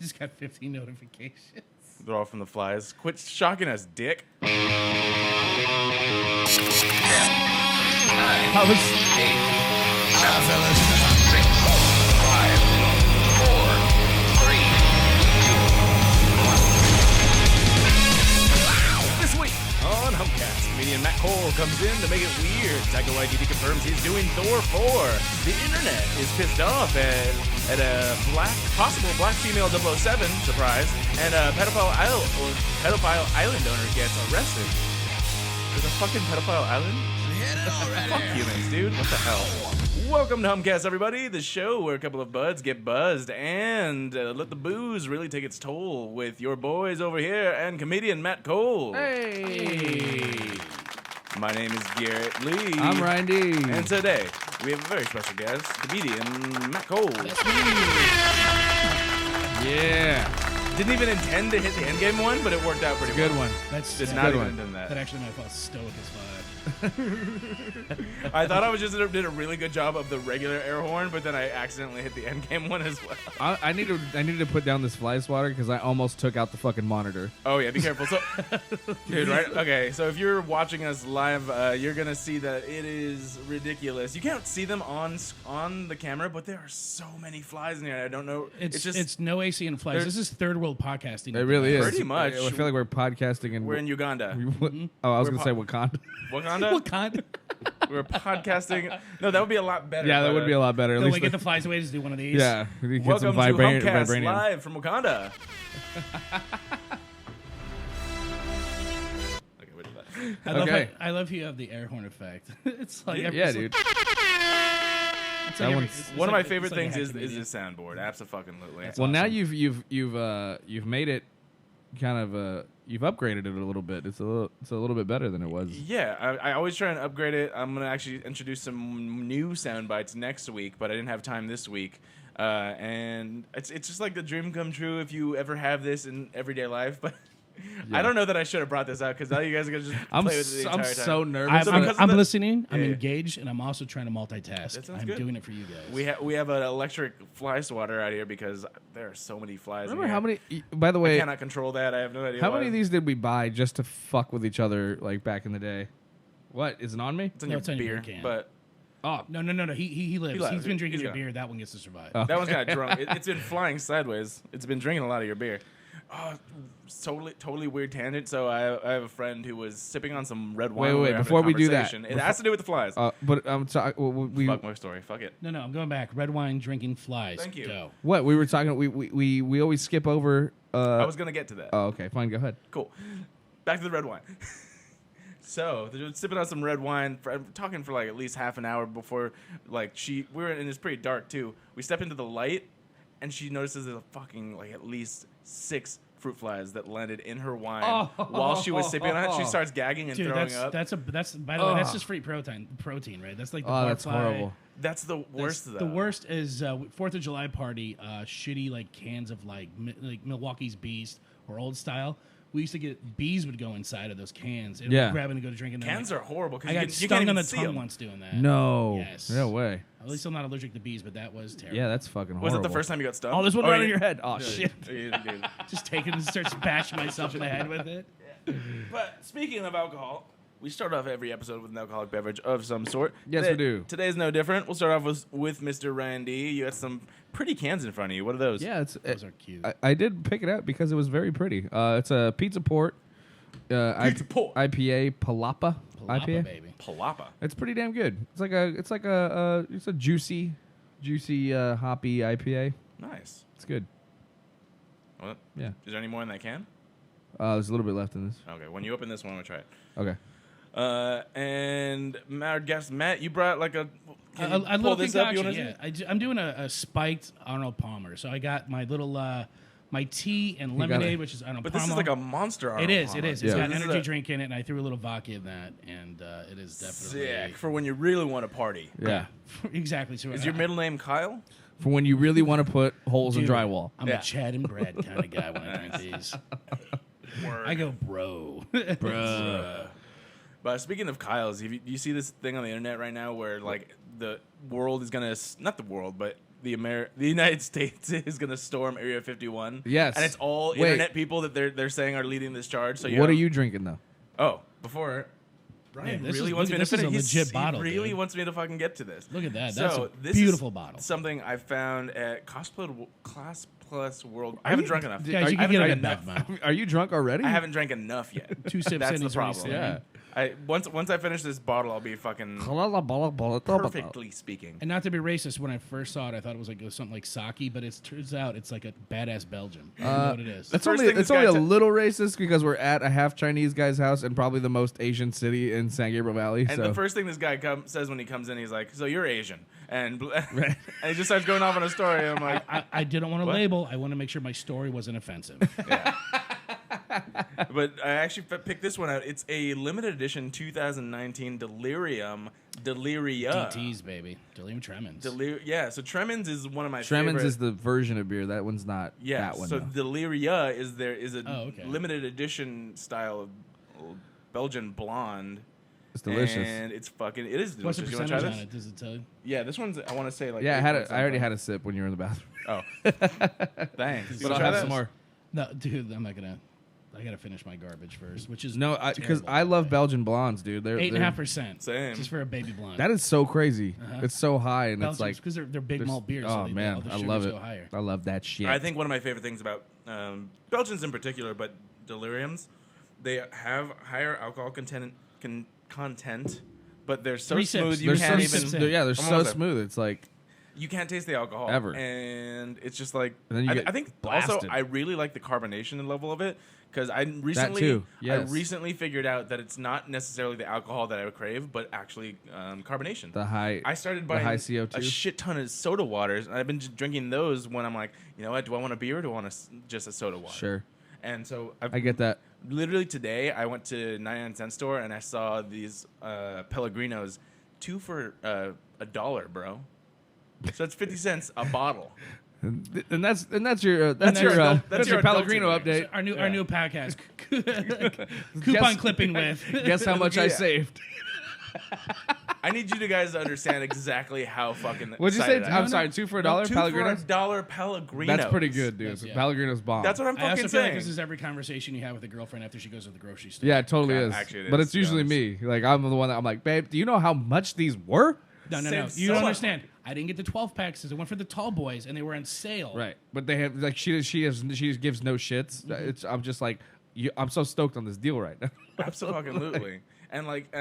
just got 15 notifications. They're all from the flies. Quit shocking us, dick. I was... 6, 5, 4, 3, 2, 1. This week on Humpcast, comedian Matt Cole comes in to make it weird. Taika Waititi confirms he's doing Thor 4. The internet is pissed off at a possible black female 007, surprise, and a pedophile island owner gets arrested. There's a fucking pedophile island? Fuck humans, dude. What the hell? Welcome to Humpcast, everybody. The show where a couple of buds get buzzed and let the booze really take its toll with your boys over here and comedian Matt Cole. Hey! My name is Garrett Lee. I'm Ryan D. And today, we have a very special guest, comedian Matt Cole. That's me. Yeah. Didn't even intend to hit the endgame one, but it worked out pretty well. Good one. That's Did that, not good even one. intend that. that actually might feel stoic as fuck. I thought I was just did a really good job of the regular air horn, but then I accidentally hit the endgame one as well. I needed to put down this fly swatter because I almost took out the fucking monitor. Oh yeah, be careful. So, dude, right? Okay, so if you're watching us live, you're gonna see that it is ridiculous. You can't see them on the camera, but there are so many flies in here. I don't know. It's no AC and flies. This is third world podcasting. It really is. Pretty much. I feel like we're podcasting and We're in Uganda. Oh, I was We're gonna say Wakanda. Wakanda? What kind? We're podcasting. No, that would be a lot better. Yeah, that would be a lot better. At So least we get the flies away. Just do one of these. yeah, we get Welcome some to Humpcast vibranium. live from Wakanda. Okay, wait a minute. I love you have the air horn effect. It's like Yeah, dude. One of my favorite things is this soundboard. Absolutely. Well, now you've made it kind of you've upgraded it a little bit. It's a little bit better than it was. Yeah, I always try and upgrade it. I'm gonna actually introduce some new sound bites next week, but I didn't have time this week. And it's just like the dream come true if you ever have this in everyday life. But I don't know that I should have brought this out because now you guys are gonna just play with it the entire I'm time. so nervous. I'm listening. I'm Yeah. engaged, and I'm also trying to multitask. That sounds I'm good. doing it for you guys. We have an electric fly swatter out here because there are so many flies. Remember in here. how many? By the I way, cannot control that. I have no idea. how why. many of these did we buy just to fuck with each other like back in the day? What is it on me? It's on No, your it's on your beer, beer can. but Oh, No. He lives. lives. He's been drinking He's your gone. beer. That one gets to survive. Oh. that one's kind of drunk. It's been flying sideways. It's been drinking a lot of your beer. Oh, totally weird tangent. So I have a friend who was sipping on some red wine. Wait, when we were having a before we do that, conversation. It has to do with the flies. but I'm sorry. Fuck my story. Fuck it. No, I'm going back. Red wine, drinking flies. Thank you. Go. What we were talking? We always skip over. I was gonna get to that. Oh, okay, fine. Go ahead. Cool. Back to the red wine. So they're sipping on some red wine. I'm talking for like at least half an hour before, like we were, and it's pretty dark too. We step into the light, and she notices there's a fucking like at least 6 fruit flies that landed in her wine while she was sipping on it. She starts gagging and Dude, throwing up. that's by the way, that's just free protein, right? That's like the bar That's fly. horrible. That's the worst of The that. worst is 4th of July party, shitty like cans of like Milwaukee's Beast or Old Style. We used to get bees would go inside of those cans. And Yeah. we'd grab it and go to drink. And Cans are horrible I because got you stung can't on even the see tongue them. once doing that. No. Yes. No way. At least I'm not allergic to bees, but that was terrible. Yeah, that's fucking Was horrible. it the first time you got stung? Oh, there's one right on your yeah. head. Oh shit! Dude. Just take it and start bashing myself in the head with it. But speaking of alcohol, we start off every episode with an alcoholic beverage of some sort. Yes, we do. Today's no different. We'll start off with Mr. Randy. You got some pretty cans in front of you. What are those? Yeah, Those are cute. I did pick it up because it was very pretty. It's a pizza port. Pizza port. IPA Palapa. Palapa, IPA. baby. Palapa. It's pretty damn good. It's a juicy, hoppy IPA. Nice. It's good. What? Yeah. Is there any more in that can? There's a little bit left in this. Okay. When you open this one, I'm gonna try it. Okay. And our guest Matt, you brought like a. Can you A pull little this up? You concoction. wanna see? Yeah, I'm doing a spiked Arnold Palmer. So I got my little my tea and got lemonade, it. which is Arnold But Palmer. this is like a monster. Arnold It is. Palmer. It's Yeah. got This is energy a- drink in it, and I threw a little vodka in that, and it is definitely Sick for when you really want to party. Yeah. exactly. So Is your middle name Kyle? For when you really want to put holes in Dude, drywall. I'm Yeah. a Chad and Brad kind of guy when I drink these. Word. I go, bro. But speaking of Kyle's, do you see this thing on the internet right now where like the world is gonna not the world, but the United States is gonna storm Area 51. Yes. and it's all Wait. internet people that they're saying are leading this charge. So What are you drinking though? Oh, before Brian this really is- wants look me at- to this is a finish. legit bottle, He really dude. wants me to fucking get to this. Look at that. So That's a this beautiful is bottle. Something I found at Class Plus World. I haven't drunk enough. Guys, you I can haven't get drank it enough. back, man. Are you drunk already? I haven't drank enough yet. 2 sips That's in the is what he's problem. saying. Yeah. Once I finish this bottle, I'll be fucking perfectly speaking. And not to be racist, when I first saw it, I thought it was something like sake, but it turns out it's like a badass Belgium. I don't know what it is. That's First only, thing this it's only guy a te- little racist because we're at a half Chinese guy's house and probably the most Asian city in San Gabriel Valley. And so the first thing this guy says when he comes in, he's like, "So you're Asian," and Right. and he just starts going off on a story. And I'm like, I didn't want to What? label. I want to make sure my story wasn't offensive. but I actually picked this one out. It's a limited edition 2019 Delirium Deliria. DTs, baby. Delirium Tremens. Yeah, so Tremens is one of my Tremens favorite. is the version of beer. That one's not Yeah, that one. so though. Deliria is a Oh, okay. limited edition style of Belgian blonde. It's delicious. And it is What's delicious. the You want to try percentage this? on it? Does it tell you? Yeah, this one's, I want to say like. Yeah, 8 point I already something. had a sip when you were in the bathroom. Oh. Thanks. But I'll Try have this? some more. No, dude, I'm not gonna. I gotta finish my garbage first, which is No, because terrible. I love Belgian blondes, dude. They're 8.5%. Same. Just for a baby blonde. That is so crazy. Uh-huh. It's so high, and it's like because they're big there's- malt beers. Oh so all man, the I sugars love it. Go higher. I love that shit. I think one of my favorite things about Belgians in particular, but Deliriums, they have higher alcohol content, but they're so 3 sips. smooth you They're can't so even. sips in. they're I'm so almost there. smooth. It's like You can't taste the alcohol Ever. and it's just like. And then you get I think blasted. also I really like the carbonation level of it because I recently too, yes. figured out that it's not necessarily the alcohol that I would crave, but actually carbonation. the high. I started the buying high CO2. a shit ton of soda waters, and I've been just drinking those when I'm like, you know what? Do I want a beer or do I want just a soda water? Sure, And so I get that. literally today, I went to 99-cent store and I saw these Pellegrinos, 2 for $1, bro. So it's 50 cents a bottle. And that's your that's your your adult- that's your Pellegrino adulting age. update. Our new podcast coupon Guess- clipping with. Guess how much I Yeah. saved? I need you guys to understand exactly how fucking. What'd you say? excited I am. I'm sorry, 2 for $1, 2 Pellegrino. for $1 Pellegrino. That's pretty good, dude. That's- yeah. Pellegrino's bomb. That's what I'm I also fucking feel like saying. this is every conversation you have with a girlfriend after she goes to the grocery store. Yeah, it totally Yeah, is. actually it But is, it's to be usually honest. me. Like I'm the one that I'm like, babe, do you know how much these were? No. Saves You so don't much understand. I didn't get the 12 packs because I went for the tall boys and they were on sale. Right, but they have like she gives no shits. It's I'm just like I'm so stoked on this deal right now. Absolutely. And like,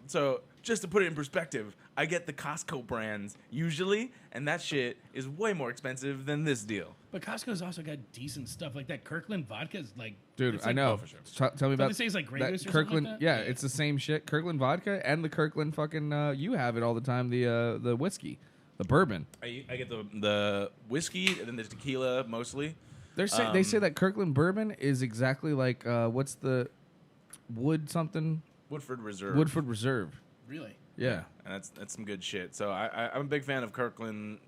so just to put it in perspective, I get the Costco brands usually, and that shit is way more expensive than this deal. But Costco's also got decent stuff. Like that Kirkland vodka is like. Dude, it's I like- know. oh, for sure. Tell me Don't about they say it's like Grey that Goose or something like Kirkland. that? Yeah, Yeah. it's the same shit. Kirkland vodka and the Kirkland fucking. You have it all the time. The whiskey, the bourbon. I get the whiskey and then the tequila mostly. They say that Kirkland bourbon is exactly like what's the Wood something Woodford Reserve. Woodford Reserve. Really? Yeah. And that's some good shit. So I'm a big fan of Kirkland,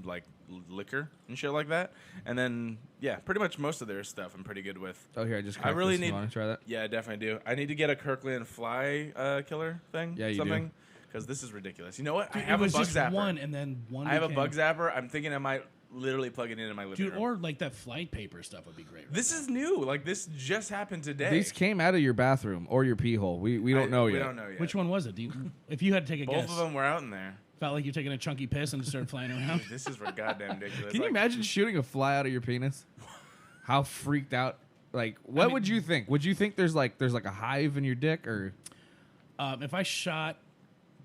like liquor and shit like that. And then yeah, pretty much most of their stuff I'm pretty good with. Oh, here I just. I really this. You need. want to try that? Yeah, I definitely do. I need to get a Kirkland fly killer thing. Yeah, you do. something, because this is ridiculous. You know what? Dude, I have it was a bug just zapper. one and then one. I have a became- bug zapper. I'm thinking I might literally plug it into my living Dude, room. or like that flight paper stuff would be great. Right This now. is new. Like this just happened today. These came out of your bathroom or your pee hole. We don't know we yet. don't know yet. Which one was it? If you had to take a Both guess, of them were out in there. felt like you're taking a chunky piss and just started flying around. Dude, this is for goddamn ridiculous. Can you Like, imagine shooting a fly out of your penis? How freaked out! Like, what mean- would you think? Would you think there's like a hive in your dick, or If I shot,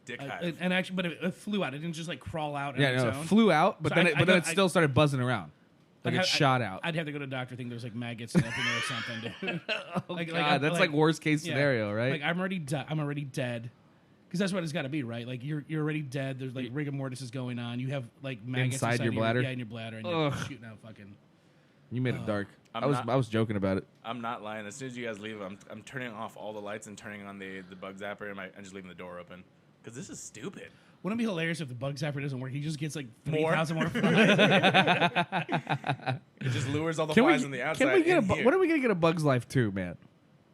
Dick hive. and actually, but it flew out. It didn't just like crawl out. yeah, on its no, it own. flew out, but So then I- it, I but then got- it still started buzzing around, like I'd it have- shot out. I'd have to go to a doctor. Think there's like maggots in it or something. Dude. God, that's like worst case yeah. scenario, right? Like I'm already dead. Because that's what it's got to be, right? Like you're already dead. There's like rigor mortis is going on. You have like maggots Inside your bladder? Yeah, in your bladder, and you're Ugh. shooting out fucking. You made it dark. I'm I was not- I was joking about it. I'm not lying. As soon as you guys leave, I'm turning off all the lights and turning on the bug zapper and just leaving the door open. Because this is stupid. Wouldn't it be hilarious if the bug zapper doesn't work? He just gets like More? 3,000 more flies. It just lures all the Can we flies on the outside. can we get in here. when are we gonna get a Bug's Life too, man?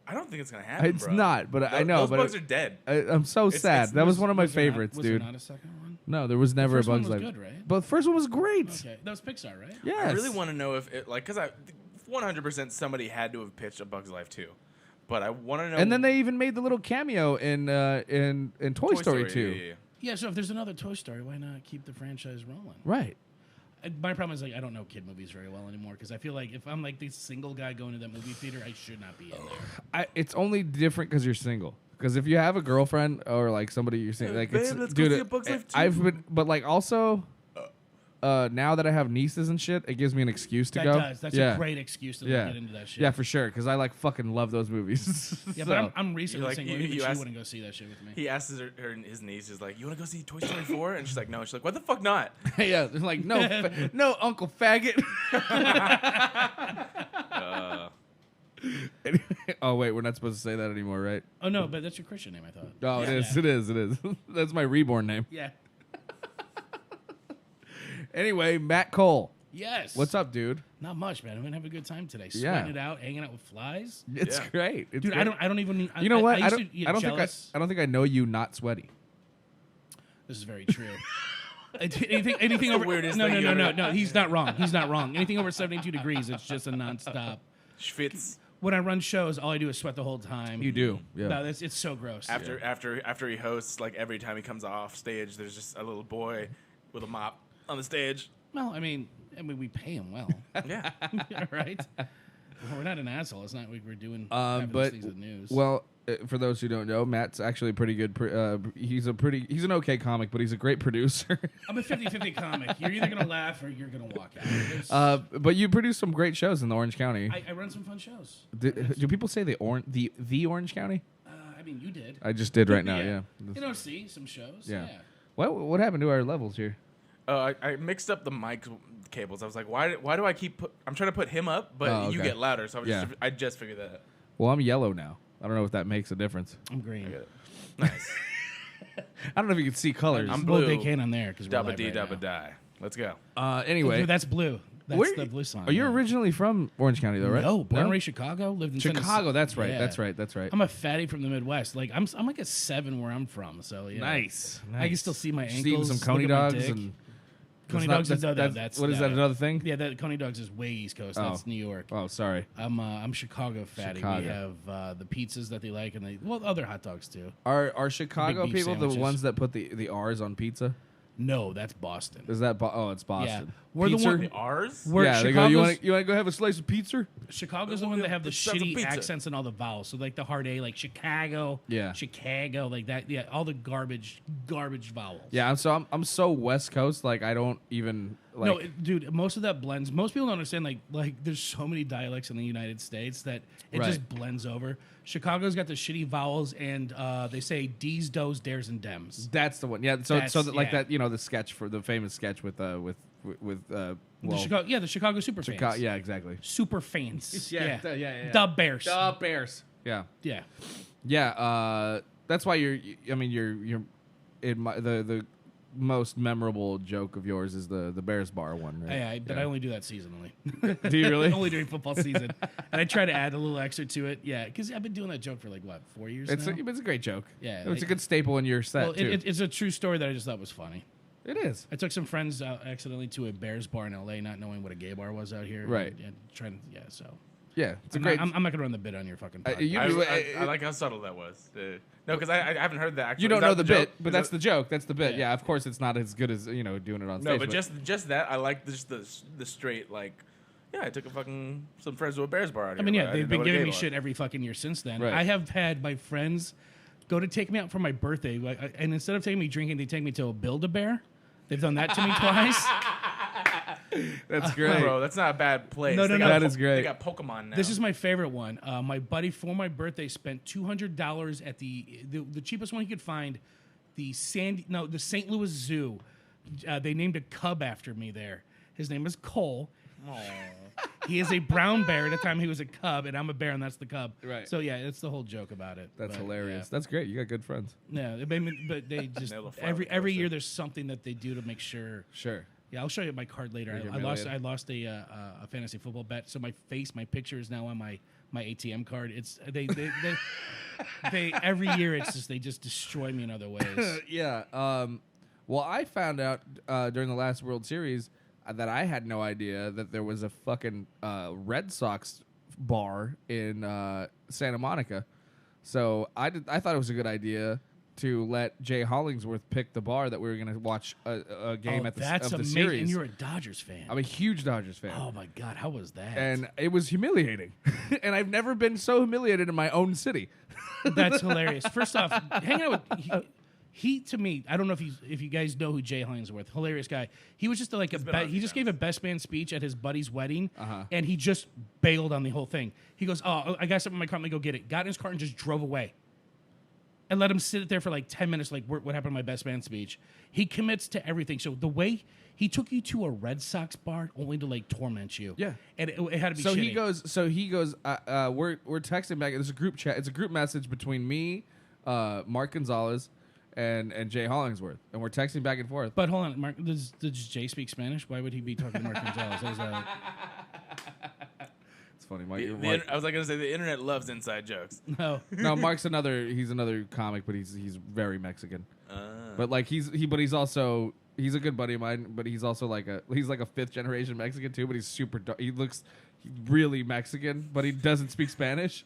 I don't think it's gonna happen. It's bro. not, but I know. Those but bugs are dead. I'm so sad. it's- That was one of my Was there not- favorites, was dude. there not a second one? No, there was never a first one Bugs was Life. good, right? But the first one was great. Okay, that was Pixar, right? Yes. I really want to know if it, like, because I 100% somebody had to have pitched a Bug's Life 2, but I want to know. And then they even made the little cameo in Toy Story 2. Yeah. Yeah, so if there's another Toy Story, why not keep the franchise rolling? Right. My problem is, like, I don't know kid movies very well anymore because I feel like if I'm, like, the single guy going to that movie theater, I should not be in there. It's only different because you're single. Because if you have a girlfriend or like somebody you're saying, like, babe, it's, let's go dude, see a Bug's Life 2. I've been, but like also, now that I have nieces and shit, it gives me an excuse to That go. does. That's a great excuse to Yeah. get into that shit. Yeah, for sure. Because I like fucking love those movies. Yeah, So- but I'm recently like, saying, you- well, you you asked- wouldn't go see that shit with me. He asks his niece, is like, "You want to go see Toy Story 4?" And she's like, "No." She's like, "What the fuck not?" yeah, they're like no, no, Uncle Faggot. Oh wait, we're not supposed to say that anymore, right? Oh, no, but that's your Christian name, I thought. Oh, Yeah. it is. That's my reborn name. Yeah. Anyway, Matt Cole, Yes. what's up, dude? Not much, man. I'm gonna have a good time today. Yeah. Sweating it out, hanging out with flies. It's Yeah. great. It's Dude, great. I don't even need. You know what? I used to get I don't jealous. think I know you not sweaty. This is very true. anything over weirdest no, thing no, you no, ever- no, no. He's not wrong. He's not wrong. Anything over 72 degrees, it's just a nonstop. Schwitz. When I run shows, all I do is sweat the whole time. You do. Yeah. No, it's so gross. After he hosts, like every time he comes off stage, there's just a little boy with a mop on the stage. Well, I mean, we pay him well, Yeah. right? We're not an asshole. It's not like we're doing But things with news. well, for those who don't know, Matt's actually a pretty good. He's an okay comic, but he's a great producer. I'm a 50-50 comic. You're either gonna laugh or you're gonna walk out. But you produce some great shows in the Orange County. I run some fun shows. Do people say the Orange County? I mean, you did. I just did right now. Yeah. You know, see some shows. Yeah. Yeah. What happened to our levels here? I mixed up the mic cables. I was like, why do I keep I'm trying to put him up, but Oh, you okay. get louder. So Yeah. I just figured that out. Well, I'm yellow now. I don't know if that makes a difference. I'm green. Nice. I don't know if you can see colors. I'm Well, blue. they can on there because we're Dabba live dee right dabba now. die. Let's go. Anyway, That's blue. That's where- the blue song. Are you yeah. originally from Orange County though, right? No, born and raised Chicago. Lived in Chicago. Tennessee. That's right. Yeah. That's right. I'm a fatty from the Midwest. Like I'm like a 7 where I'm from. So yeah. Nice. I can still see my Just eating ankles. some Coney look at my dogs dick. and Coney not- dogs. That's what is that? Another thing? Yeah, that Coney dogs is way East Coast. That's New York. Oh, sorry. I'm Chicago fatty. Chicago. We have the pizzas that they like, and other hot dogs too. Are Chicago beef people sandwiches. the ones that put the R's on pizza? No, that's Boston. Is that it's Boston? Yeah. We're the Pizza? one- The R's? We're Yeah, they go. You Chicago's- want to go have a slice of pizza? Chicago's the one that have the Let's have some shitty pizza. accents and all the vowels. So like the hard A, like Chicago, Yeah. Chicago, like that. Yeah, all the garbage vowels. Yeah, I'm so West Coast. Like I don't even like. No, dude, most of that blends. Most people don't understand. Like there's so many dialects in the United States that it Right. just blends over. Chicago's got the shitty vowels, and they say D's, does, dares, and dems. that's the one. Yeah. So That's- that, like yeah. that. The sketch for the famous sketch with well, The Chicago super fans. yeah, exactly. Super fans. Yeah. The Bears. The Bears. Yeah. Yeah. Yeah. That's why you're in the most memorable joke of yours is the Bears bar one, right? But I only do that seasonally. Do you really? Only during football season. And I try to add a little extra to it. Yeah, because I've been doing that joke for 4 years It's now. a great joke. Yeah, It's a like- good staple in your set Well, too. it's a true story that I just thought was funny. It is. I took some friends accidentally to a Bears bar in L.A., not knowing what a gay bar was out here. Right. And trying. Yeah. So. Yeah, it's a I'm great. Not, I'm not gonna run the bit on your fucking podcast. I like how subtle that was. No, because I haven't heard that. Actually, you don't Is that know the joke? bit, but Is that's that- the joke. That's the bit. Yeah. Yeah, of course it's not as good as doing it on stage. No, but just that I like just the straight like. Yeah, I took some friends to a Bears bar out here. I mean, yeah, but they've didn't know been what a giving gay me bar shit every fucking year since then. Right. I have had my friends go to take me out for my birthday, and instead of taking me drinking, they take me to a Build-A-Bear. They've done that to me twice. that's great. Bro, that's not a bad place. No, They no, got that is great. They got Pokemon now. This is my favorite one. My buddy for my birthday spent $200 at the cheapest one he could find, the St. Louis Zoo. They named a cub after me there. His name is Cole. He is a brown bear. At the time he was a cub, and I'm a bear, and that's the cub. Right. So yeah, it's the whole joke about it. That's But, hilarious. Yeah. That's great. You got good friends. No, but they just Nailed the fly every with year closer. there's something that they do to make sure Sure. Yeah, I'll show you my card later. You're I lost humiliated. a fantasy football bet, so my picture is now on my ATM card. It's they every year it's just they just destroy me in other ways. Yeah. Well, I found out during the last World Series that I had no idea that there was a fucking Red Sox bar in Santa Monica. So I thought it was a good idea to let Jay Hollingsworth pick the bar that we were going to watch a game of that's the amazing. series. And you're a Dodgers fan. I'm a huge Dodgers fan. Oh my God, how was that? And it was humiliating. And I've never been so humiliated in my own city. That's hilarious. First off, hanging out with he to me, I don't know if you guys know who Jay Hollingsworth, hilarious guy. He was just like he just gave a best man speech at his buddy's wedding, and he just bailed on the whole thing. He goes, "Oh, I got something in my car. Let me go get it." Got in his car and just drove away. And let him sit there for like 10 minutes, like, what happened to my best man speech? He commits to everything. So the way he took you to a Red Sox bar only to like torment you. Yeah. And it had to be So shitty. he goes, we're texting back. There's a group chat. It's a group message between me, Mark Gonzalez, and Jay Hollingsworth. And we're texting back and forth. But hold on, Mark, does Jay speak Spanish? Why would he be talking to Mark Gonzalez? That was, It's funny. Mark, I was like going to say the internet loves inside jokes. no. no, Mark's he's another comic, but he's very Mexican. But like he's a good buddy of mine, but he's also like a 5th generation Mexican too, but he's super he looks really Mexican, but he doesn't speak Spanish.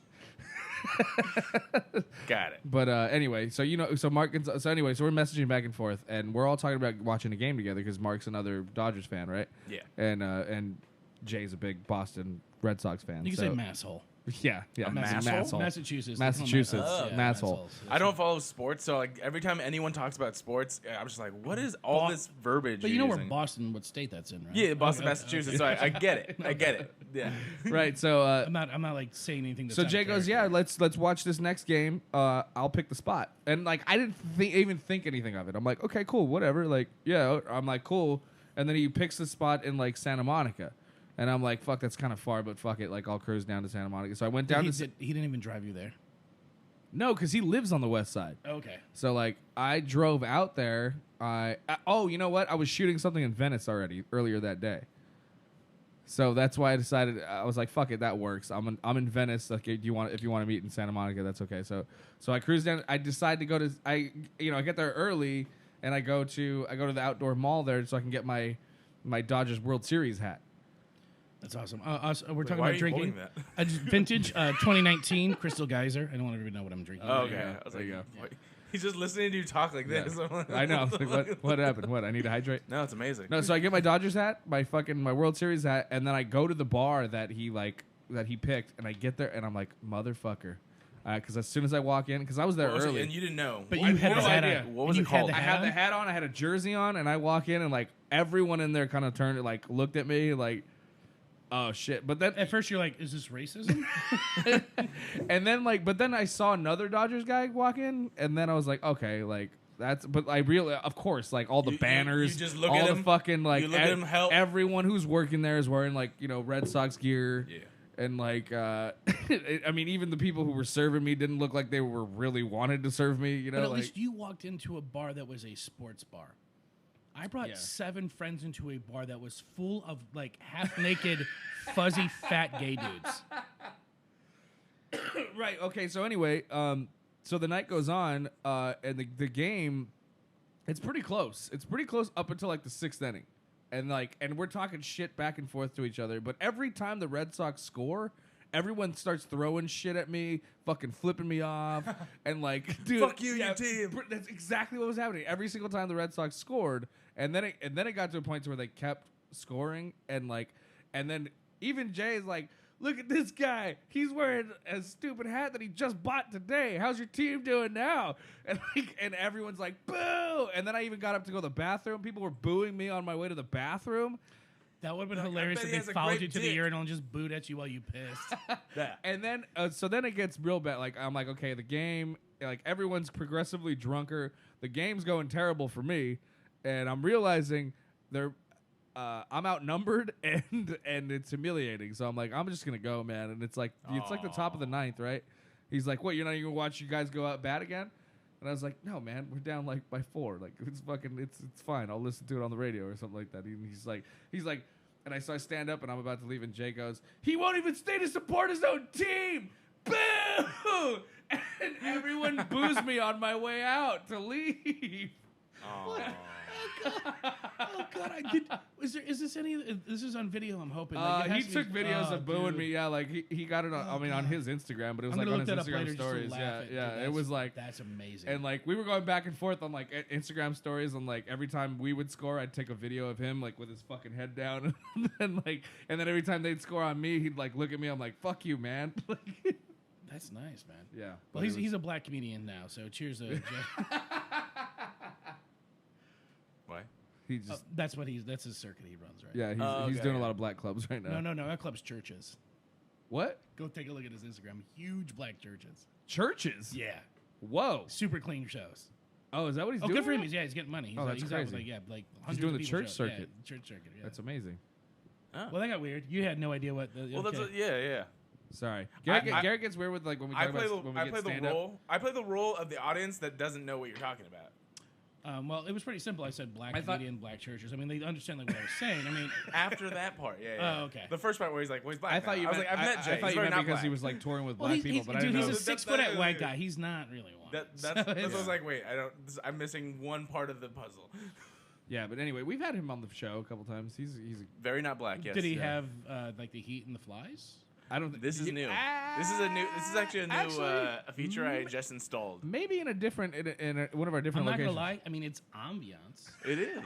Got it. But anyway, so we're messaging back and forth, and we're all talking about watching a game together because Mark's another Dodgers fan, right? Yeah. And Jay's a big Boston Red Sox fan. You can say masshole. Yeah. masshole? Massachusetts. Massachusetts. Yeah, Masshole. I don't follow sports, so like every time anyone talks about sports, I'm just like, what is all this verbiage? But you know you're where using? Boston, what state that's in, right? Yeah, Boston, Massachusetts. So I get it. I get it. Yeah. Right. So I'm not like saying anything. That's so out of Jay goes, character. yeah, let's watch this next game. I'll pick the spot. And like I didn't even think anything of it. I'm like, okay, cool, whatever. Like, yeah, I'm like, cool. And then he picks the spot in like Santa Monica. And I'm like, fuck, that's kind of far, but fuck it. Like, I'll cruise down to Santa Monica. So I went down he didn't even drive you there. No, because he lives on the west side. Okay. So, like, I drove out there. Oh, you know what? I was shooting something in Venice earlier that day. So that's why I decided, I was like, fuck it, that works. I'm in Venice. Like, if you want to meet in Santa Monica, that's okay. So I cruise down. I decide to go to, I get there early, and I go to the outdoor mall there so I can get my Dodgers World Series hat. That's awesome. We're talking why are about you drinking. holding Just vintage 2019 Crystal Geyser. I don't want everybody to know what I'm drinking. Oh, okay. go. I was There like, you go. what? He's just listening to you talk like this. I know. Like, what happened? What? I need to hydrate? No, it's amazing. No, so I get my Dodgers hat, my World Series hat, and then I go to the bar that he picked, and I get there, and I'm like, motherfucker. Because as soon as I walk in, because I was there early. And you didn't know. But I you had no the hat idea. on. What was You it had called? the I had the hat on, I had a jersey on, and I walk in, and like everyone in there kind of turned, like looked at me, like, oh shit. But then At first, you're like, "Is this racism?" and then but then I saw another Dodgers guy walk in, and then I was like, okay, like that's. But I really, of course, like all the You banners, just look all at the him, fucking like you look at him, help. everyone who's working there is wearing like Red Sox gear. Yeah. And like, I mean, even the people who were serving me didn't look like they were really wanted to serve me. But at like, least you walked into a bar that was a sports bar. I brought 7 friends into a bar that was full of like half naked, fuzzy, fat gay dudes. Right. Okay. So anyway, so the night goes on, and the game, it's pretty close. It's pretty close up until like the 6th inning, and we're talking shit back and forth to each other. But every time the Red Sox score, everyone starts throwing shit at me, fucking flipping me off, and like, dude, Fuck you, your team. That's exactly what was happening. Every single time the Red Sox scored, and then it got to a point where they kept scoring, and then even Jay's like, look at this guy. He's wearing a stupid hat that he just bought today. How's your team doing now? And everyone's like, boo! And then I even got up to go to the bathroom. People were booing me on my way to the bathroom. That would have been I hilarious bet if he they has a followed great you to the dick. urinal and just booed at you while you pissed. Yeah. And then, so then it gets real bad. Like, I'm like, okay, the game, like, everyone's progressively drunker. The game's going terrible for me. And I'm realizing I'm outnumbered and it's humiliating. So I'm like, I'm just going to go, man. And it's like the top of the 9th, right? He's like, what, you're not even going to watch you guys go out bad again? And I was like, no, man, we're down like by 4. Like it's fucking, it's fine. I'll listen to it on the radio or something like that. And he's like, and I stand up and I'm about to leave, and Jay goes, he won't even stay to support his own team. Boo! And everyone boos me on my way out to leave. Aw. Oh God! I did. Is this any? This is on video. I'm hoping. He took videos of booing me. Yeah, like he got it on. I mean, on his Instagram, but it was I'm like gonna on look his that up Instagram later just to stories. laugh Yeah, at, yeah. dude, It was like, that's amazing. and like we were going back and forth on like Instagram stories, and like every time we would score, I'd take a video of him like with his fucking head down, and then every time they'd score on me, he'd like look at me. I'm like, fuck you, man. That's nice, man. Yeah. Well, he's a black comedian now, so cheers to Jay. Why? He just That's his circuit he runs, right? yeah. He's okay, doing a yeah. lot of black clubs right now. No. That club's churches. What? Go take a look at his Instagram. Huge black churches. Churches? Yeah. Whoa. Super clean shows. Oh, is that what he's Oh, doing? good for him. He's getting money. He's Oh, that's he's out with crazy. like He's hundreds doing of the people church shows. circuit. Yeah, church circuit. Yeah. That's amazing. Well, that got weird. You had no idea what. Well, that's yeah. Sorry. I- Garrett gets weird with like when we I talk play about when we I get play the stand-up. role. I play the role of the audience that doesn't know what you're talking about. Well, it was pretty simple. I said black I thought- comedian, black churches. I mean, they understand like what I was saying. I mean, After that part, yeah. Oh, okay. The first part where he's like, well, he's black. I thought now. you I was meant like, I've met Jay. I thought He's you very meant not because he black. was like touring with well, black people, but I didn't he's know. a That- 6-foot that- white guy. He's not really one. That's So what I it's- was like, wait, I'm missing one part of the puzzle. Yeah, but anyway, we've had him on the show a couple times. He's Very not black. Yes. Did he yeah. have like the heat and the flies? I don't think This is new. This is actually a new Actually, feature I just installed. maybe in a different in one of our I'm different not locations. gonna lie. I mean, it's ambiance. It is.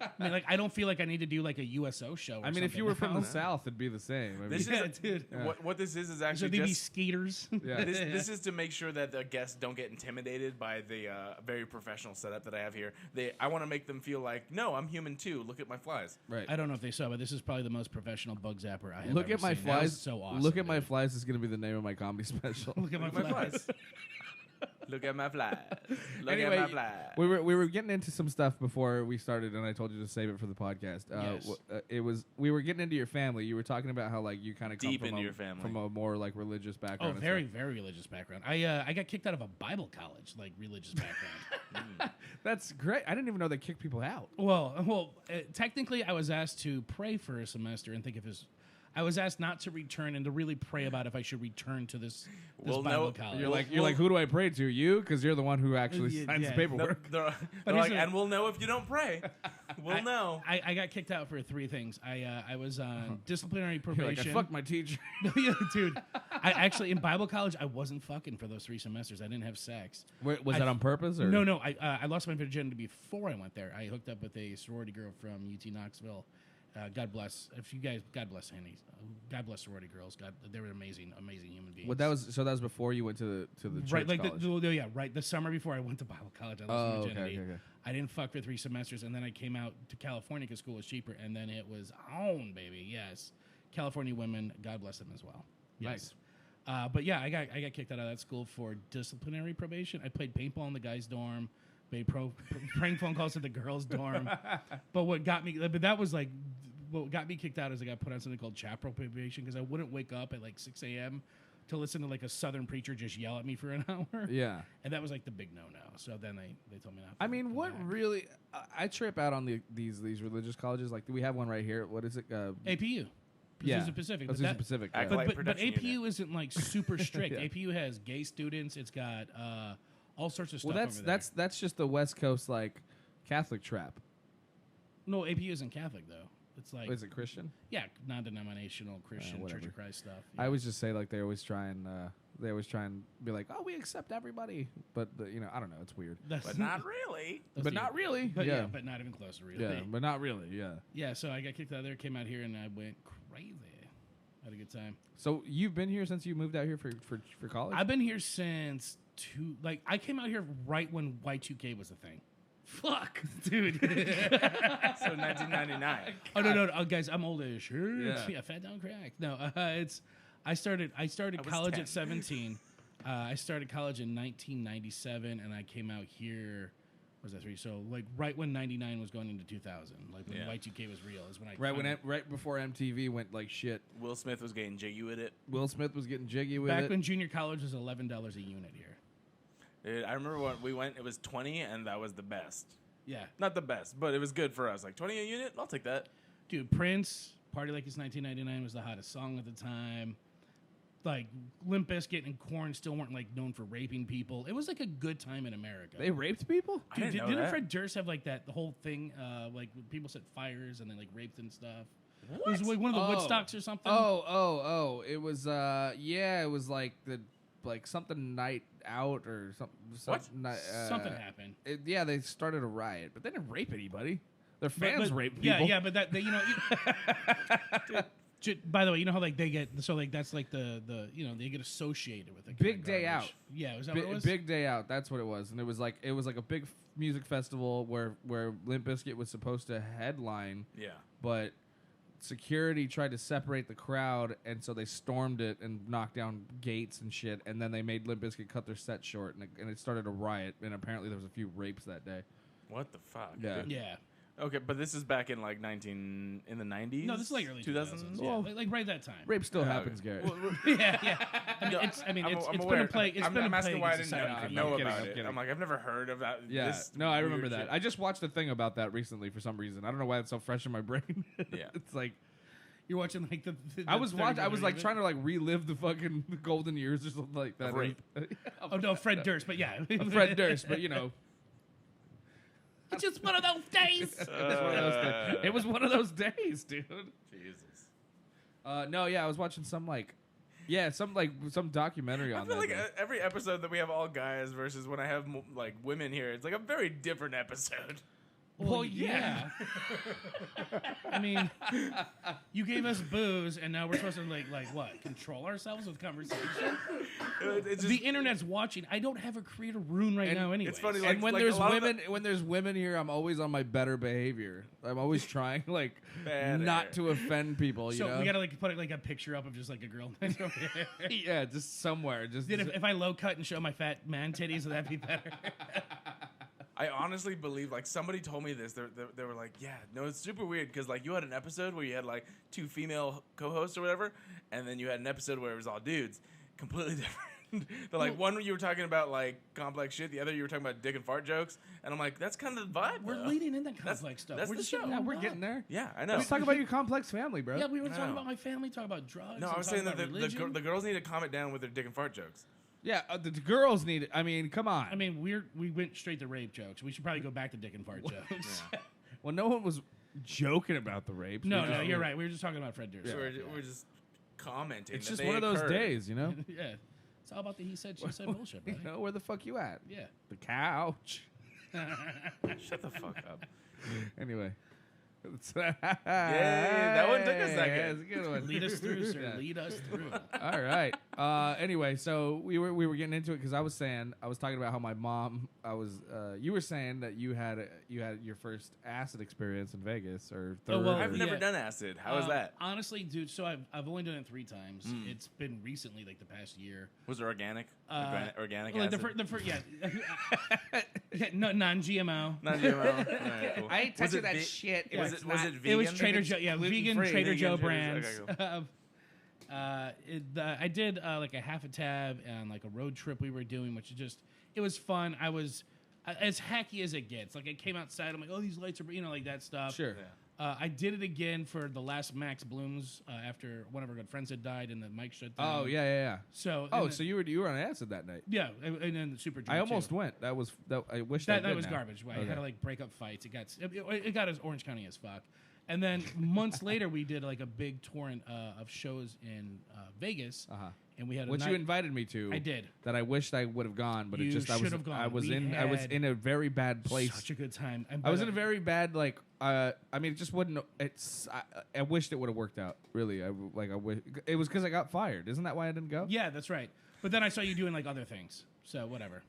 I mean, like I don't feel like I need to do like a USO show. Or I mean, if you were from something. the South, it'd be the same. I mean, This Yeah, is dude. what this is So actually they'd be just. skaters. yeah. This is to make sure that the guests don't get intimidated by the very professional setup that I have here. I want to make them feel like, no, I'm human too. Look at my flies. right. I don't know if they saw, but this is probably the most professional bug zapper I have. Look ever at my seen. That was flies. so awesome. Look at my dude. flies is going to be the name of my comedy special. Look at my Look at my flies. flies. Look at my flies. Look Anyway, at my flies. we were getting into some stuff before we started, and I told you to save it for the podcast. Yes. We were getting into your family. You were talking about how like you kind of come Deep from into a, your family. from a more like religious Oh, background. and very, stuff. very religious background. I got kicked out of a Bible college, like religious background. That's great. I didn't even know they kicked people out. well, technically, I was asked to pray for a semester and think of his. I was asked not to return and to really pray about if I should return to this Well, Bible no, college. You're like, well- who do I pray to? You, because you're the one who actually Yeah, signs yeah. the paperwork. They're But like, here's the- and we'll know if you don't pray. We'll know. I got kicked out for 3 things. I was on disciplinary You're like, probation. I fucked my teacher. Yeah, dude. I actually in Bible college I wasn't fucking for those 3 semesters. I didn't have sex. Wait, was I- that on purpose or No. I lost my virginity before I went there. I hooked up with a sorority girl from UT Knoxville. God bless. If you guys, God bless Henny. God bless sorority girls. God, they were amazing, amazing human beings. Well, that was before you went to the church right, like college. right. The summer before I went to Bible college, I lost Oh, my okay, virginity. okay. I didn't fuck for 3 semesters, and then I came out to California because school was cheaper, and then it was on, baby. Yes, California women, God bless them as well. Yes. But yeah, I got kicked out of that school for disciplinary probation. I played paintball in the guys' dorm, made prank phone calls to the girls' dorm. But what got me kicked out is I got put on something called chaperone probation because I wouldn't wake up at like 6 a.m. to listen to like a southern preacher just yell at me for an hour. Yeah. And that was like the big no-no. So then they told me not to. I mean, come what back. really? I trip out on these religious colleges. Like, we have one right here. What is it? APU. Yeah, Precision Pacific. But, Precision that- Pacific. Act yeah. like but production APU unit. isn't like super strict. Yeah. APU has gay students. It's got all sorts of stuff. Well, over there. that's just the West Coast like Catholic trap. No, APU isn't Catholic though. It's like Is it Christian? yeah, non-denominational Christian whatever. Church of Christ stuff. I Yeah. always just say like they always try and be like, oh, we accept everybody, but I don't know, it's weird. That's But not really. that's But the- not really. But yeah, but not even close, really. yeah, but not really. Yeah. Yeah, so I got kicked out of there, came out here, and I went crazy. Had a good time. So you've been here since you moved out here for college? I've been here since I came out here right when Y2K was a thing. Fuck, dude. So 1999. Oh no, guys, I'm oldish. Yeah. Yeah, fat down crack. No, I started I was college 10. at 17. I started college in 1997, and I came out here. Was that 3? So like right when 99 was going into 2000, like when Yeah. Y2K was real, is when I right before MTV went like shit. Will Smith was getting jiggy with it. Will Smith was getting jiggy with back it. when junior college was $11 a unit here. Dude, I remember when we went, it was 20, and that was the best. Yeah. Not the best, but it was good for us. Like 20 a unit, I'll take that. Dude, Prince, Party Like It's 1999 was the hottest song at the time. Like, Limp Bizkit and Korn still weren't, like, known for raping people. It was, like, a good time in America. They raped people? I didn't know didn't that. Fred Durst have, like, that the whole thing, like, people set fires and then, like, raped and stuff? What? It was like one of the Woodstocks or something. Oh. It was, it was like something night out or something. What? Something happened. They started a riot, but they didn't rape anybody. Their fans But- raped people. Yeah, but that, you know... by the way, you know how like they get that's like the they get associated with it. Big Day Out. Yeah, was that what it was? Big Day Out. That's what it was, and it was like a big music festival where Limp Bizkit was supposed to headline, Yeah. but security tried to separate the crowd, and so they stormed it and knocked down gates and shit, and then they made Limp Bizkit cut their set short, and it started a riot, and apparently there was a few rapes that day. What the fuck? Yeah. dude? Yeah. Okay, but this is back in like in the 90s? No, this is like early 2000s. Yeah, like right that time. Rape still Yeah, happens, okay. Gary. Yeah. I mean, I'm it's been aware. a play. It's I'm been a asking plague why I in didn't society. know, I'm know kidding, about I'm it. kidding. I'm like, I've never heard of that. Yeah, This no, I weird remember that. shit. I just watched a thing about that recently for some reason. I don't know why it's so fresh in my brain. Yeah. It's like You're watching like the I was like to trying to like relive the fucking golden years or something like that. Of rape. Oh no, Fred Durst, but yeah, Fred Durst, but you know, It's just one of those days. it was one of those days, dude. Jesus. No, yeah, I was watching some documentary I on feel that. like day. every episode that we have all guys versus when I have like women here, it's like a very different episode. Well, yeah. I mean, you gave us booze, and now we're supposed to like what? Control ourselves with conversation. It's just, The internet's watching. I don't have a creative rune right now. Anyway, it's funny, And when like there's a lot of women, when there's women here, I'm always on my better behavior. I'm always trying like Better. not to offend people. So you know? we gotta like put like a picture up of just like a girl. yeah, just somewhere. Just Dude, if I low cut and show my fat man titties, would that be better? I honestly believe, like, somebody told me this. They were like, yeah, no, it's super weird because, like, you had an episode where you had, like, 2 female co-hosts or whatever, and then you had an episode where it was all dudes. Completely different. They're like, one you were talking about, like, complex shit. The other you were talking about dick and fart jokes. And I'm like, that's kind of the vibe, We're though. leading into complex stuff. that's We're the just show. getting yeah, we're warmed getting up. there. Yeah, I know. Let's talk about your complex family, bro. Yeah, we were talking know. about my family, talking about drugs. No, and I was talking saying that about religion. the girls need to calm it down with their dick and fart jokes. Yeah, the girls need it. I mean, come on. I mean, we went straight to rape jokes. We should probably go back to dick and fart jokes. well, no one was joking about the rapes. No, We no, just- you're right. We were just talking about Fred Durst. So we're just commenting. It's that just they one of those occurred. days, you know. Yeah. It's all about the he said, she said bullshit, You buddy. know where the fuck you at? Yeah. The couch. Shut the fuck up. Anyway. Yeah, that one took a second. Yeah, it's a good one. Lead us through, sir. Yeah. Lead us through. All right. Anyway, so we were getting into it because I was talking about how my mom. You were saying that you had your first acid experience in Vegas or third. Oh, well, I've or- never Yeah. done acid. How is that? Honestly, dude, so I've only done it 3 times. It's been recently, like the past year. Was it organic? Organic Like acid? the first, yeah. Yeah, no, non-GMO. Non-GMO. Alright, cool. I ain't Was touching it that ve- shit. Was it vegan? It was Trader Joe, yeah, vegan gluten-free. Trader Joe Vegan brands. Trader Joe, I did like a half a tab and like a road trip we were doing, which is just it was fun. I was as hacky as it gets. Like I came outside, I'm like, oh, these lights are, like that stuff. Sure. Yeah. I did it again for the last Max Blooms after one of our good friends had died and the mic shut down. Oh yeah. So Oh, and so you were on acid that night? yeah, and then the super. I drunk, almost too. went. I wish I That did was now. garbage. I Okay. had to like break up fights. It got as Orange County as fuck. And then months later, we did like a big torrent of shows in Vegas, and we had a Which night, you invited me to. I did. That I wished I would have gone, but You it just I should have gone. I was We in I was had in a very bad place. Such a good time. And I was in a very bad like. I mean, it just wouldn't. I wished it would have worked out. Really, I wish it was because I got fired. Isn't that why I didn't go? Yeah, that's right. But then I saw you doing like other things. So whatever.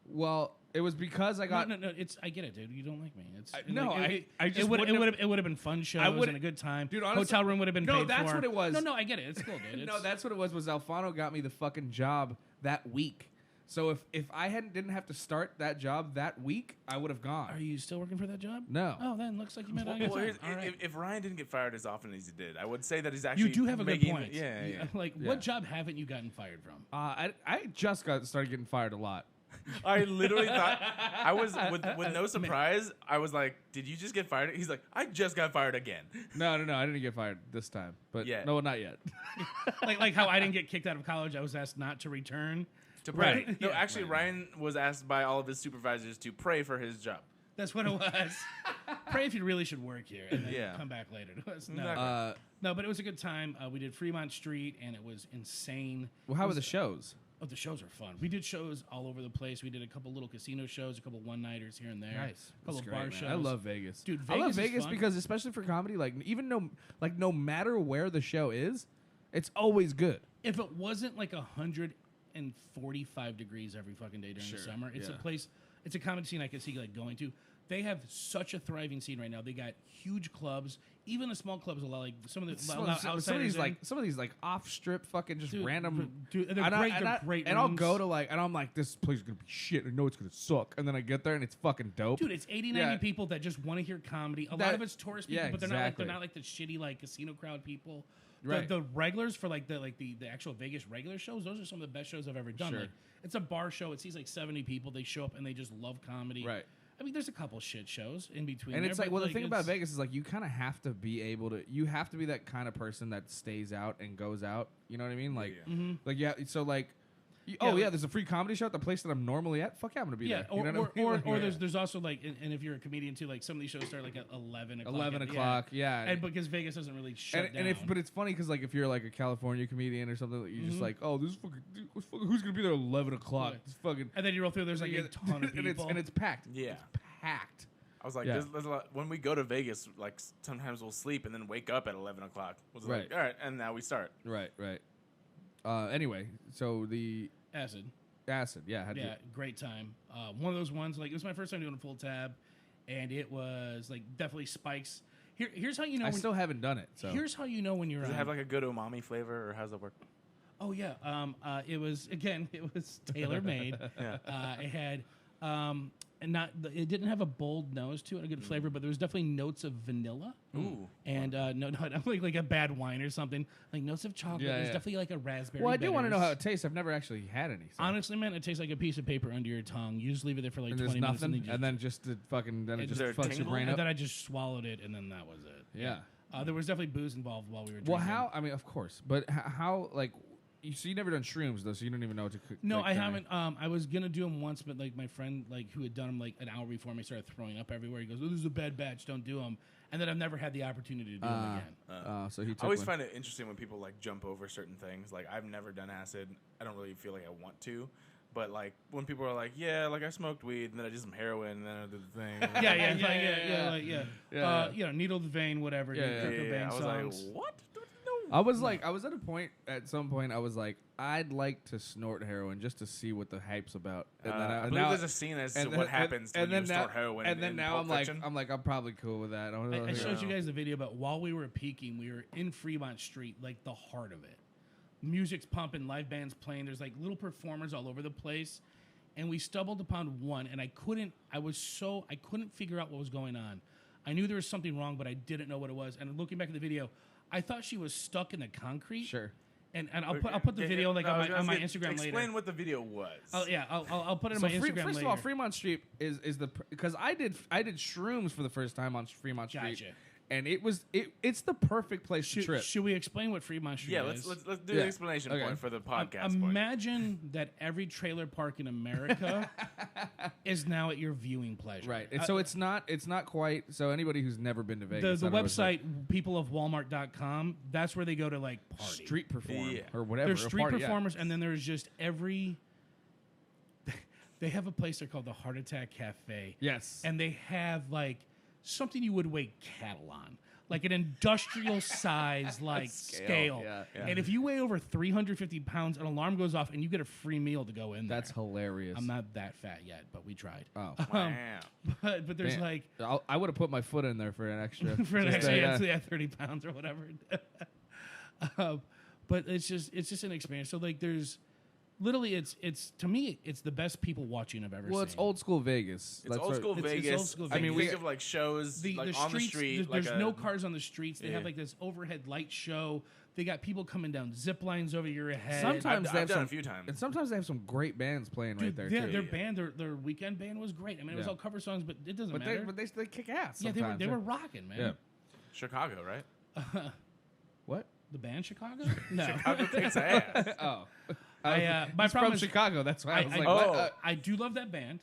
Well, it was because I got. No. It's I get it, dude. You don't like me. It's no, like, I just it would wouldn't have been fun shows wouldn't- and a good time. Dude, honestly- hotel room would have been No, paid that's for. what it was. No, I get it. It's cool, dude. No, that's what it was. Alfano got me the fucking job that week. So if I didn't have to start that job that week, I would have gone. Are you still working for that job? No. Oh, then looks like you met on Well, your here's- All right. if Ryan didn't get fired as often as he did, I would say that he's actually You do have a good making- point. Yeah. Like, Yeah. what job haven't you gotten fired from? I just started getting fired a lot. I literally thought I was with no surprise. I was like, "Did you just get fired?" He's like, "I just got fired again." No, I didn't get fired this time. But Yeah. no, not yet. like how I didn't get kicked out of college. I was asked not to return. To pray. Right. No, Yeah. actually, Ryan was asked by all of his supervisors to pray for his job. That's what it was. Pray if you really should work here, and then Yeah. come back later. It was, Exactly. no, but it was a good time. We did Fremont Street, and it was insane. Well, how were the shows? Oh, the shows are fun. We did shows all over the place. We did a couple little casino shows, a couple one-nighters here and there. A couple That's of great, bar man. shows. I love Vegas. Dude, I love Vegas is Vegas fun. because especially for comedy, like even no matter where the show is, it's always good. If it wasn't like 145 degrees every fucking day during the summer, it's a place. It's a comedy scene I could see like going to. They have such a thriving scene right now. They got huge clubs, even the small clubs allow like some of the Some of these like off strip fucking just Dude, random. dude, they're and great. I, They're great and I'll rooms. go to and I'm like, this place is gonna be shit. I know it's gonna suck, and then I get there and it's fucking dope. Dude, it's 80, 90 Yeah. people that just want to hear comedy. A lot That- of it's tourist people, yeah, but they're exactly. not like the shitty like casino crowd people. Right. The regulars for like the actual Vegas regular shows, those are some of the best shows I've ever done. Sure. Like it's a bar show. It sees like 70 people. They show up and they just love comedy. Right. I mean, there's a couple shit shows in between. And there, it's like, but, well, the thing about it's- Vegas is like you kind of have to be able to. You have to be that kind of person that stays out and goes out. You know what I mean? Like, Yeah. like yeah. So like, Yeah, oh like- yeah, there's a free comedy show at the place that I'm normally at. Fuck yeah, I'm gonna be Yeah, there. You know what I mean? or Like, there's also like, and if you're a comedian too, like some of these shows start like at 11 o'clock. 11 o'clock, yeah. And because Vegas doesn't really shut down. and if but it's funny because like if you're like a California comedian or something, you're just like, oh, this is fucking, who's gonna be there at 11 o'clock? Right. This fucking And then you roll through, there's like a ton of people. and it's packed. Yeah. It's packed. I was like, Yeah. there's a lot, when we go to Vegas, like sometimes we'll sleep and then wake up at 11 o'clock. Was Right. like, all right, and now we start. Right. Anyway, so the Acid. acid, yeah, how'd Yeah, great time. One of those ones, like, it was my first time doing a full tab, and it was, like, definitely spikes. Here's how you know. I still haven't done it. So Here's how you know when you're Does on. it have like a good umami flavor, or how's that work? Oh, yeah. It was tailor-made. Yeah. It had, it didn't have a bold nose to it, a good flavor, but there was definitely notes of vanilla. Ooh. And, no, like a bad wine or something. Like, notes of chocolate. Yeah, There's yeah. definitely like a raspberry. well, I do want to know how bitters. it tastes. I've never actually had any. So. Honestly, man, it tastes like a piece of paper under your tongue. You just leave it there for like and 20 there's minutes. nothing, And then just the fucking, then it Is just there a fucks your tingle? brain and up. then I just swallowed it, and then that was it. Yeah. There was definitely booze involved while we were drinking. Well, how? I mean, of course, but how? Like, so you never done shrooms though, so you don't even know what to cook. No, like, I haven't. I was gonna do them once, but like my friend, like who had done them like an hour before me, started throwing up everywhere. He goes, "Oh, this is a bad batch. Don't do them." And then I've never had the opportunity to do them again. So he took I always one. find it interesting when people like jump over certain things. Like I've never done acid. I don't really feel like I want to. But like when people are like, yeah, like I smoked weed and then I did some heroin and then I did the thing. Yeah. Needle the vein, whatever. Yeah, Kurt yeah. Cobain I was songs. like, what? I was like, I was at a point at some point. I was like, I'd like to snort heroin just to see what the hype's about. And I believe there's a scene as to what happens when you snort heroin. And then in now Pulp Fiction. I'm probably cool with that. I showed you guys the video, but while we were peaking, we were in Fremont Street, like the heart of it. Music's pumping, live bands playing. There's like little performers all over the place, and we stumbled upon one, and I couldn't figure out what was going on. I knew there was something wrong, but I didn't know what it was. And looking back at the video, I thought she was stuck in the concrete. Sure. And I'll put the video like on my Instagram later. Explain what the video was. Oh yeah, I'll put it on So my Instagram first later. of all, Fremont Street is the because I did shrooms for the first time on Fremont Street, Gotcha. and it's the perfect place to trip. Should we explain what Fremont Street Yeah, is? let's do Yeah. the explanation Okay. point for the podcast. point. Imagine that every trailer park in America is now at your viewing pleasure. Right. And so it's not quite. So anybody who's never been to The Vegas, I don't know, it's like website peopleofwalmart.com, that's where they go to like party. street perform Yeah. or whatever. There's or street party, yeah. performers, and then there's just every. They have a place there called the Heart Attack Cafe. Yes. And they have like something you would weigh cattle on, like an industrial size like scale. yeah. And if you weigh over 350 pounds, an alarm goes off, and you get a free meal to go in there. That's hilarious. I'm not that fat yet, but we tried. Oh, Wow. But there's man. like I would have put my foot in there for an extra. for an just, extra 30 pounds or whatever. But it's just an experience. So like there's literally it's to me it's the best people watching I've ever seen. Well, it's old school Vegas. It's old school it's Vegas. old school I mean, Vegas. think of like shows the like on streets, the street. There's like no cars on the streets. They have Yeah. like this overhead light show. They got people coming down zip lines over your head. Sometimes I've they have done some, a few times. and sometimes they have some great bands playing right there their too. band, their weekend band was great. I mean, it was Yeah. all cover songs, but it doesn't But matter. they kick ass. yeah, Sometimes. they were rocking, man. Yeah. Chicago, right? What? The band Chicago? No. Chicago kicks ass. Oh, My he's problem from is Chicago. That's why I was like, oh. what? I do love that band.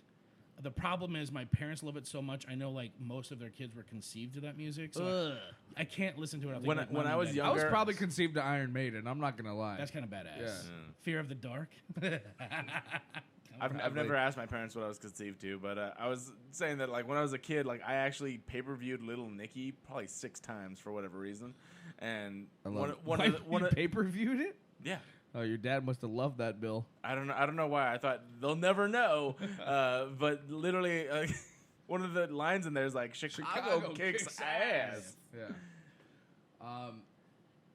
The problem is my parents love it so much. I know like most of their kids were conceived to that music, so I can't listen to it. I'll think, When- like, when Mom I and was Dad. young- I was younger- probably conceived to Iron Maiden. I'm not gonna lie. That's kind of badass. Yeah. Fear of the Dark. I've never asked my parents what I was conceived to, but I was saying that like when I was a kid, like I actually pay-per-viewed Little Nicky probably 6 times for whatever reason, and one of pay-per-viewed it. yeah. Oh, your dad must have loved that, Bill. I don't know why. I thought they'll never know, but literally one of the lines in there is like Chicago kicks ass. Yeah.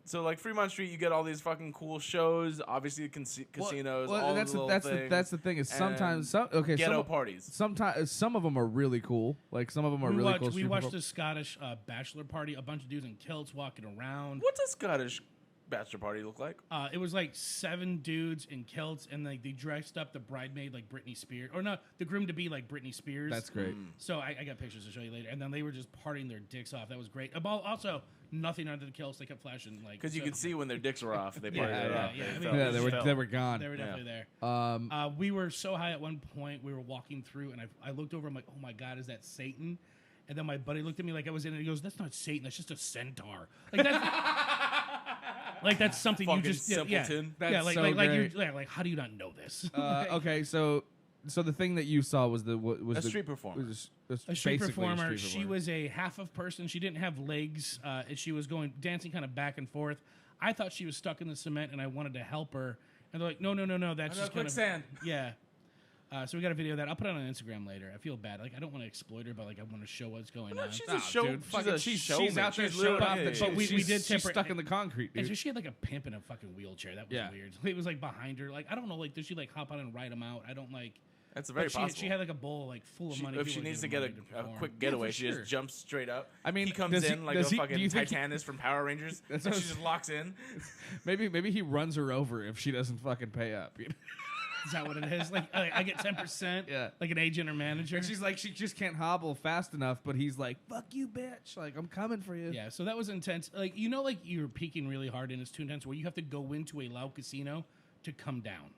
So like Fremont Street, you get all these fucking cool shows. Obviously, casinos. Well, all that's the little that's things, that's the thing is sometimes and ghetto some, parties. Sometimes some of them are really cool. Like some of them are we really watched, cool. we street watched perform- a Scottish bachelor party. A bunch of dudes in kilts walking around. What's a Scottish bachelor party look like? It was like 7 dudes in kilts, and like they dressed up the bridesmaid like Britney Spears, or not the groom to be like Britney Spears. That's great. So I got pictures to show you later, and then they were just partying their dicks off. That was great. Also, nothing under the kilts. They kept flashing like Because you so- could see when their dicks were off, they partied it yeah, off. yeah. They I mean, felt- Yeah, they they were gone. They were definitely Yeah. there. We were so high at one point. We were walking through, and I looked over. I'm like, oh my god, is that Satan? And then my buddy looked at me like I was in it. He goes, "That's not Satan. That's just a centaur." Like that's like that's something you Fucking just simpleton. Yeah, That's like so like great. you like how do you not know this? Okay, so the thing that you saw was A street performer. was A street basically performer. street She performer. was a half of person. She didn't have legs. And she was dancing kind of back and forth. I thought she was stuck in the cement, and I wanted to help her. And they're like, no, that's just kind quicksand. of yeah. So we got a video of that. I'll put it on Instagram later. I feel bad. Like I don't want to exploit her, but like I want to show what's going on. She's Nah, a show. dude, she's fucking- a she's showman. out there She's showing literally- off yeah, that. yeah, But we yeah. did she's tip her- stuck in the concrete, And dude. so she had like a pimp in a fucking wheelchair. That was Yeah. weird. It was like behind her. Like I don't know. Like does she like hop on and ride him out? I don't like. That's very But possible. she had like a bowl like full of money. If People she were needs to giving get money a perform. quick getaway, for she sure. just jumps straight up. I mean, he comes does he- in like a does he- fucking do you think he- Titanus from Power Rangers, and what I she was- just locks in. Maybe he runs her over if she doesn't fucking pay up. You know? Is that what it is? Like I get 10%. Yeah. Like an agent or manager. And she's like, she just can't hobble fast enough, but he's like, fuck you, bitch. Like, I'm coming for you. Yeah, so that was intense. Like like you're peaking really hard and it's too intense where you have to go into a loud casino to come down.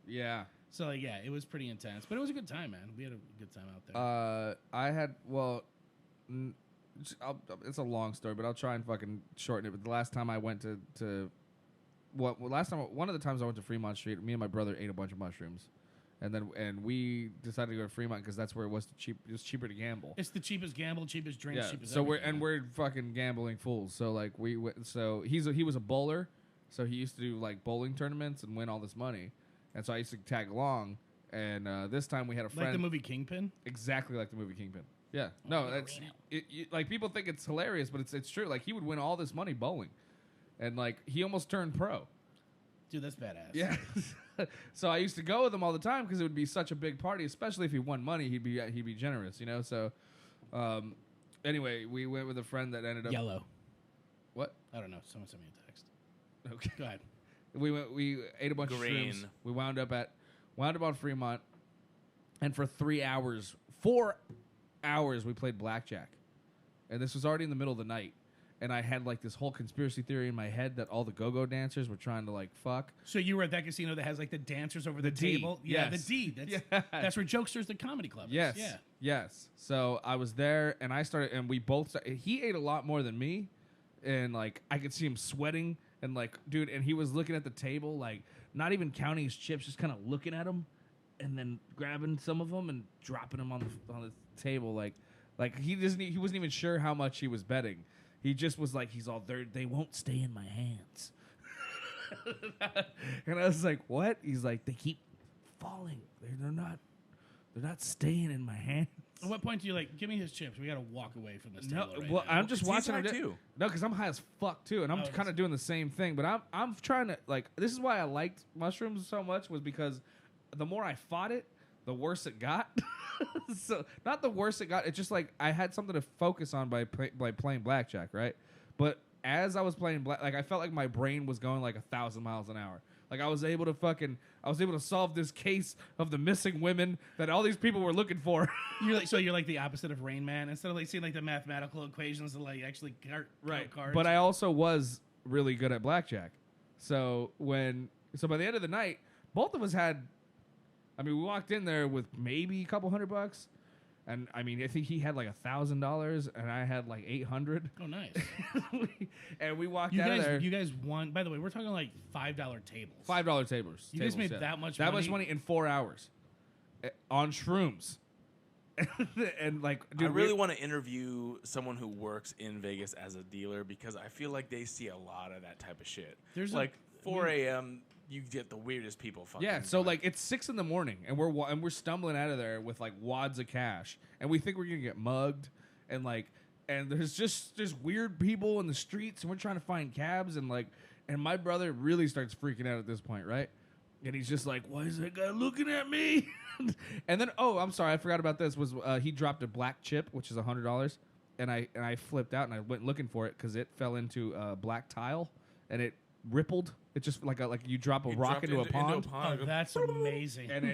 Yeah. So like yeah, it was pretty intense, but it was a good time, man. We had a good time out there. I had, it's a long story, but I'll try and fucking shorten it. But the last time I went one of the times I went to Fremont Street, me and my brother ate a bunch of mushrooms. And we decided to go to Fremont because that's where it was cheap. It was cheaper to gamble. It's the cheapest gamble, cheapest drinks, Yeah. cheapest So everything. we're fucking gambling fools. So like so he was a bowler, so he used to do like bowling tournaments and win all this money, and so I used to tag along. And this time we had a friend like the movie Kingpin. exactly like the movie Kingpin. Yeah. No, that's like people think it's hilarious, but it's true. Like he would win all this money bowling, and like he almost turned pro. Dude, that's badass. Yeah. So I used to go with him all the time because it would be such a big party, especially if he won money. He'd be generous, you know. So, anyway, we went with a friend that ended up Yellow. What? I don't know. Someone sent me a text. Okay. Go ahead. We ate a bunch of Green. shrooms. We wound up on Fremont, and for 4 hours we played blackjack, and this was already in the middle of the night. And I had like this whole conspiracy theory in my head that all the go-go dancers were trying to like fuck. So you were at that casino that has like the dancers over the D, table? Yeah, yes. the D. That's, Yeah. that's where Jokesters, the comedy club is. Yes. Yeah. Yes. So I was there, and I started, and we both. He ate a lot more than me, and like I could see him sweating, and like, dude, and he was looking at the table, like not even counting his chips, just kind of looking at them, and then grabbing some of them and dropping them on the table, like he wasn't even sure how much he was betting. He just was like, he's all there. They won't stay in my hands. And I was like, what? He's like, they keep falling. They're not staying in my hands. At what point do you like, give me his chips? We got to walk away from this No, table right well, now. I'm just He's watching high him too. No, because I'm high as fuck too, and I'm Oh, kind of doing the same thing. But I'm trying to like. This is why I liked mushrooms so much, was because the more I fought it, the worse it got. So not the worse it got. It's just like I had something to focus on by playing blackjack, right? But as I was playing black, like I felt like my brain was going like 1,000 miles an hour. Like I was able to solve this case of the missing women that all these people were looking for. You're like the opposite of Rain Man. Instead of like seeing like the mathematical equations to like actually cards. But I also was really good at blackjack. So by the end of the night, both of us had. I mean, we walked in there with maybe a couple $100, and I mean, I think he had like $1,000, and I had like 800. Oh, nice. And we walked out of there. You guys won. By the way, we're talking like $5 tables. $5 tables. You guys made that much that money? much money in 4 hours on shrooms. And like, dude, I really want to interview someone who works in Vegas as a dealer because I feel like they see a lot of that type of shit. There's like 4 a.m. You get the weirdest people fucking. Yeah, so like it's 6 a.m. and we're stumbling out of there with like wads of cash, and we think we're gonna get mugged, and there's just weird people in the streets, and we're trying to find cabs, and my brother really starts freaking out at this point, right? And he's just like, "Why is that guy looking at me?" And then, oh, I'm sorry, I forgot about this. Was he dropped a black chip, which is $100, and I flipped out and I went looking for it because it fell into black tile and it rippled. It's just like you drop a rock into a pond. Oh, that's amazing. And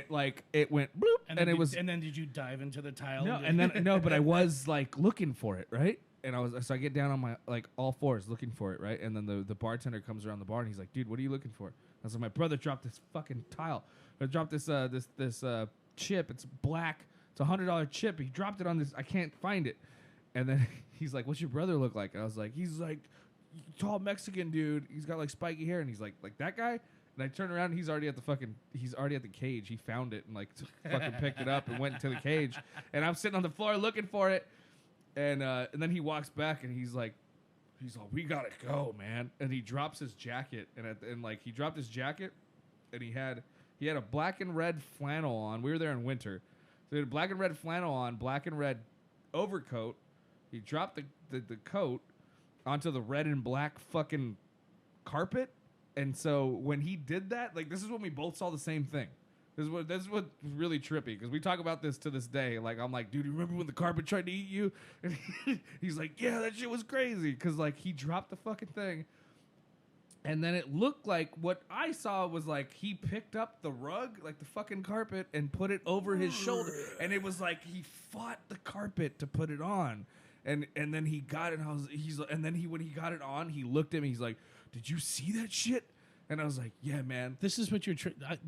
it went bloop, and then it was. And then did you dive into the tile? No, but I was like looking for it, right? And I get down on my like all fours looking for it, right? And then the bartender comes around the bar and he's like, "Dude, what are you looking for?" I was like, "My brother dropped this fucking tile. I dropped this chip. It's black. It's $100 chip. He dropped it on this. I can't find it." And then he's like, "What's your brother look like?" And I was like, "He's like tall Mexican dude. He's got like spiky hair." And he's like that guy. And I turned around and he's already at the cage. He found it and like fucking picked it up and went into the cage. And I'm sitting on the floor looking for it. And then he walks back and he's like, "We gotta go, man." And he drops his jacket and he dropped his jacket and he had a black and red flannel on. We were there in winter. So he had a black and red flannel on, black and red overcoat. He dropped the coat onto the red and black fucking carpet. And so when he did that, like this is when we both saw the same thing. This is what really trippy because we talk about this to this day. Like I'm like, "Dude, you remember when the carpet tried to eat you?" And he's like, "Yeah, that shit was crazy." Because like he dropped the fucking thing, and then it looked like what I saw was like he picked up the rug, like the fucking carpet, and put it over his shoulder, and it was like he fought the carpet to put it on, and then he got it. And when he got it on, he looked at me. He's like, "Did you see that shit?" And I was like, "Yeah, man." This is what you're...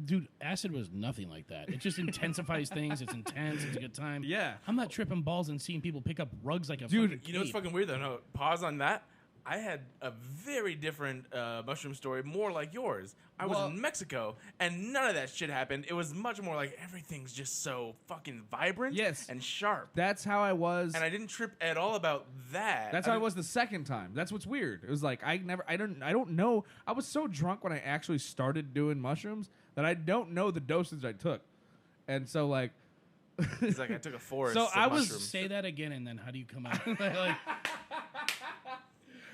dude, acid was nothing like that. It just intensifies things. It's intense. It's a good time. Yeah. I'm not tripping balls and seeing people pick up rugs like a Dude, fucking You know what's cape. fucking weird though? No, pause on that. I had a very different mushroom story, more like yours. I was in Mexico, and none of that shit happened. It was much more like everything's just so fucking vibrant and sharp. That's how I was. And I didn't trip at all about that. That's how I was the second time. That's what's weird. It was like I don't know. I was so drunk when I actually started doing mushrooms that I don't know the dosage I took. And so like He's like, I took a forest. So of I was- mushrooms. Say that again, and then how do you come out? Like,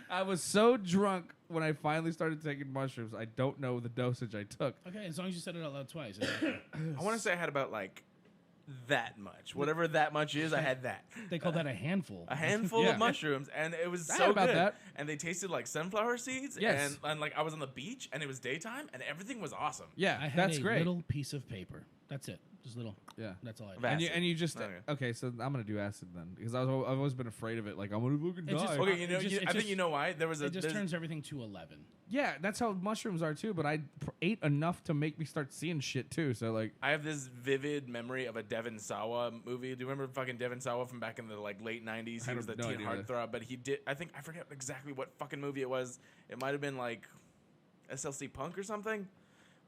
I was so drunk when I finally started taking mushrooms. I don't know the dosage I took. okay, as long as you said it out loud twice. I want to say I had about like that much. Whatever that much is, I had that. They call that a handful. A handful Yeah. of mushrooms, and it was I so had about good. that. And they tasted like sunflower seeds. Yes. And like I was on the beach, and it was daytime, and everything was awesome. Yeah, I had that's a great. little piece of paper. That's it. Just little. Yeah. That's all I did. That- And you just Okay. okay. So I'm gonna do acid then because I've always been afraid of it. Like I'm gonna fucking It just- die. Okay, you know, It just- I it think just- you know why. There was a It just there's- turns everything to 11. Yeah, that's how mushrooms are too. But I ate enough to make me start seeing shit too. So like, I have this vivid memory of a Devon Sawa movie. Do you remember fucking Devon Sawa from back in the like late 90s? He I was the have no teen idea. heartthrob, but he did. I forget exactly what fucking movie it was. It might have been like SLC Punk or something.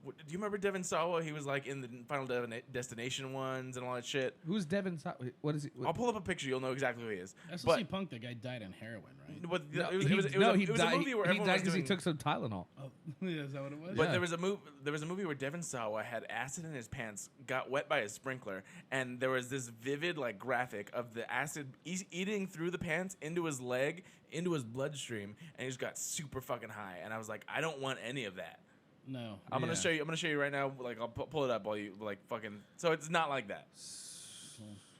Do you remember Devon Sawa? He was like in the Final Destination ones and all that shit. who's Devin? What is he? I'll pull up a picture. You'll know exactly who he is. SLC Punk, the guy died on heroin, right? But No, it was he a movie where he everyone died was because he doing. took some Tylenol. Oh, yeah, is that what it was? But Yeah. there was a movie where Devon Sawa had acid in his pants, got wet by a sprinkler, and there was this vivid like graphic of the acid eating through the pants into his leg, into his bloodstream, and he just got super fucking high. And I was like, I don't want any of that. No. I'm gonna Yeah. show you. I'm gonna show you right now. Like I'll pull it up while you like fucking. So it's not like that.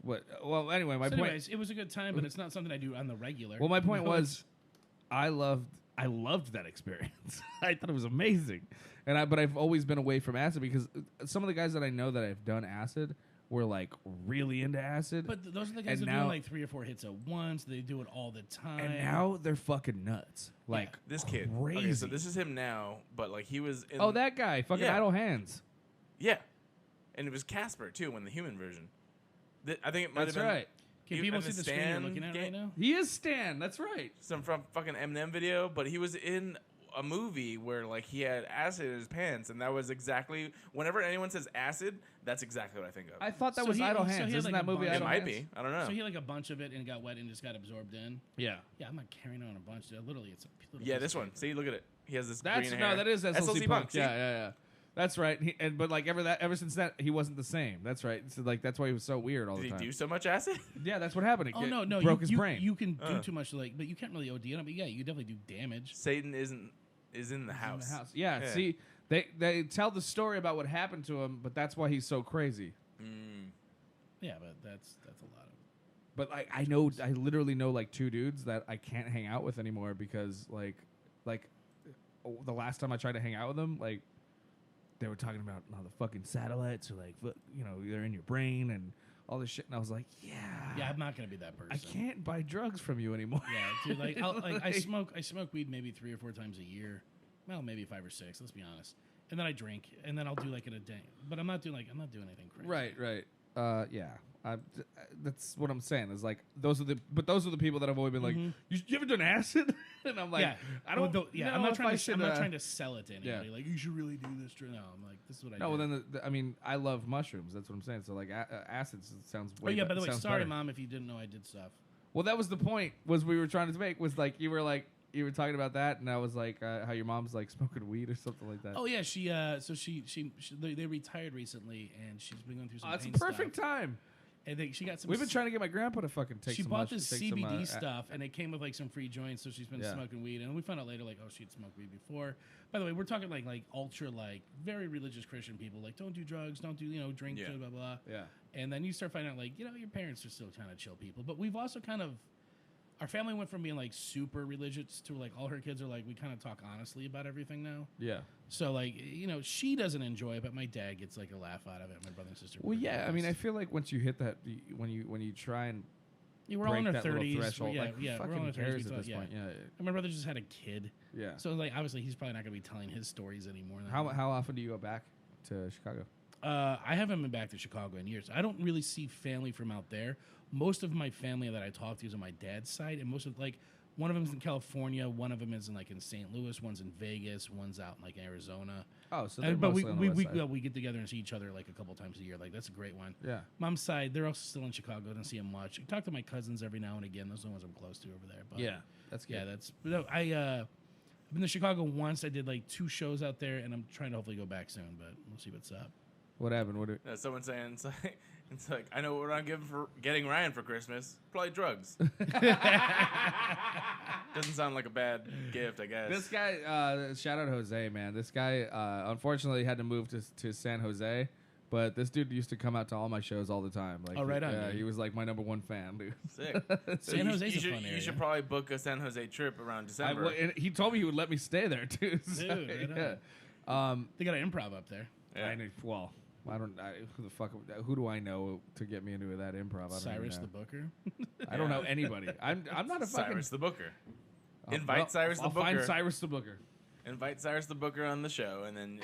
What? Well, anyway, my So point. anyways, it was a good time, but it's not something I do on the regular. Well, my point No, was, I loved I loved that experience. I thought it was amazing. But I've always been away from acid because some of the guys that I know that have done acid were like really into acid. But those are the guys that do like 3 or 4 hits at once. They do it all the time. And now they're fucking nuts. Like This kid. crazy. Okay, so this is him now, but like he was in that guy, fucking Yeah. Idle Hands. Yeah. And it was Casper too when the human version. I think it might That's have been right. Can people see the screen you're looking at right now? He is Stan. That's right. some from fucking Eminem video, but he was in a movie where like he had acid in his pants, and that was exactly whenever anyone says acid, that's exactly what I think of. I thought that So was he- Idle so he Hands. had, Isn't like, that a movie bunch- it Idle might Hands? be. I don't know. So he had like a bunch of it and got wet and just got absorbed in. Yeah. Yeah, I'm not carrying on a bunch. Literally, it's a little Yeah, piece this of one. paper. See, look at it. He has this That's green hair. no, that is SLC Punk. see? Yeah. That's right. But like ever since that, he wasn't the same. That's right. So like that's why he was so weird all Did the he time. do so much acid? Yeah, that's what happened. Oh no, broke you, his you, brain. You can do too much, like, but you can't really OD on it. But yeah, you definitely do damage. Satan is in the house. in the house. Yeah. See, they tell the story about what happened to him, but that's why he's so crazy. Yeah, but that's a lot of. But like I literally know like 2 dudes that I can't hang out with anymore because like the last time I tried to hang out with them, like they were talking about how the fucking satellites are like they're in your brain and all this shit, and I was like, Yeah, I'm not gonna be that person. I can't buy drugs from you anymore. Yeah, dude. Like, I smoke weed maybe 3 or 4 times a year. Well, maybe 5 or 6. Let's be honest. And then I drink, and then I'll do like in a day. But I'm not doing anything crazy. Right. Yeah. That's what I'm saying. Is like those are the people that have always been like, you ever done acid? And I'm like, Yeah, I don't. Well, yeah, know I'm not if trying I to. should, I'm not trying to sell it to anybody. yeah. Like, you should really do this. No, I'm like, this is what I. No, do. well then I mean, I love mushrooms. That's what I'm saying. So like acids sounds. Oh yeah, by the way, sounds sorry, better. Mom, if you didn't know I did stuff. Well, that was the point. Was we were trying to make was like you were talking about that, and I was like how your mom's like smoking weed or something like that. Oh yeah, she they retired recently, and she's been going through some. It's a pain perfect stuff. time. And she got some. We've been trying to get my grandpa to fucking take. She some bought mush- this take some, CBD stuff, and it came with like some free joints. So she's been Yeah. smoking weed, and we found out later, like, oh, she'd smoked weed before. By the way, we're talking like ultra, like very religious Christian people, like don't do drugs, don't do drink, Yeah. blah blah. Yeah. And then you start finding out, like, your parents are still kind of chill people, but we've also kind of. Our family went from being like super religious to like all her kids are like we kind of talk honestly about everything now. Yeah. So like she doesn't enjoy it, but my dad gets like a laugh out of it. My brother and sister. Well, yeah. I mean, I feel like once you hit that, when you try and we're all in break our that little 30s. threshold, Yeah, like, who yeah. We're all in fucking our 30s. cares We at this thought, point? Yeah. And my brother just had a kid. Yeah. So like obviously he's probably not going to be telling his stories anymore. How often do you go back to Chicago? I haven't been back to Chicago in years. I don't really see family from out there. Most of my family that I talk to is on my dad's side, and most of like one of them's in California, one of them is in St. Louis, one's in Vegas, one's out in like Arizona. Oh, so they're But mostly on the west side. we get together and see each other like a couple times a year. Like that's a great one. Yeah. Mom's side, they're also still in Chicago. Don't see them much. I talk to my cousins every now and again. Those are the ones I'm close to over there. But Yeah, that's good. yeah, that's. No, I've been to Chicago once. I did like 2 shows out there, and I'm trying to hopefully go back soon. But we'll see what's up. What happened? No, someone saying it's like I know what I'm giving for getting Ryan for Christmas. Probably drugs. Doesn't sound like a bad gift, I guess. This guy, shout out Jose, man. This guy, unfortunately, had to move to San Jose, but this dude used to come out to all my shows all the time. Like, Oh, right on, Yeah, dude. he was like my #1 fan, dude. Sick. San Jose's a you fun area. should probably book a San Jose trip around December. And he told me he would let me stay there too. So, Dude, right yeah. They got an improv up there. Yeah. Who do I know to get me into that improv? I don't Cyrus even the know. Booker. I don't know anybody. I'm not a fucking Cyrus the Booker. I'll- Invite Cyrus the I'll find Booker. Cyrus the Booker. Invite Cyrus the Booker on the show, and then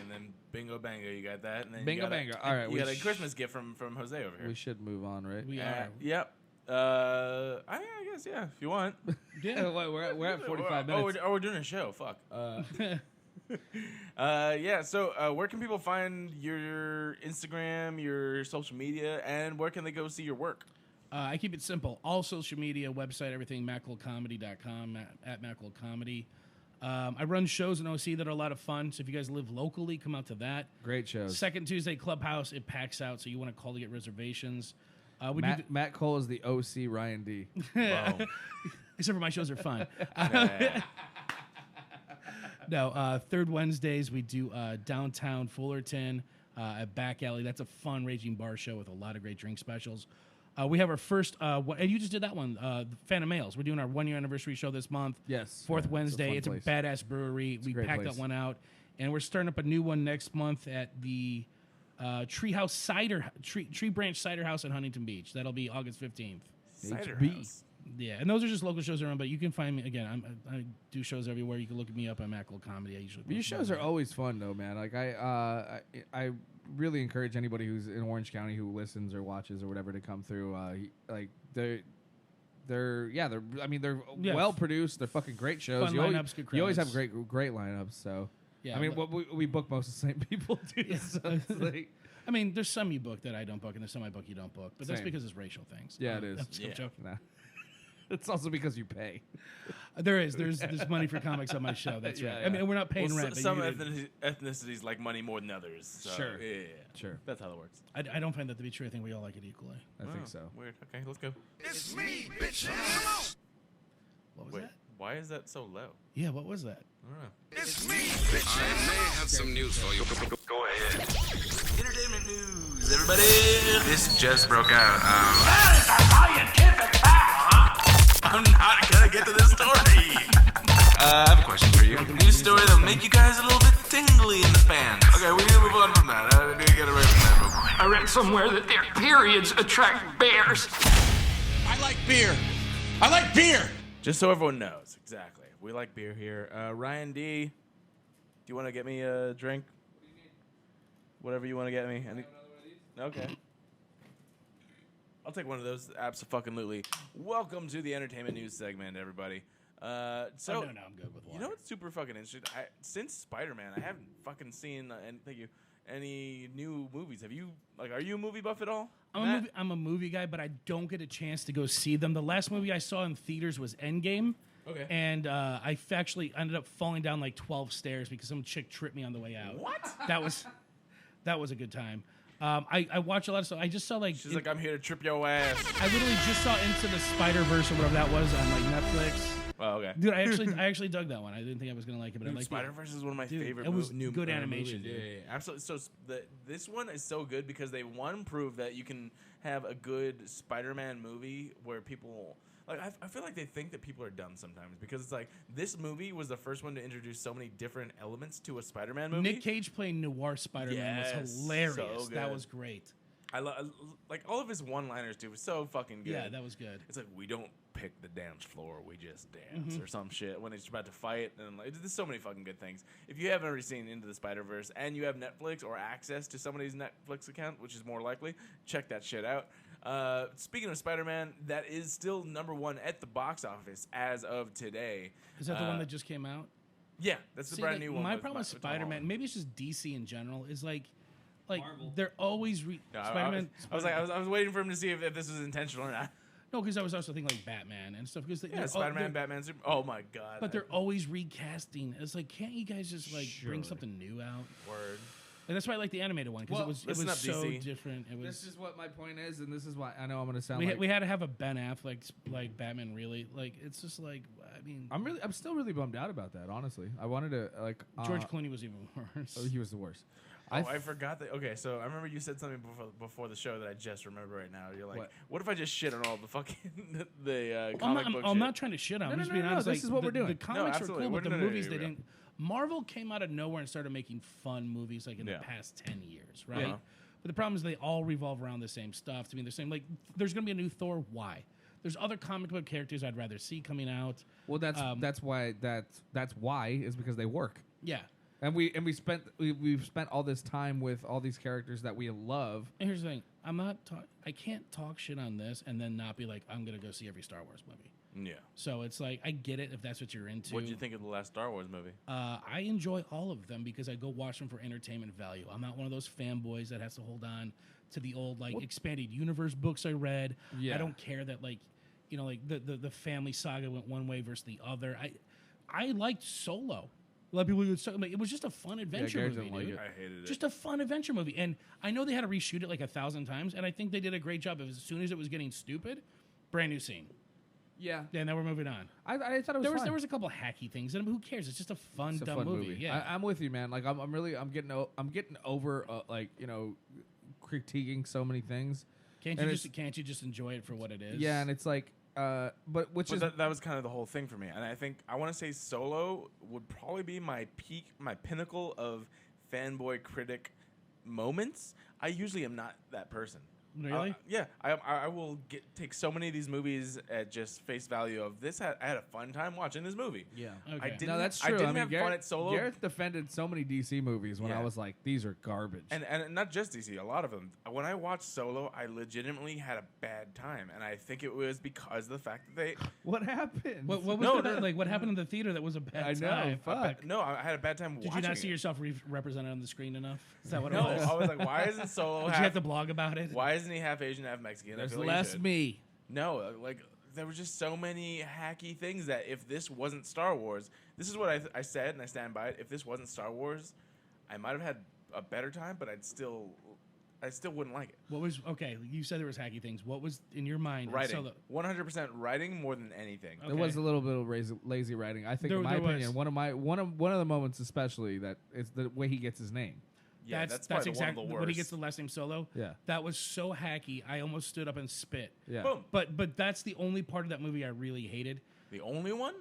bingo bango, you got that. And then Bingo you got bango. All right, you we got a sh- Christmas gift from Jose over here. We should move on, right? We are. Yep. I guess yeah, if you want. Yeah. We're at 45 minutes. We're doing a show. Fuck. Yeah. So, where can people find your Instagram, your social media, and where can they go see your work? I keep it simple. All social media, website, everything, MacWillComedy.com, at MacWillComedy. I run shows in OC that are a lot of fun. So if you guys live locally, come out to that. Great shows. Second Tuesday, Clubhouse. It packs out, so you want to call to get reservations. We do Matt Cole is the OC Ryan D. Boom. except for my shows are fun. Yeah. No, third Wednesdays, we do downtown Fullerton at Back Alley. That's a fun Raging Bar show with a lot of great drink specials. We have our first, and you just did that one, Phantom Males. We're doing our 1 year anniversary show this month. Yes. Fourth Yeah, Wednesday. It's a place. badass brewery. We great packed place. that one out, and we're starting up a new one next month at the Tree Branch Cider House in Huntington Beach. That'll be August 15th. Cider HB. House. Yeah, and those are just local shows around, but you can find me again. I do shows everywhere. You can look me up on Matt Cole Comedy. I usually These shows are always fun, though, man. Like I really encourage anybody who's in Orange County who listens or watches or whatever to come through. They're well produced. They're fucking great shows. Fun You always, lineups, good you always crowds. have great lineups. So Yeah, I mean, but- we book most of the same people too. Yeah. So it's like, I mean, there's some you book that I don't book, and there's some I book you don't book. But that's Same. because it's racial things. Yeah, it is. I'm Yeah. joking. nah. It's also because you pay. There's money for comics on my show. That's Yeah, right. yeah. I mean, we're not paying Well, rent. But some you can- ethnicities like money more than others. So, Sure. Yeah. Sure, That's how it works. I don't find that to be true. I think we all like it equally. I think Oh, so. Weird. Okay, let's go. It's me, bitches. What was Wait, that? why is that so low? Yeah, what was that? I don't know. It's me, bitches. I may have some news for you. Go ahead. Entertainment news, everybody. This just broke out. I'm not gonna get to this story. I have a question for you. News story that'll make you guys a little bit tingly in the fans. Okay, we need to move on from that. I need to get away from that real quick. I read somewhere that their periods attract bears. I like beer. I like beer. Just so everyone knows, exactly. We like beer here. Ryan D, do you want to get me a drink? Whatever you want to get me. Okay. I'll take one of those. Absolutely. Welcome to the entertainment news segment, everybody. So Oh, no, I'm good with water. you know what's super fucking interesting? Since Spider-Man, I haven't fucking seen any new movies. Have you are you a movie buff at all? Matt? I'm a movie guy, but I don't get a chance to go see them. The last movie I saw in theaters was Endgame. Okay. And I actually ended up falling down like 12 stairs because some chick tripped me on the way out. What? That was a good time. I watch a lot of stuff. I just saw She's like, I'm here to trip your ass. I literally just saw Into the Spider-Verse or whatever that was on like Netflix. Oh, okay. Dude, I actually dug that one. I didn't think I was gonna like it, but I liked it. Spider-Verse is one of my Dude, favorite it was new good animation, movies. dude. Yeah, absolutely. So this one is so good because they prove that you can have a good Spider-Man movie where people I feel like they think that people are dumb sometimes because it's like this movie was the first one to introduce so many different elements to a Spider-Man movie. Nick Cage playing noir Spider-Man Yes, was hilarious. so That good. was great. I like all of his one-liners too. Was so fucking good. Yeah, that was good. It's like we don't pick the dance floor, we just dance or some shit when he's about to fight. And like, there's so many fucking good things. If you haven't already seen Into the Spider-Verse and you have Netflix or access to somebody's Netflix account, which is more likely, check that shit out. Speaking of Spider-Man, that is still #1 at the box office as of today. Is that the one that just came out? Yeah, that's the See, brand like, new one. My with problem with Tom Spider-Man, Holland. maybe it's just DC in general, is like Marvel. they're always No, Spider-Man. I was waiting for him to see if this was intentional or not. No, because I was also thinking like Batman and stuff. Because Yeah, Spider-Man, Batman, Super. Oh my god! But they're always recasting. It's like, can't you guys just like bring something new out? word. And that's why I like the animated one because Well, it was listen up, so DC. different. It This was. is what my point is, and this is why I know I'm going to sound We, like we had to have a Ben Affleck like Batman. Really, like it's just like I mean, I'm still really bummed out about that. Honestly, I wanted to like George Clooney was even worse. Oh, he was the worst. I forgot that. Okay, so I remember you said something before the show that I just remember right now. You're like, what if I just shit on all the fucking the comic book I'm shit? not trying to shit on. No, I'm no, just no, being no, honest. this like, is what we're doing. The comics are absolutely. cool, but the No, movies you're they right. didn't. Marvel came out of nowhere and started making fun movies like in Yeah. the past 10 years, right? Uh-huh. But the problem is they all revolve around the same stuff. To me, the same. Like, there's gonna be a new Thor. Why? There's other comic book characters I'd rather see coming out. Well, that's why is because they work. Yeah. And we've spent all this time with all these characters that we love. And here's the thing: I can't talk shit on this and then not be like, I'm gonna go see every Star Wars movie. Yeah. So it's like I get it if that's what you're into. What did you think of the last Star Wars movie? I enjoy all of them because I go watch them for entertainment value. I'm not one of those fanboys that has to hold on to the old expanded universe books I read. Yeah. I don't care that the family saga went one way versus the other. I liked Solo. A lot of people it was just a fun adventure Garrett movie, didn't like dude. it. I hated it. Just a fun adventure movie. And I know they had to reshoot it like 1,000 times, and I think they did a great job. As soon as it was getting stupid, brand new scene. Yeah, Yeah, now we're moving on. I thought it was fun. There was a couple hacky things, and who cares? It's just a fun, It's a dumb fun movie. Yeah, I'm with you, man. Like I'm getting over critiquing so many things Can't you just enjoy it for what it is? Yeah, and it's like, but that was kind of the whole thing for me. And I think I want to say Solo would probably be my peak, my pinnacle of fanboy critic moments. I usually am not that person. Really? Yeah, I will take so many of these movies at just face value of this. I had a fun time watching this movie. Yeah. Okay. I didn't, No, that's I true. didn't have fun at Solo. Gareth defended so many DC movies when I Yeah. was like, these are garbage. And not just DC, a lot of them. When I watched Solo, I legitimately had a bad time, and I think it was because of the fact that they. What happened? What was No, that, no. like? What happened in the theater that was a bad I know. time? Fuck. No, I had a bad time Did watching you not see it. yourself represented on the screen enough? Is that what No, it was? I was like, why isn't Solo Did you have to blog about it? Why isn't he half Asian, half Mexican? I There's feel like he less should. me. No, like there were just so many hacky things that if this wasn't Star Wars, this is what I said and I stand by it. If this wasn't Star Wars, I might have had a better time, but I still wouldn't like it. What was okay? You said there was hacky things. What was in your mind? Writing, Solo? 100% writing more than anything. Okay. There was a little bit of lazy writing. I think, There- in my there was. opinion, one of the moments, especially that it's the way he gets his name. Yeah, that's probably exactly one of the when he worst. gets the last name Solo. Yeah. That was so hacky. I almost stood up and spit. Yeah. Boom. But that's the only part of that movie I really hated. The only one?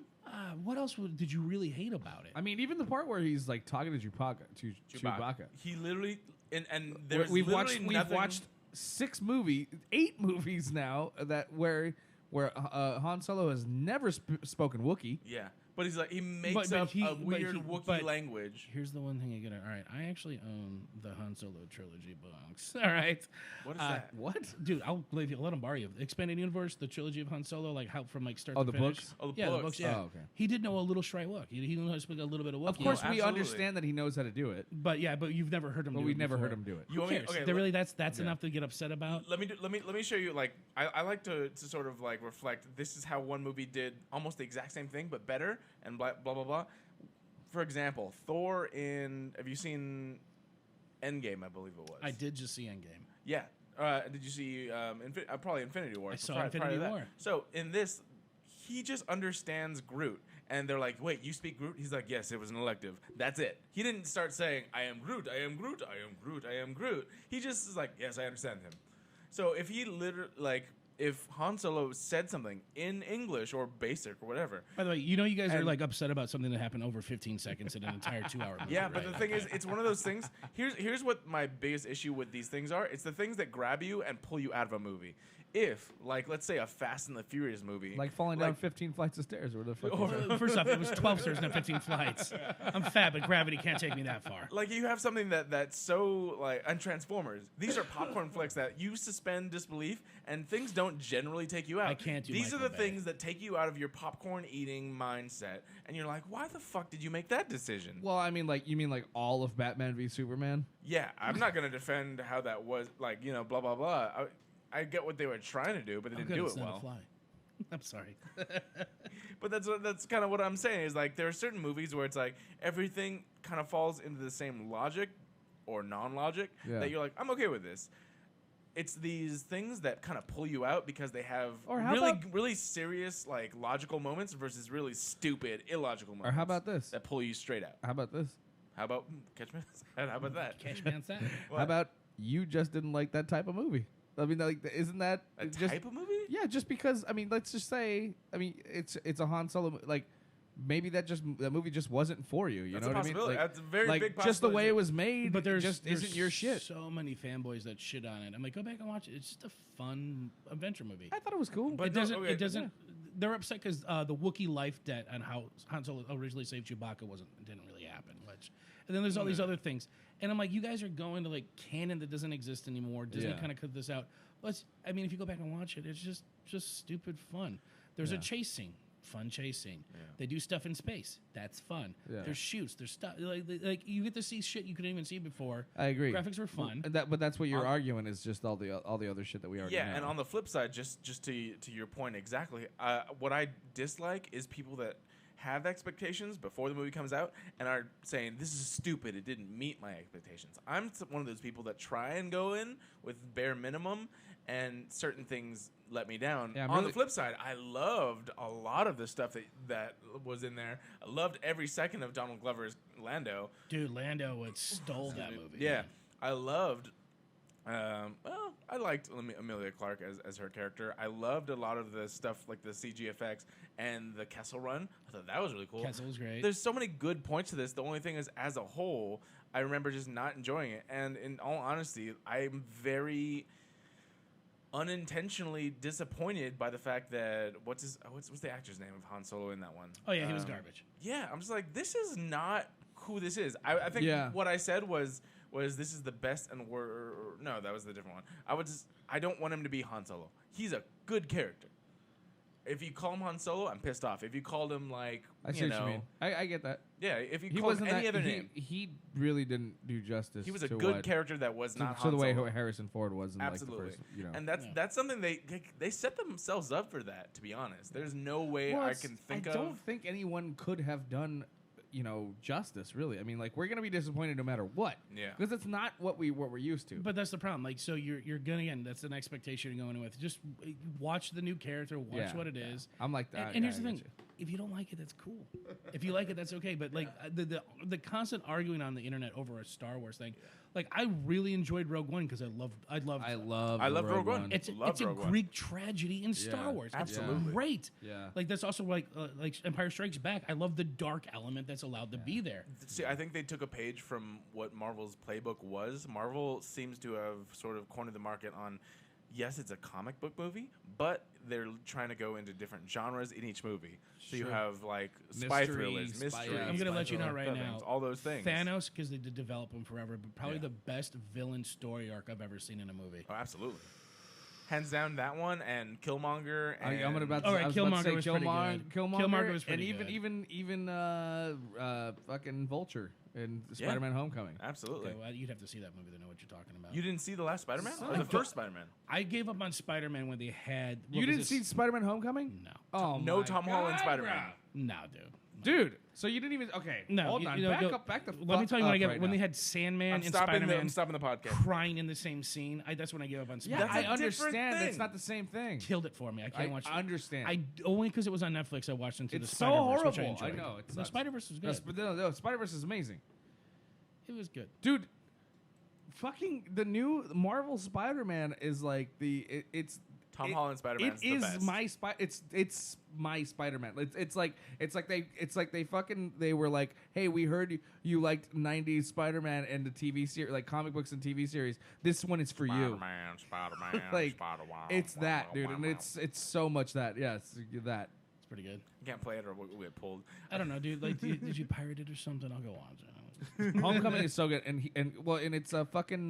What else did you really hate about it? I mean, even the part where he's like talking to Chewbacca. He literally and there's We've literally watched nothing. 8 movies now that where Han Solo has never spoken Wookiee. Yeah, but he's like he makes But up he- a but weird he- Wookiee but- language. Here's the one thing you gotta. All right, I actually own the Han Solo trilogy books. All right, What is that? What? dude, I'll let him borrow you. Expanded Universe, the trilogy of Han Solo, like how from like start Oh, to the finish. books? Oh, the yeah, the books. books. Yeah, Oh, okay. He did know a little Shrai Wook. He knew how to speak a little bit of Wookiee. Of course, we absolutely. understand that he knows how to do it, but you've never heard him. but do we it never before. heard him do it. You Who want me? cares? Okay, They're really that's enough to get upset about. let me show you. Like I like to sort of like reflect. This is how one movie did almost the exact same thing but better and blah blah blah blah. For example, Thor in. Have you seen Endgame? I believe it was. I did just see Endgame. Yeah. Did you see probably Infinity War? I So saw Infinity to that. War. So in this, he just understands Groot, and they're like, "Wait, you speak Groot?" He's like, "Yes, it was an elective." That's it. He didn't start saying, "I am Groot, I am Groot, I am Groot, I am Groot." He just is like, "Yes, I understand him." So if he literally if Han Solo said something in English or basic or whatever. By the way, you guys are And- like upset about something that happened over 15 seconds in an entire 2-hour movie. Yeah, but right? the thing is, it's one of those things. Here's what my biggest issue with these things are. It's the things that grab you and pull you out of a movie. If, like, let's say a Fast and the Furious movie. Like falling down 15 flights of stairs. Or the fuck is that? Well, first off, it was 12 stairs, not 15 flights. I'm fat, but gravity can't take me that far. Like, you have something that's so, like, and Transformers. These are popcorn flicks that you suspend disbelief, and things don't generally take you out. I can't do These Michael are the Bay. things that take you out of your popcorn eating mindset, and you're like, why the fuck did you make that decision? Well, I mean, like, you mean like all of Batman v Superman? Yeah, I'm not going to defend how that was, like, blah, blah, blah. I get what they were trying to do, but they I'm didn't good, do it's it not a well. fly. I'm sorry. But that's kind of what I'm saying is like there are certain movies where it's like everything kind of falls into the same logic or non-logic Yeah. that you're like, I'm okay with this. It's these things that kind of pull you out because they have Or how really about- really serious like logical moments versus really stupid illogical moments. Or how about this? That pull you straight out. How about this? How about catch me? How about that? Cash man's that. What? How about you just didn't like that type of movie? I mean, like, isn't that a just type of movie? Yeah, just because. I mean, let's just say. I mean, it's a Han Solo. Like, maybe that movie just wasn't for you. You That's know a what I mean? possibility. Like, That's a very like big just the way possibility. it was made. But there's just isn't your shit. So many fanboys that shit on it. I'm like, go back and watch it. It's just a fun adventure movie. I thought it was cool. But It no, doesn't. okay, It doesn't. They're upset because the Wookiee life debt and how Han Solo originally saved Chewbacca didn't really happen. Which, and then there's all these other things. And I'm like, you guys are going to like canon that doesn't exist anymore. Disney Yeah. kind of cut this out. I mean, if you go back and watch it, it's just stupid fun. There's a Yeah. chasing. Fun chasing. They do stuff in space. That's fun. Yeah. There's shoots. There's stuff like you get to see shit you couldn't even see before. I agree. Graphics were fun. But that's what you're arguing is just all the other shit that we already know. Yeah, and on the flip side, just to your point exactly, what I dislike is people that have expectations before the movie comes out and are saying this is stupid, it didn't meet my expectations. I'm one of those people that try and go in with bare minimum, and certain things let me down. Yeah, I'm on really- the flip side, I loved a lot of the stuff that was in there. I loved every second of Donald Glover's Lando. Dude, Lando stole that movie. Yeah, I loved Well, I liked Amelia Clarke as her character. I loved a lot of the stuff like the CG effects and the Kessel Run. I thought that was really cool. Kessel was great. There's so many good points to this. The only thing is, as a whole, I remember just not enjoying it. And in all honesty, I'm very unintentionally disappointed by the fact that what's the actor's name of Han Solo in that one? Oh yeah, he was garbage. Yeah, I'm just like, this is not who this is. I think Yeah. what I said was this is the best and no, that was the different one. I don't want him to be Han Solo. He's a good character. If you call him Han Solo, I'm pissed off. If you called him like, I see what you mean. I get that. Yeah, if you He called him wasn't any that, other name, he really didn't do justice. he was a to good what- character that was not to Han the way Solo. Harrison Ford was in Absolutely, like the first, you know. and that's something they set themselves up for that. To be honest, there's no way Well, I it's- can think I don't of. think anyone could have done, justice. Really, I mean, like we're gonna be disappointed no matter what. Yeah. because it's not what we're used to. But that's the problem. Like, so you're gonna, again, that's an expectation you're going in with. Just watch the new character, watch Yeah, what it yeah. is. I'm like that. And here's yeah, the I thing: get you. if you don't like it, that's cool. If you like it, that's okay. But like the constant arguing on the internet over a Star Wars thing, like I really enjoyed Rogue One because I loved I love Rogue One. One. It's Love a Rogue One. Greek tragedy in Star Yeah, Wars. It's absolutely. great. Yeah. like that's also like Empire Strikes Back. I love the dark element that's allowed to be there. See, I think they took a page from what Marvel's playbook was. Marvel seems to have sort of cornered the market on, yes, it's a comic book movie, but they're trying to go into different genres in each movie. So you Sure. have like spy Mystery, thrillers, spy- mystery. yeah, I'm gonna spy let you know thriller. right now. All those things. Thanos, because they did develop him forever, but probably Yeah. the best villain story arc I've ever seen in a movie. Oh, absolutely. Hands down, that one and Killmonger. And I'm about to, All right, I was about to say Killmonger was pretty Killmonger, good. Killmonger was pretty and good. even fucking Vulture in Spider-Man: Homecoming. Absolutely. Okay, well, you'd have to see that movie to know what you're talking about. You didn't see the last Spider-Man? Son Or the of a- first Spider-Man? I gave up on Spider-Man when they had. You didn't see Spider-Man: Homecoming? No. Oh, No my Tom Holland God, Spider-Man. No, dude. Dude, so you didn't even okay? No, hold you on. know, Back go- up. Back the. Let me tell you when I get get when they had Sandman I'm and stopping, Spider-Man I'm stopping the podcast. crying in the same scene. That's when I gave up on Yeah, Spider-Man. That's I a different understand. It's thing. not the same thing. Killed it for me. I can't watch. I understand. I only because it was on Netflix. I watched Into It's the so Spider-Verse, which horrible. I enjoyed. know, it The sucks. Spider-Verse was No, good. no, Spider-Verse is amazing, It was good. dude. Fucking the new Marvel Spider-Man is like it's. Tom Holland Spider-Man's It the is best. it's my Spider-Man. It's like they were like, hey, we heard you liked '90s Spider-Man and the TV series, like comic books and TV series. This one is for you. Spider-Man, Like Spider-Man. it's that, dude, and it's so much that. Yes, that. It's pretty good. You can't play it or we'll get pulled. I don't know, dude. Like, did you pirate it or something? I'll go on. Homecoming is so good, and it's a fucking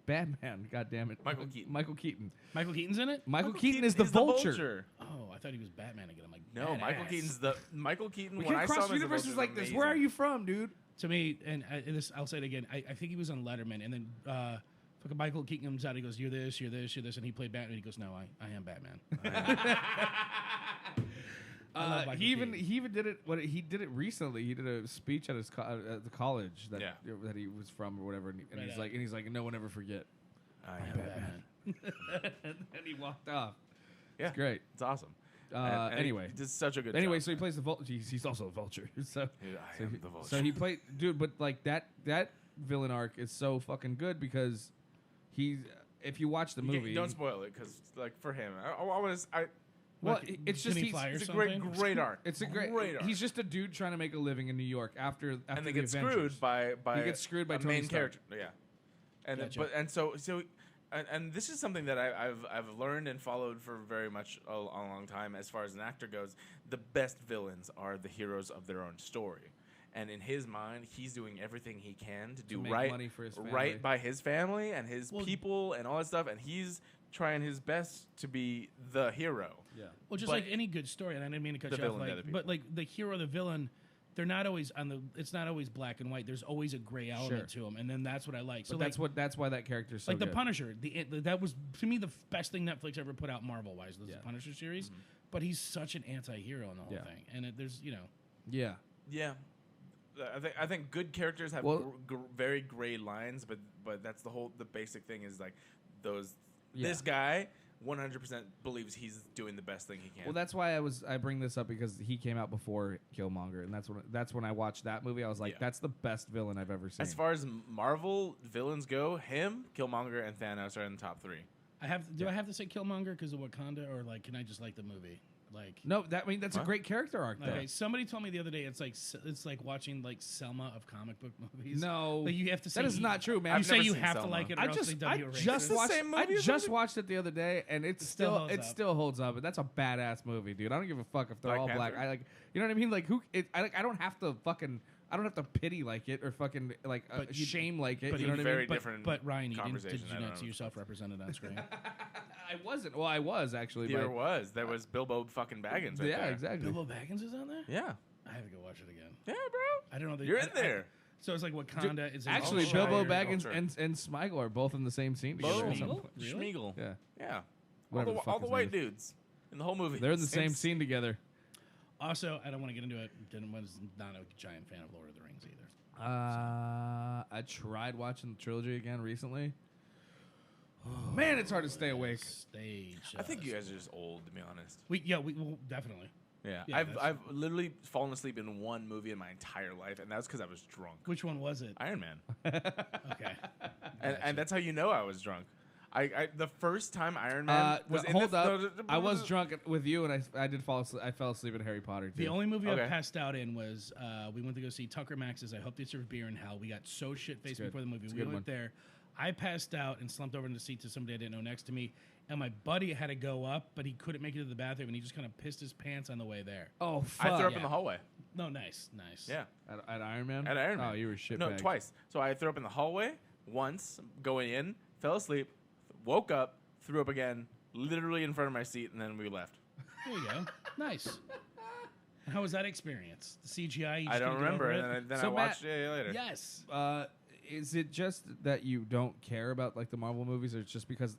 Batman. God damn it, Michael Keaton. Michael Keaton. Michael Keaton's in it. Michael Keaton is the Vulture. Oh, I thought he was Batman again. I'm like, No, Michael badass. Keaton's Michael Keaton. We when I can't saw cross him as the universes Vulture, like was this. amazing. Where are you from, dude? To me, and this, I'll say it again. I think he was on Letterman, and then fucking Michael Keaton comes out. He goes, "You're this, you're this, you're this," and he played Batman. He goes, "No, I am Batman." I love Michael He even Keaton. did it. He did it recently. He did a speech at his at the college that Yeah. that he was from or whatever, and Right he's like, no one ever forget. I I am am Batman. And he walked off. Yeah, It's great. It's awesome. Anyway. he did such a good Anyway, job. so he plays the Vulture. He's also a Vulture. So Dude, I so am he, the Vulture. So he played, dude. But like that villain arc is so fucking good because if you watch the You can't- movie, don't spoil it because like for him, well, Like, it's just Jimmy he's Fly or it's a something? great arc. it's a great arc. He's just a dude trying to make a living in New York after and they the get Avengers. screwed by He gets screwed by a Tony main Stark. character. Yeah, and Gotcha. so and this is something that I've learned and followed for very much a long time as far as an actor goes. The best villains are the heroes of their own story. And in his mind, he's doing everything he can to do make right, money for his family. right by his family and his Well- people and all that stuff. And he's trying his best to be the hero. Yeah. Well, just But- like any good story, and I didn't mean to cut The you off, villain to other like, people. but like the hero, the villain, they're not always on the. It's not always black and white. There's always a gray element to them, and then that's what I like. So But that's why that character is so like the good. Punisher. That was to me the best thing Netflix ever put out Marvel wise. Was Yeah. the Punisher series, but he's such an anti-hero in the whole Yeah. thing, and there's Yeah. Yeah, I think good characters have Well- very gray lines, but that's the basic thing is like those Yeah. this guy 100% believes he's doing the best thing he can. Well, that's why I bring this up because he came out before Killmonger, and that's when I watched that movie. I was like, Yeah. that's the best villain I've ever seen. As far as Marvel villains go, him, Killmonger, and Thanos are in the top 3. I have to say Killmonger because of Wakanda, or like can I just like the movie? Like no, that's a great character arc. Though. Okay, somebody told me the other day it's like watching like Selma of comic book movies. No, like you have to say that is not true, man. You I've say never you seen have to Selma. like it. Or I else just they I W just racist. watched same movie I or just something? watched it the other day, and it still holds up. That's a badass movie, dude. I don't give a fuck if they're Black all black. Panther? I like, you know what I mean? Like who? I don't have to fucking. I don't have to pity like it or fucking like But you- shame like it. but You know what I very mean? different But Ryan, you did conversation. you I don't not see know. yourself represented on screen? I wasn't. Well, I was actually. There but- there was Bilbo fucking Baggins right yeah, there. exactly. Bilbo Baggins is on there. Yeah. I have to go watch it again. Yeah, bro. I don't know. You're in there. So it's like Wakanda is Actually, Oh, Bilbo Shire. Baggins Sure. and Smeagol are both in the same scene together. at some Schmeagol? point. Really? Schmeagol. Yeah, Yeah. Whatever the fuck All the his white name dudes in the whole movie. they're in the same scene together. Also, I don't want to get into it. Was not a giant fan of Lord of the Rings either. I tried watching the trilogy again recently. Man, it's hard to stay awake. Stage. I think you guys are just old, to be honest. we well, definitely. Yeah. Yeah, that's- I've literally fallen asleep in one movie in my entire life, and that's because I was drunk. Which one was it? Iron Man. Okay. And that's how you know I was drunk. I the first time Iron Man was in hold the, up. no, I was drunk with you, and I did fall. I fell asleep in Harry Potter too. The only movie Okay. I passed out in was we went to go see Tucker Max's I Hope They Serve Beer in Hell. We got so shit faced good. before the movie. It's a We good went one. there. I passed out and slumped over in the seat to somebody I didn't know next to me. And my buddy had to go up, but he couldn't make it to the bathroom, and he just kind of pissed his pants on the way there. oh fuck! I threw up Yeah. in the hallway. No, nice. Yeah. At Iron Man. At Iron Man. Oh, you were shit. No, twice. So I threw up in the hallway once, going in, fell asleep, woke up, threw up again, literally in front of my seat, and then we left. There you go. Nice. And how was that experience? The CGI? You I just don't couldn't get remember, over it? and then So I watched it later. Yes. Is it just that you don't care about like the Marvel movies, or it's just because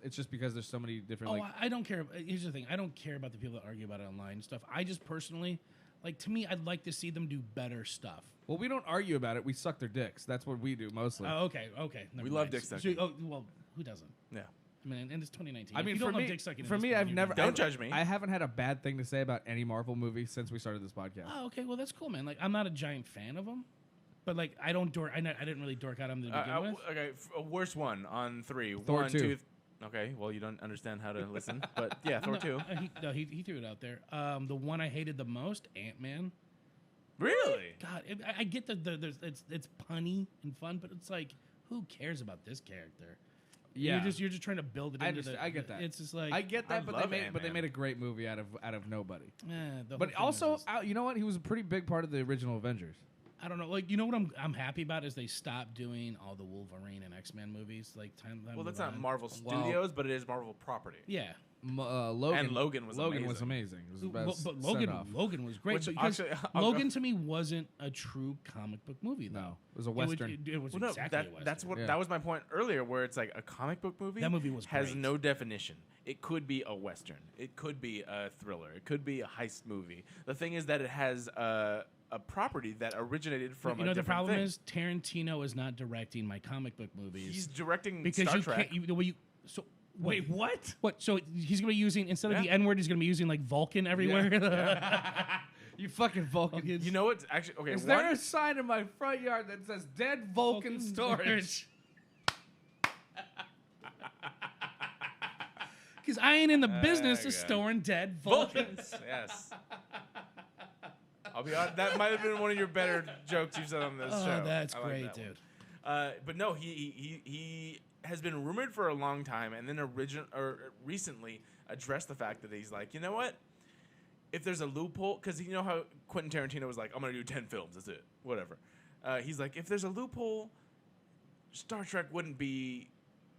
there's so many different? Oh, like, I don't care. Here's the thing. I don't care about the people that argue about it online and stuff. I just personally, like, to me, I'd like to see them do better stuff. well, we don't argue about it. We suck their dicks. That's what we do mostly. Oh, okay. Never We love mind. dick sucking. Oh, well, who doesn't? Yeah. I mean, and it's 2019. I If mean, you for don't love me, dick sucking at for this me, point, I've you're never. dumb. Don't judge me. I haven't had a bad thing to say about any Marvel movie since we started this podcast. Oh, okay. Well, that's cool, man. Like, I'm not a giant fan of them, but like, I don't dork. I didn't really dork out on them to begin with. Okay, a worst one on 3. Thor 2. Okay, well, you don't understand how to listen, but yeah, Thor 2. He threw it out there. The one I hated the most, Ant-Man. Really? God, I get it's punny and fun, but it's like, who cares about this character? Yeah. you're just trying to build it. I get that. It's just like I get that, I but love they Ant-Man. made a great movie out of nobody. the whole But thing also, is just- you know what? He was a pretty big part of the original Avengers. I don't know. Like, you know what I'm happy about is they stopped doing all the Wolverine and X-Men movies. Like, time Well, that's not on. Marvel Studios, but it is Marvel property. Yeah. Logan And Logan was Logan amazing. was amazing. It was the But best Logan send-off. Logan was great. Which Because actually, I'll Logan go- to me wasn't a true comic book movie, though. No, it was a Western. It was Well, no, exactly a Western. that's what Yeah. that was my point earlier, where it's like a comic book movie. That movie was has great. no definition. It could be a western. It could be a thriller. It could be a heist movie. The thing is that it has a property that originated from. You a know, the different problem thing. is Tarantino is not directing my comic book movies. He's directing because Star you Trek. can't. The way you so. Wait, what? What? So he's gonna be using instead of the Yeah. N word, he's gonna be using like Vulcan everywhere. You fucking Vulcan. Vulcans. You know what? Actually, okay. Is one, there a sign in my front yard that says "Dead Vulcan Storage"? Because I ain't in the business of God. storing dead Vulcans. Vulcans. Yes. I'll be honest. That might have been one of your better jokes you've said on this Oh, show. that's I like great, that one. dude. But no, he has been rumored for a long time, and then recently addressed the fact that he's like, you know what? If there's a loophole, because you know how Quentin Tarantino was like, I'm gonna do 10 films, that's it, whatever. He's like, if there's a loophole, Star Trek wouldn't be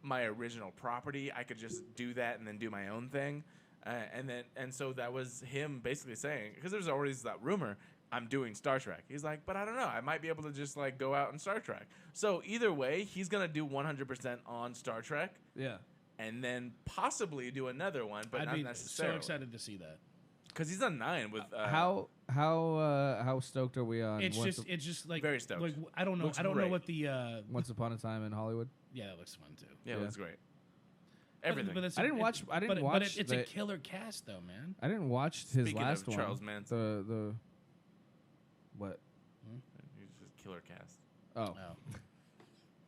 my original property. I could just do that and then do my own thing, and so that was him basically saying, because there's always that rumor, I'm doing Star Trek. He's like, but I don't know. I might be able to just like go out and Star Trek. So either way, he's gonna do 100% on Star Trek, Yeah. and then possibly do another one, but I'd not be so necessarily. excited to see that. Because he's on 9 with How stoked are we on? It's just like Very stoked. Like I don't know. Looks I don't know great. what the Once Upon a Time in Hollywood. yeah, that looks fun too. Yeah, it looks great. Everything. But it's- I didn't watch But it's a the- killer cast, though, man. I didn't watch his Speaking last of one. Charles Manson. The what? He's just killer cast. Oh, Oh.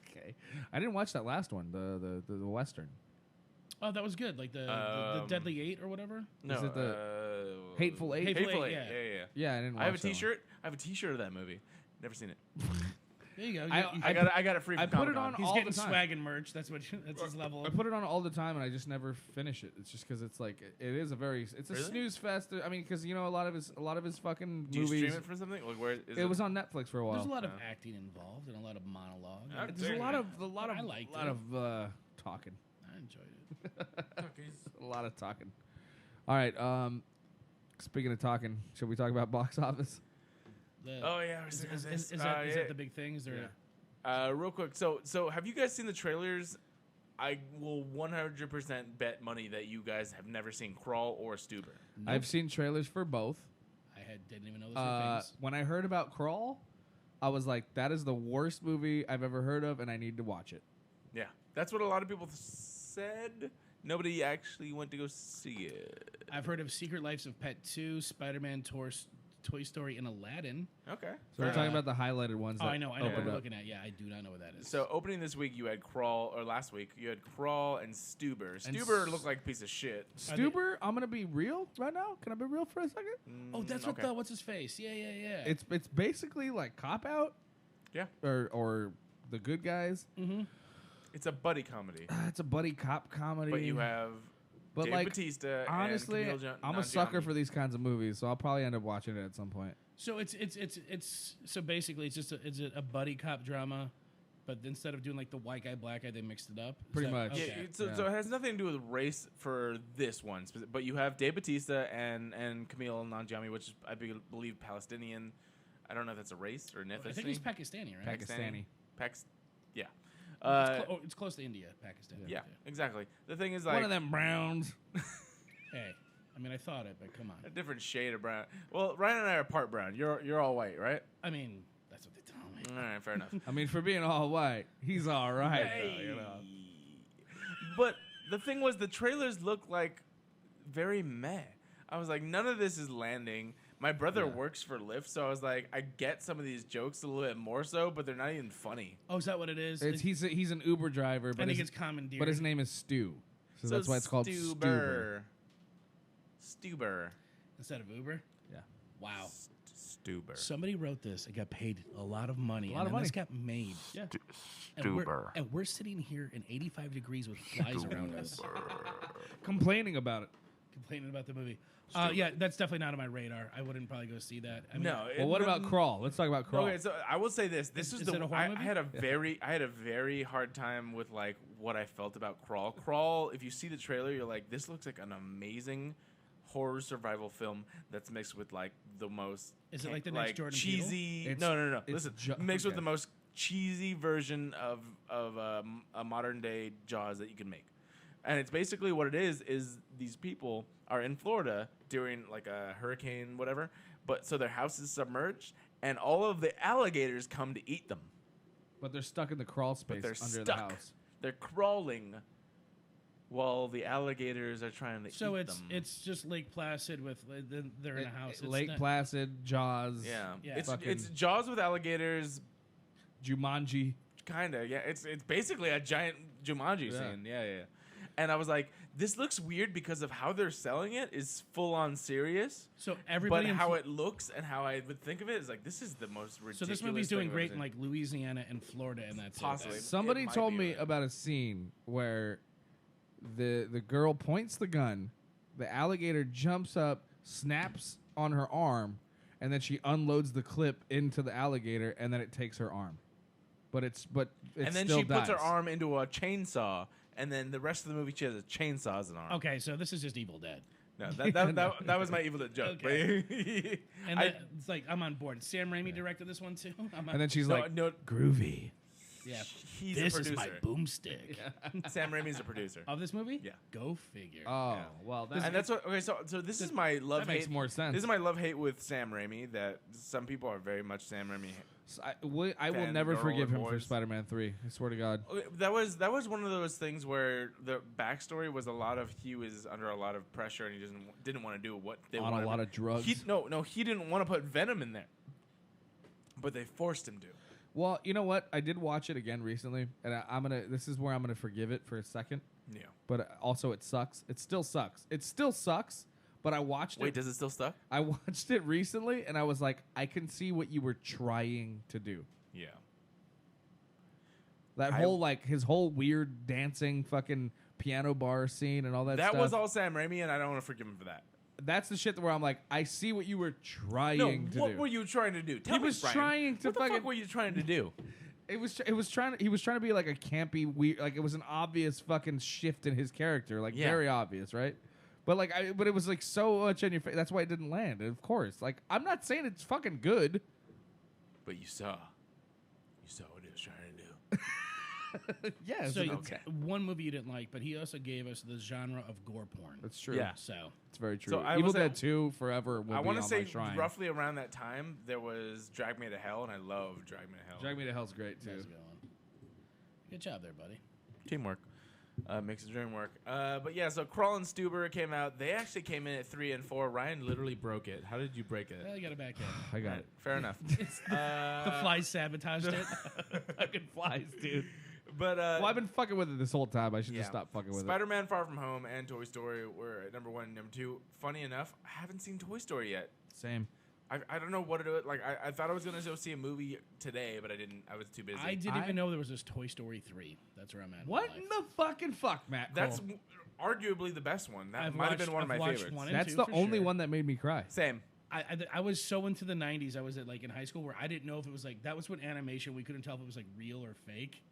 okay. I didn't watch that last one. The western. Oh, that was good. Like the Deadly Eight or whatever. No, it the Hateful Eight? Hateful Eight. Eight, Yeah. Yeah, I didn't. Watch I have a that one. T-shirt. I have a T-shirt of that movie. Never seen it. There you go. I I got it free. From I put it Comic-Con. on He's all getting the time. swag and merch. That's his level. I put it on all the time, and I just never finish it. It's just because it's like it is a very it's a Really? snooze fest. I mean, because a lot of his fucking Do you movies. stream it for something? Like where is it? It was on Netflix for a while. There's a lot of acting involved and a lot of monologue. Okay. There's a lot of I liked talking. I enjoyed it. A lot of talking. All right. Speaking of talking, should we talk about box office? Oh yeah. I was Is thinking this. that the big thing? Is there? Real quick. So have you guys seen the trailers? I will 100% bet money that you guys have never seen Crawl or Stuber. I've seen trailers for both. Didn't even know those were things. When I heard about Crawl, I was like, that is the worst movie I've ever heard of, and I need to watch it. Yeah, that's what a lot of people said. Nobody actually went to go see it. I've heard of Secret Lives of Pet 2, Spider-Man, Toy Story, and Aladdin. Okay. So we're talking about the highlighted ones. Oh, that I know what opened we're up. looking at. Yeah, I do not know what that is. So opening this week, you had Crawl, or last week you had Crawl and Stuber. Stuber looked like a piece of shit. Stuber, I'm gonna be real right now. Can I be real for a second? oh, that's what okay. what's his face? Yeah. It's basically like Cop Out Yeah, or The Good Guys. it's a buddy comedy, It's a buddy cop comedy. but you have But Dave like, Batista. honestly, and Camille I'm a sucker for these kinds of movies, so I'll probably end up watching it at some point. So it's so basically it's just a buddy cop drama, but instead of doing like the white guy black guy, they mixed it up. Is Pretty that- much. Yeah, Okay. so it has nothing to do with race for this one, but you have Dave Batista and Camille Nanjiani, which is, I believe, Palestinian. I don't know if that's a race or an ethnicity. I think he's Pakistani, right? Pakistani. Yeah. It's close to India, Pakistan. Yeah, exactly. The thing is, One like, of them Browns. Hey, I mean, I thought it, but come on. a different shade of brown. Well, Ryan and I are part brown. You're all white, right? I mean, that's what they tell me. All right, fair enough. I mean, for being all white, he's all right. Though, you know. But the thing was, the trailers look like very meh. I was like, none of this is landing. My brother works for Lyft, so I was like, I get some of these jokes a little bit more so, but they're not even funny. Oh, is that what it is? He's an Uber driver, but and he his, gets commandeered. but his name is Stu, so that's why it's called Stuber. Stuber. instead of Uber. Yeah. Wow. Stuber. Somebody wrote this and got paid a lot of money. lot of and then this money. got made. Yeah. And we're sitting here in 85 degrees with flies around us, Complaining about it. complaining about the movie. Yeah, that's definitely not on my radar. I wouldn't probably go see that. I mean, No. Well, what about Crawl? Let's talk about Crawl. Okay, so I will say this. This Is is it a horror I movie? had a very hard time with like what I felt about Crawl. Crawl, if you see the trailer, you're like, this looks like an amazing horror survival film that's mixed with like the most Is it like the next Jordan Peele? cheesy It's- no. it's Listen, mixed with okay. the most cheesy version of a modern day Jaws that you can make. And it's basically what it is these people are in Florida during like a hurricane, whatever, but so their house is submerged and all of the alligators come to eat them. But they're stuck in the crawl space But they're under stuck. the house. They're crawling while the alligators are trying to So eat them. it's just Lake Placid with they're in a house. It's Lake not- Placid, Jaws. yeah. Yeah. It's Jaws with alligators. Jumanji. Kinda, yeah. It's basically a giant Jumanji Yeah. scene. Yeah. And I was like, this looks weird because of how they're selling it is full on serious. So everybody. But in how Fl- it looks and how I would think of it is like, this is the most ridiculous. So this movie's doing thing I've great ever in seen. like Louisiana and Florida, and that's Possibly. It. Somebody It might told be me right. about a scene where the girl points the gun, the alligator jumps up, snaps on her arm, and then she unloads the clip into the alligator, and then it takes her arm. But it and then still she puts her dies. arm into a chainsaw, and then the rest of the movie she has a chainsaw as an arm. Okay, so this is just Evil Dead. No, that was my Evil Dead joke. Okay. But And it's like I'm on board. Sam Raimi directed this one too. And then she's no, like, no, groovy. yeah, he's this a is producer. my boomstick Sam Raimi's a producer. of this movie. Yeah. Go figure. Oh, well, And that's what. Okay, so this is my love. that makes hate. more sense. This is my love hate with Sam Raimi. That some people are very much Sam Raimi So I will never Fangirl forgive and him for boys. Spider-Man 3. I swear to God. Okay, that was one of those things where the backstory was a lot of he was under a lot of pressure and he didn't want to do what they On a wanted. lot of drugs. He didn't want to put Venom in there, but they forced him to. Well, you know what? I did watch it again recently, and this is where I'm gonna forgive it for a second. Yeah. But also, it sucks. It still sucks. It still sucks. But I watched Wait, it. does it still suck? I watched it recently, and I was like, I can see what you were trying to do. Yeah. That his whole weird dancing fucking piano bar scene and all that That stuff. was all Sam Raimi, and I don't want to forgive him for that. That's the shit where I'm like, I see what you were trying No, to what do. were you trying to do? Tell He me, was Brian. trying to What the fucking- fuck were you trying to do? He was trying to be like a campy weird, like it was an obvious fucking shift in his character, like Yeah. very obvious, right? But but it was like so much in your face. That's why it didn't land. And of course, like I'm not saying it's fucking good. But you saw what he was trying to do. Yes, So Okay. one movie you didn't like, but he also gave us the genre of gore porn. that's true. Yeah. So It's very true. So I Evil will say- Dead 2 forever will I be want on to say my shrine. roughly around that time there was Drag Me to Hell, and I love Drag Me to Hell. Drag Me to Hell's great too. that's a good one. Good job there, buddy. Teamwork makes the dream work. But yeah, so Crawl and Stuber came out. They actually came in at 3 and 4. Ryan literally broke it. How did you break it? Well, you got it back in. I got it. Fair enough. The flies sabotaged it. Fucking flies, dude. But Well, I've been fucking with it this whole time. I should yeah. just stop fucking with it. Spider-Man: Far From Home and Toy Story were at number 1 and number 2. Funny enough, I haven't seen Toy Story yet. Same. I don't know what it is. Like I thought I was gonna go see a movie today, but I didn't. I was too busy. I didn't even know there was this Toy Story 3. That's where I'm at. in What my in life. the fucking fuck, Matt? That's Cole? arguably the best one. That I've might have been watched- one of I've my watched favorites. one and That's two the for only sure. one that made me cry. Same. I was so into the 90s. I was at like in high school where I didn't know if it was like that was when animation we couldn't tell if it was like real or fake.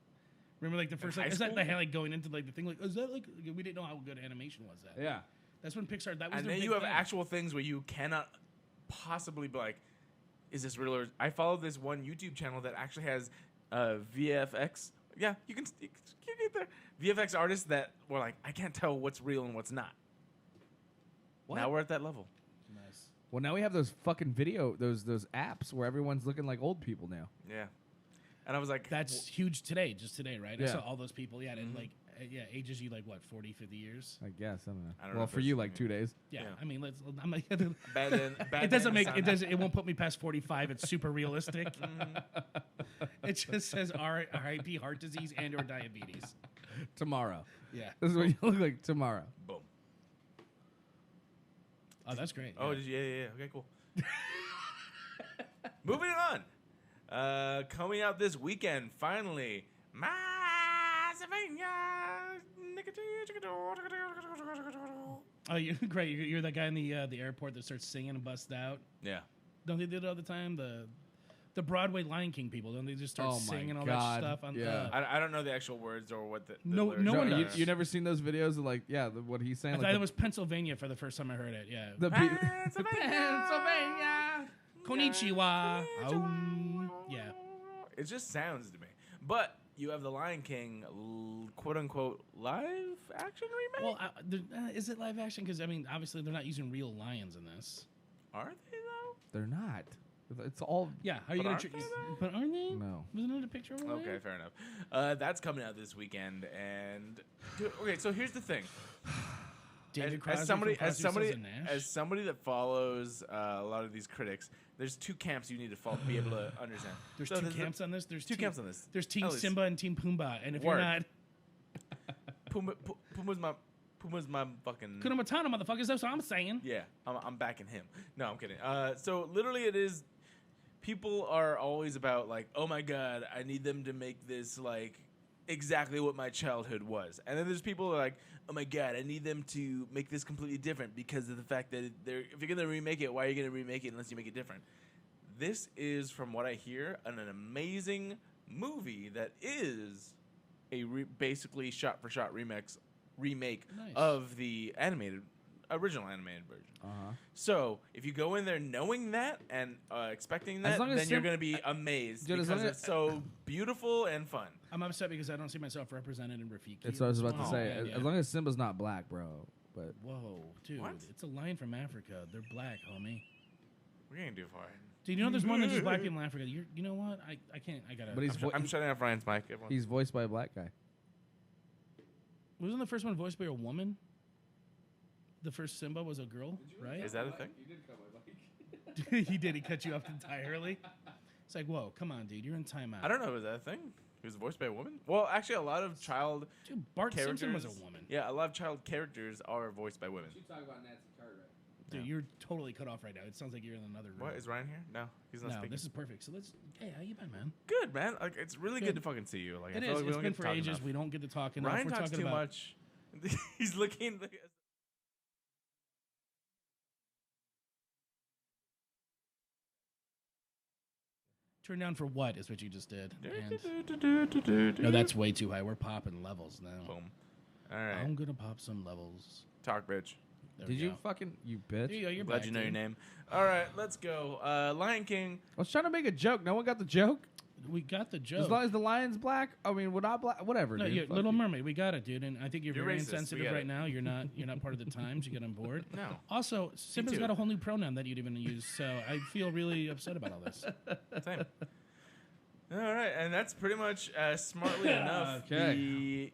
Remember like the first high like is that school? they had like going into like the thing like is that like we didn't know how good animation was that. Yeah. That's when Pixar that was And their then big you have thing. actual things where you cannot possibly be like, is this real? Or I follow this one YouTube channel that actually has VFX. Yeah, you can get there. VFX artists that were like, I can't tell what's real and what's not. What? Now we're at that level. Nice. Well, now we have those fucking those apps where everyone's looking like old people now. Yeah. And I was like, That's huge today, just today, right? I Yeah. saw all those people, and like ages you like what, 40, 50 years? I guess. I don't know. I don't know well, if for it's- you, like 2 days. Yeah. Yeah. I mean, I'm like bad it doesn't make it doesn't it won't put me past 45. It's super realistic. It just says RIP heart disease and or diabetes. Tomorrow. Yeah. This is what you look like tomorrow. Boom. Oh, that's great. Oh, yeah. did you? Yeah. Okay, cool. Moving on. Coming out this weekend, finally. Oh, you're great. You're that guy in the airport that starts singing and busts out. Yeah. Don't they do it all the time? The Broadway Lion King people, don't they just start Oh my singing all God. that stuff on Yeah. I don't know the actual words or what the No- lyrics no are. one you, does. you never seen those videos of like, what he's saying? I Like thought it was Pennsylvania for the first time I heard it. Yeah. the Pennsylvania. Konnichiwa. Oh, yeah. It just sounds to me. But you have the Lion King, quote unquote, live action remake. Well, is it live action? Because I mean, obviously they're not using real lions in this. Are they though? They're not. It's all Yeah. How are you But gonna? aren't they, though? But aren't they? No. Wasn't it a picture of a lion? Okay, fair enough. That's coming out this weekend, and dude, okay. So here's the thing. David As Crosby somebody, from as Crosby, somebody, Stills, and Nash? as somebody that follows a lot of these critics, there's two camps you need to be able to understand. There's So two camps on this. There's two camps on this. There's Team At least. Simba and Team Pumbaa, and if Word. you're not Puma's my fucking. Kuna Matata, motherfuckers, that's what I'm saying. Yeah, I'm backing him. No, I'm kidding. So literally, it is. People are always about like, oh my god, I need them to make this like exactly what my childhood was, and then there's people who are like, oh my god, I need them to make this completely different because of the fact that if you're gonna remake it, why are you gonna remake it unless you make it different? This is, from what I hear, an amazing movie that is a basically shot-for-shot remake Nice. of the original animated version. So if you go in there knowing that and expecting that, long as then you're Sim- going to be amazed Dude, as because long it's so beautiful and fun. I'm upset because I don't see myself represented in Rafiki. That's what I was about to Oh, say. man, yeah. As long as Simba's not black, bro. But Whoa, dude! What? It's a lion from Africa. They're black, homie. We're getting too far. Dude, you know there's more than just black people in Africa. You know what? I can't. I gotta. But he's I'm shutting off Ryan's mic. Everyone. he's voiced by a black guy. Wasn't the first one voiced by a woman? The first Simba was a girl, right? Is that a thing? You did cut my mic. He did. He cut you off entirely. It's like, whoa, come on, dude. You're in timeout. I don't know. Is that a thing? He was voiced by a woman? Well, actually, a lot of child Dude, Bart characters. Simpson was a woman. Yeah, a lot of child characters are voiced by women. You talk about Nancy Cartwright. Dude, you're totally cut off right now. It sounds like you're in another room. What, is Ryan here? No, he's not No, speaking. this is perfect. So let's. Hey, how you been, man? Good, man. Like, it's really good Good. to fucking see you. Like, I It feel is. like we It's don't been get to for talk ages. enough. We don't get to talk enough. Ryan We're talks talking too about, much. He's looking. Turn down for what is what you just did. And, No, no, that's way too high. We're popping levels now. Boom. All right. I'm gonna pop some levels. Talk, bitch. There Did we you go. fucking you There bitch? you go. You're Glad back, you know your dude. name. All right, let's go. Lion King. I was trying to make a joke. No one got the joke. We got the joke. As long as the lion's black. I mean, we're not black. Whatever. no, dude. yeah, Fuck Little you. Mermaid. We got it, dude. And I think you're You're very racist. We insensitive get right it. now. You're not part of the times. You get on board. No. Also, Simba's too. got a whole new pronoun that you'd even use. So I feel really upset about all this. Same. All right, and that's pretty much smartly enough Okay. the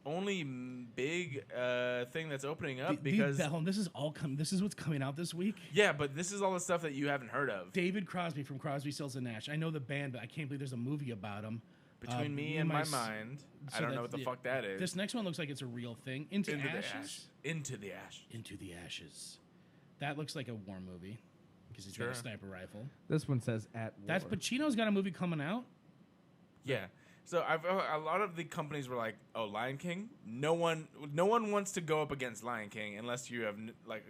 only big thing that's opening up because this is all This is what's coming out this week. yeah, but this is all the stuff that you haven't heard of. David Crosby from Crosby, Stills and Nash. I know the band, but I can't believe there's a movie about him. Between me and my mind, I don't know what the fuck that is. This next one looks like it's a real thing. Into the Ashes. ash. Into the ash. Into the Ashes. That looks like a war movie because he's got Sure. a sniper rifle. This one says at war. That's Pacino's got a movie coming out. Yeah. So a lot of the companies were like, "Oh, Lion King." No one wants to go up against Lion King unless you have like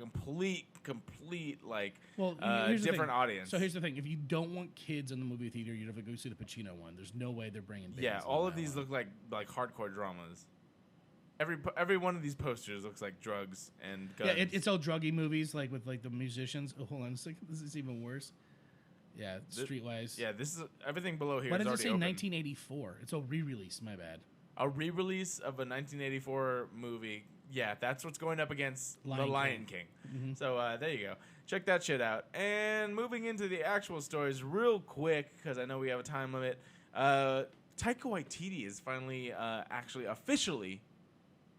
complete like Well, here's the different thing. audience. So here's the thing: if you don't want kids in the movie theater, you'd have to go see the Pacino one. There's no way they're bringing. Babies yeah, in all of that these one. look like hardcore dramas. Every one of these posters looks like drugs and guns. Yeah, it's all druggy movies, like with like the musicians. Oh, hold on a second. This is even worse. Yeah, Streetwise. Yeah, this is everything below here. Why is does it say already open. 1984? It's a re-release. My bad. A re-release of a 1984 movie. Yeah, that's what's going up against The Lion Lion King. Mm-hmm. So there you go. Check that shit out. And moving into the actual stories real quick, because I know we have a time limit. Taika Waititi is finally actually officially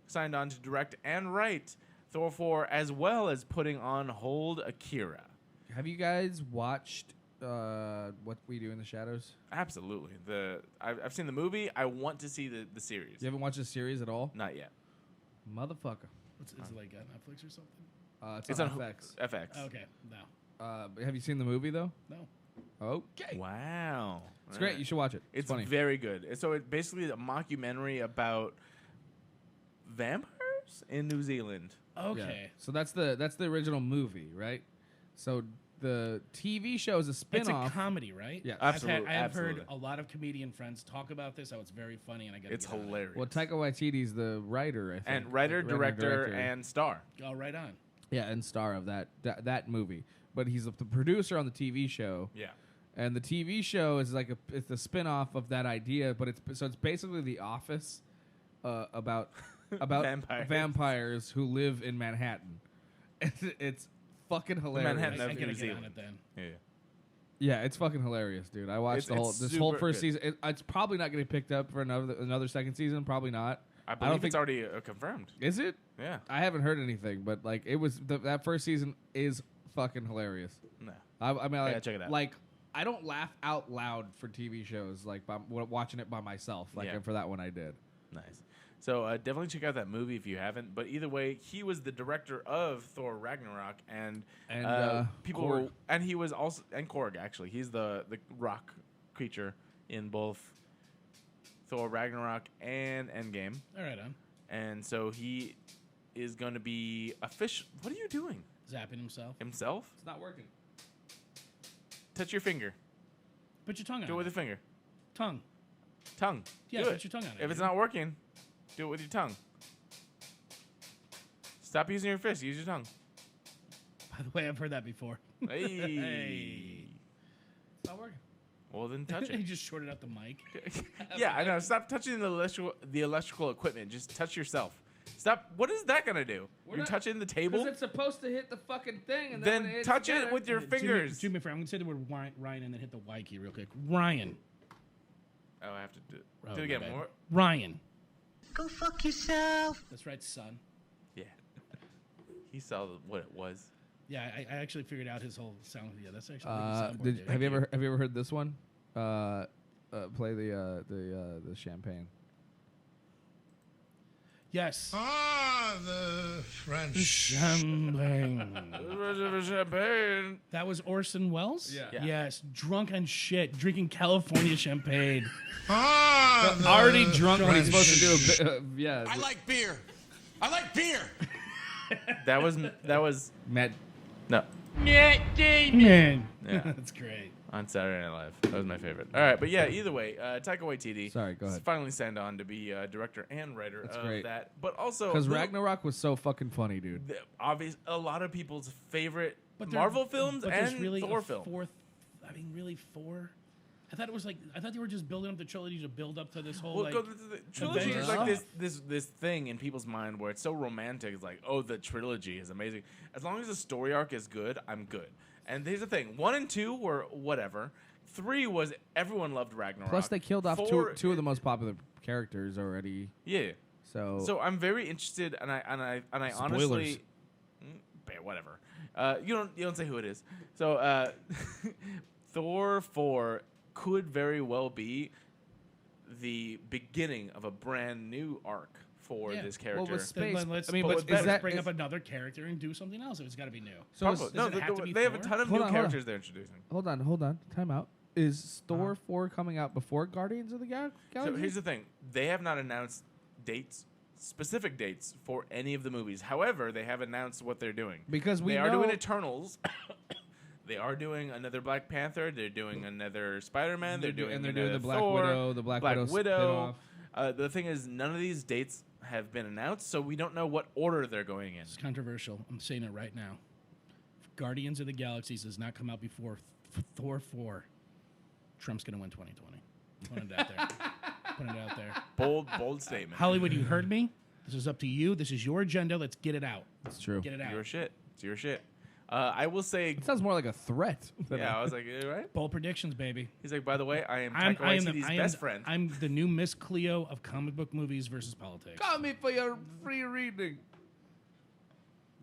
signed on to direct and write Thor 4, as well as putting on hold Akira. Have you guys watched What We Do in the Shadows? Absolutely. I've seen the movie. I want to see the series. You haven't watched the series at all? Not yet. Motherfucker. Is it like Netflix or something? It's on FX. FX. Oh, okay, no, But have you seen the movie though? no. Okay. Wow. It's great. You should watch it. It's funny. very good. So it's basically a mockumentary about vampires in New Zealand. Okay. Yeah. So that's the original movie, right? So the TV show is a It's a spin-off. comedy, right? Yeah. Absolutely, I've heard absolutely. a lot of comedian friends talk about this. How it's very funny, and I got. It's hilarious. Well, Taika Waititi's the writer, I think. And writer, director, and star. Oh, right on. yeah, and star of that movie. But he's the producer on the TV show. Yeah. And the TV show is like it's a spin-off of that idea, but it's basically The Office about vampires who live in Manhattan. It's fucking hilarious. Manhattan I of gotta New get Zealand. on it then. Yeah. Yeah, it's fucking hilarious, dude. I watched It's this whole super first good. season. It's probably not getting picked up for another second season. Probably not. I don't believe think it's already confirmed. Is it? Yeah. I haven't heard anything, but like it was that first season is fucking hilarious. No. I mean, like, Yeah, check it out. Like, I don't laugh out loud for TV shows like by watching it by myself. Like, Yeah. and for that one, I did. Nice. So definitely check out that movie if you haven't. But either way, he was the director of Thor Ragnarok, and people Korg. were, and he was also and Korg actually. He's the rock creature in both Thor Ragnarok and Endgame, All right, on. and so he is going to be official. What are you doing? Zapping himself. Himself? It's not working. Touch your finger. Put your tongue on Do it it. with your finger. Tongue. Tongue. Yeah, Do put it. your tongue on it, If it's dude. not working, do it with your tongue. Stop using your fist. Use your tongue. By the way, I've heard that before. Hey. Hey. It's not working. Well, then touch he it. just shorted out the mic. Yeah, I know. Stop touching the electrical equipment. Just touch yourself. Stop. What is that gonna do? You're not- touching the Because table. it's supposed to hit the fucking thing, and then when it Then hits touch together- it with your fingers. Do me a favor. I'm going to say the word Ryan and then hit the Y key real quick. Ryan. Oh, I have to do Oh, it again. my bad. More. Ryan. Go fuck yourself. That's right, son. Yeah. He saw what it was. Yeah, I actually figured out his whole sound. Yeah, that's actually a soundboard, dude. Have you ever heard this one? Play the champagne. Yes. The French. Champagne. Champagne. That was Orson Welles? Yeah. Yeah. Yes, drunk on shit, drinking California champagne. Already drunk when he's supposed to do a bit. Yeah. I like beer. I like beer. That was Matt. no. Man. Yeah. That's great. On Saturday Night Live. That was my favorite. All right, but yeah, either way, Taika Waititi Sorry, go ahead. finally signed on to be director and writer That's of great. that. But also, Because Ragnarok was so fucking funny, dude. a lot of people's favorite But Marvel films but there's and really Thor a film. fourth. I mean, really four. I thought they were just building up the trilogy to build up to this whole Well, like. the trilogy Avengers is like stuff. this thing in people's mind where it's so romantic. It's like, oh, the trilogy is amazing. As long as the story arc is good, I'm good. And here's the thing: 1 and 2 were whatever. 3 was everyone loved Ragnarok. Plus, they killed off 4 two of the most popular characters already. Yeah. So I'm very interested, and I Spoilers. honestly, whatever. You don't say who it is. So Thor 4 could very well be the beginning of a brand new arc for Yeah. this Well, character. with space. Let's, I mean, but but let's is that bring is- up another character and do something else. It's got to be new. So Probably. is- No, does it have to be they have a Thor? ton of Hold new on, hold on. characters they're introducing. hold on. Time out. Is Thor 4 coming out before Guardians of the So Galaxy? here's the thing: they have not announced specific dates for any of the movies. However, they have announced what they're doing. Because we they are know- doing Eternals. They are doing another Black Panther. They're doing another Spider-Man. They're doing the Black Thor, Widow. The Black Widow Widow. spin-off. The thing is, none of these dates have been announced, so we don't know what order they're going in. It's controversial. I'm saying it right now. If Guardians of the Galaxies does not come out before Thor 4, Trump's going to win 2020. Putting it out there. Putting it out there. Bold statement. Hollywood, you heard me. This is up to you. This is your agenda. Let's get it out. That's true. Get it out. Your shit. It's your shit. I will say, It sounds more like a threat. than yeah, a- I was like, right? Bold predictions, baby. He's like, by the way, I am I'm, Taika I am, Waititi's the, I, am, best friend. I'm the new Miss Cleo of comic book movies versus politics. Call me for your free reading.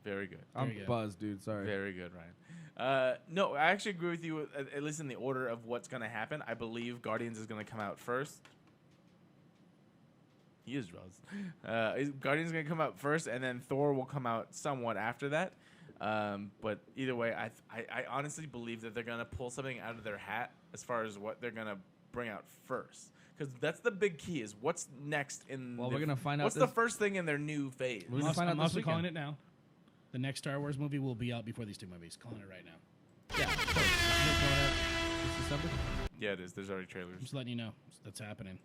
Very good. I'm you go. buzzed, dude. Sorry. Very good, Ryan. No, I actually agree with you, at least in the order of what's going to happen. I believe Guardians is going to come out first. He is Rose. Guardians is going to come out first, and then Thor will come out somewhat after that. But either way, I honestly believe that they're going to pull something out of their hat as far as what they're going to bring out first. Because that's the big key is what's next in Well, we're gonna find out what's the this- first thing in their new phase. We're gonna find out I'm this also weekend. calling it now. The next Star Wars movie will be out before these two movies. Calling it right now. Yeah. Of course. Isn't it coming out this December? Yeah, it is. There's already I'm trailers. just letting you know that's happening.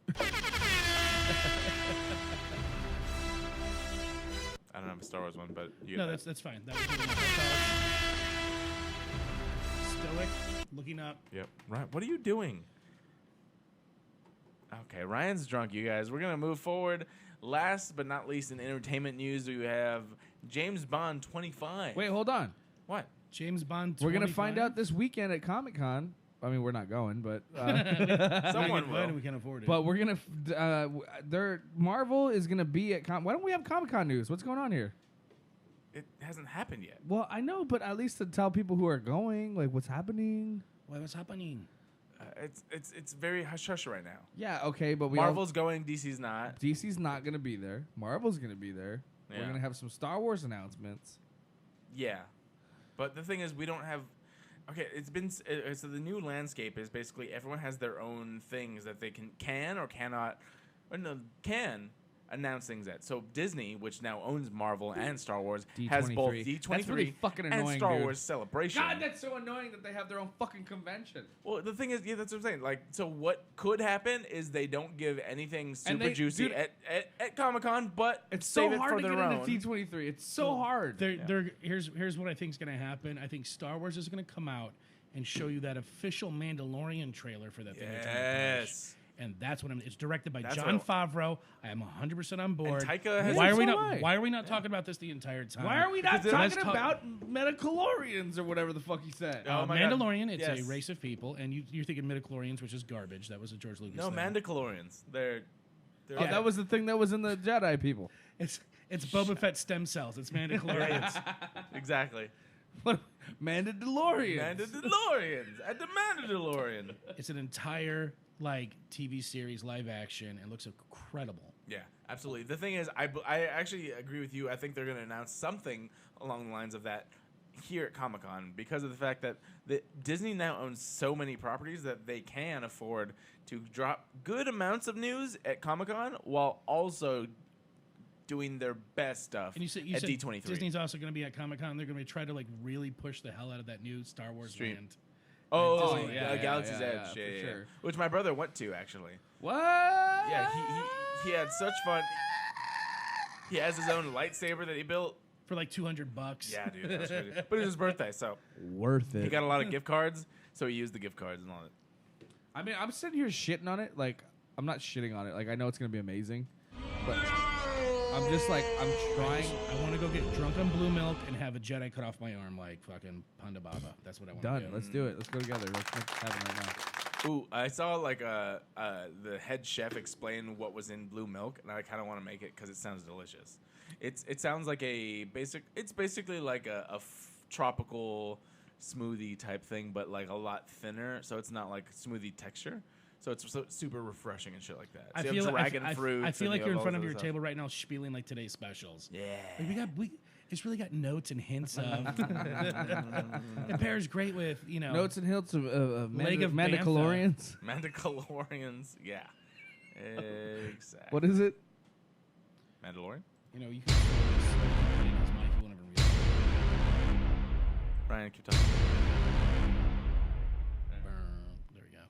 I don't have a Star Wars one, but you No, get that's fine. That was good enough. Stoic, looking up. Yep. Ryan, what are you doing? Okay, Ryan's drunk, you guys. We're going to move forward. Last but not least, in entertainment news, we have James Bond 25. Wait, hold on. What? James Bond. We're gonna find 25? out this weekend at Comic Con. I mean, we're not going, but Someone Glad will. we can afford it. but we're gonna. Marvel is gonna be at Why don't we have Comic Con news? What's going on here? It hasn't happened yet. Well, I know, but at least to tell people who are going, like, what's happening. What's happening? It's very hush-hush right now. Yeah, okay, but Marvel's going, DC's not. DC's not gonna be there. Marvel's gonna be there. We're Yeah. gonna have some Star Wars announcements. Yeah. But the thing is, we don't have... Okay, it's been... So the new landscape is basically everyone has their own things that they can or cannot... Or no, can announce things at. So Disney, which now owns Marvel and Star Wars, has both D23. D23 That's really fucking and annoying, Star dude. Wars Celebration. God, that's so annoying that they have their own fucking convention. Well, the thing is, yeah, that's what I'm saying. Like, so what could happen is they don't give anything super they- juicy dude, at Comic-Con, but It's save so it hard for to their get own. into D23. It's so hard. Here's what I think is going to happen. I think Star Wars is going to come out and show you that official Mandalorian trailer for that thing. they're trying to push. Yes. and that's what it's directed by That's Jon what Favreau. I am 100% on board. Taika has- why are we So not? am I. Why are we not talking about this the entire time? Why are we not Because let's talking talk- about Metachlorians or whatever the fuck he said? Oh my God. Mandalorian, it's Yes. a race of people, and you're thinking midichlorians, which is garbage. That was a George Lucas No, thing. Mandalorians. They're Oh, that was the thing that was in the Jedi people. It's Boba Fett stem cells. It's mandalorians. exactly. What? Mandalorians. Mandalorians at the Mandalorian. It's an entire like TV series, live action, and looks incredible. Yeah, absolutely. The thing is, I actually agree with you. I think they're going to announce something along the lines of that here at Comic-Con because of the fact that Disney now owns so many properties that they can afford to drop good amounts of news at Comic-Con while also doing their best stuff And you said at D23. Disney's also going to be at Comic-Con. They're going to try to like really push the hell out of that new Star Wars Stream. land. Oh, Disney, yeah, Galaxy's yeah, Edge, for yeah, sure. which my brother went to actually. What? Yeah, he had such fun. He has his own lightsaber that he built. For like $200. Yeah, dude, that was crazy. But it was his birthday, so Worth it. he got a lot of gift cards. So he used the gift cards and all that. I mean, I'm sitting here shitting on it. Like, I'm not shitting on it. Like, I know it's gonna be amazing, but I'm just like, I'm trying. I want to go get drunk on blue milk and have a Jedi cut off my arm like fucking Panda Baba. That's what I want to Done. do. Let's do it. Let's go together. Let's make this happen right now. Ooh, I saw like the head chef explain what was in blue milk, and I kind of want to make it because it sounds delicious. It sounds like it's basically like a tropical smoothie type thing, but like a lot thinner, so it's not like smoothie texture. So it's super refreshing and shit like that. So you have dragon fruits. I feel and like you you're in have front all of your this table right now spieling like today's specials. Yeah. Like it's really got notes and hints of. It pairs great with, Notes and hints of Leg of Mandalorians. stuff. Mandalorians. Yeah. Exactly. What is it? Mandalorian? You can his mic, you won't ever read it. Ryan, keep talking. There we go.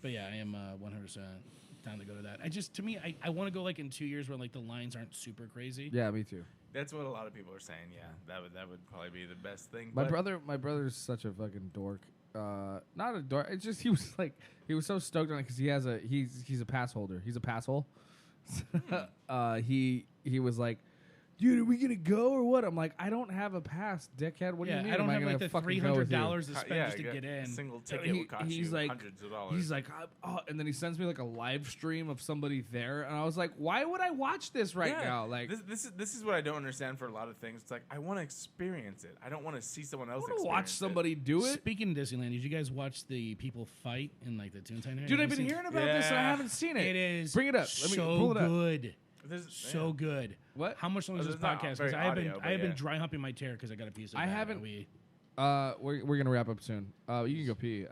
But yeah, I am 100% down to go to that. I want to go like in 2 years where like the lines aren't super crazy. Yeah, me too. That's what a lot of people are saying. Yeah, that would probably be the best thing. My but brother's such a fucking dork. Not a dork. It's just he was so stoked on it because he's a pass holder. He's a pass hole. He was like, dude, are we gonna go or what? I'm like, I don't have a pass, dickhead. What do you mean? I don't am have gonna like the fucking go with you? $300 to spend just to yeah, get A in. single ticket would cost you hundreds of dollars. He's like, oh, and then he sends me like a live stream of somebody there, and I was like, why would I watch this right now? Like, this is what I don't understand for a lot of things. It's like I want to experience it. I don't want to see someone else I want to experience watch somebody do it. Speaking of Disneyland, did you guys watch the people fight in like the Toontown area? Dude, Have I've you been seen hearing about this and I Yeah. haven't seen it. It is Bring it up. Let me so pull it up. good. This- So yeah. good. What? How much longer is Oh, this it's not podcast? very Because I have audio, but been yeah. dry humping my chair because I got a piece of. I that. haven't- We, We're gonna wrap up soon. You can go pee.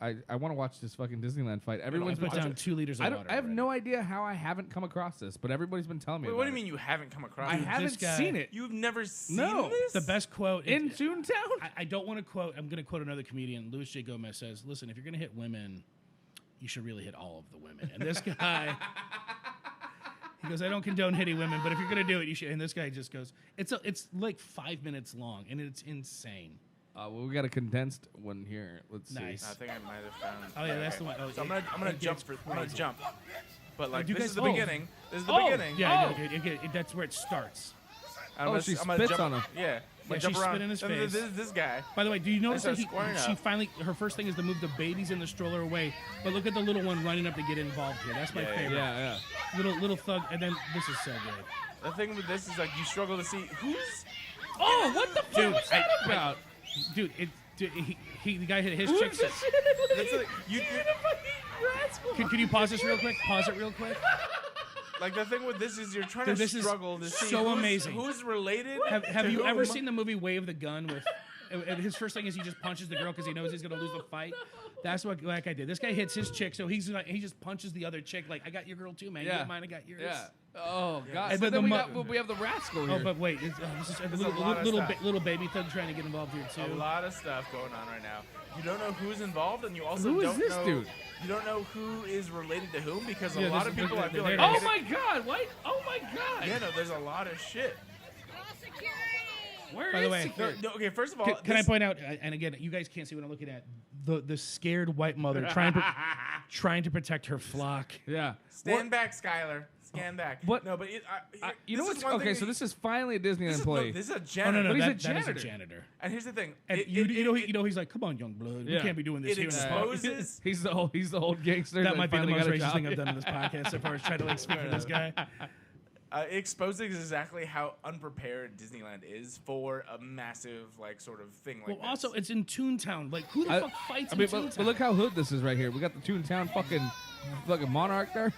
I want to watch this fucking Disneyland fight. Everyone's been put down telling. 2 liters of I water. have already. no idea how I haven't come across this, but everybody's been telling me. Wait, what do about you mean you haven't come across? I it? haven't guy- seen it. You've never seen No. this? The best quote in Toontown. I don't want to quote. I'm going to quote another comedian. Louis J. Gomez says, "Listen, if you're going to hit women, you should really hit all of the women." And this guy, he goes, "I don't condone hitting women, but if you're going to do it, you should." And this guy just goes, "It's like 5 minutes long, and it's insane." Well, we got a condensed one here. Let's Nice. see. I think I might have found. Oh yeah, that's the one. Oh, So I'm gonna it jump gets I'm gonna crazy. jump. But like Do you this guys- is the oh. beginning. This is the Oh. beginning. Yeah, Oh. that's where it starts. I'm Oh, gonna, she I'm gonna spits jump, on him. Yeah. I'm Yeah, gonna she jump around. spit in his And face. This guy. By the way, do you notice I that started squaring she up. finally her first thing is to move the babies in the stroller away, but look at the little one running up to get involved here. That's my Yeah, favorite. Yeah, Little thug, and then this is so good. The thing with this is like you struggle to see who's. Oh, what the fuck Dude, was that about? Dude, the guy hit his Who's chick. this? That's like, Can you pause this real quick? Pause it real quick. like the thing with this is you're trying Dude, to this is struggle to see so who's, amazing. who's related. Have to you ever whom. seen the movie Way of the Gun with? And his first thing is he just punches the girl because he knows he's gonna lose the fight. That's what that guy did. This guy hits his chick, so he just punches the other chick. Like, I got your girl too, man. You Yeah. got mine, I got yours. Yeah. Oh god. And But then then we have the rascal here. Oh, but wait, this is a There's a lot of little, stuff. little baby thug trying to get involved here too. A lot of stuff going on right now. You don't know who's involved, and you also Who is don't this know. dude? You don't know who is related to whom because Yeah, a lot this of is- people I feel there like. it Oh is. my god! What? Oh my god! Yeah, no, there's a lot of shit. Where By the is way, security? No, okay, first of all, Can I point out? And again, you guys can't see what I'm looking at. The scared white mother trying to protect her flock. Yeah. stand back, Skylar. Stand back. What? No, but You know this what's is one okay? thing So that- this is finally a Disney this is, employee. look, this is a Oh janitor. no, But he's a that is a janitor. janitor. And here's the thing. And you know, he's like, come on, young blood, we Yeah. can't be doing this It here. exposes. He's the old gangster. That might be the finally most got a racist job. thing I've done on this podcast so far. Is try to like speak for this guy. It exposes exactly how unprepared Disneyland is for a massive like sort of thing like Well, this. also it's in Toontown. Like, who the fuck fights in Toontown? but look how hood this is right here. We got the Toontown fucking monarch there.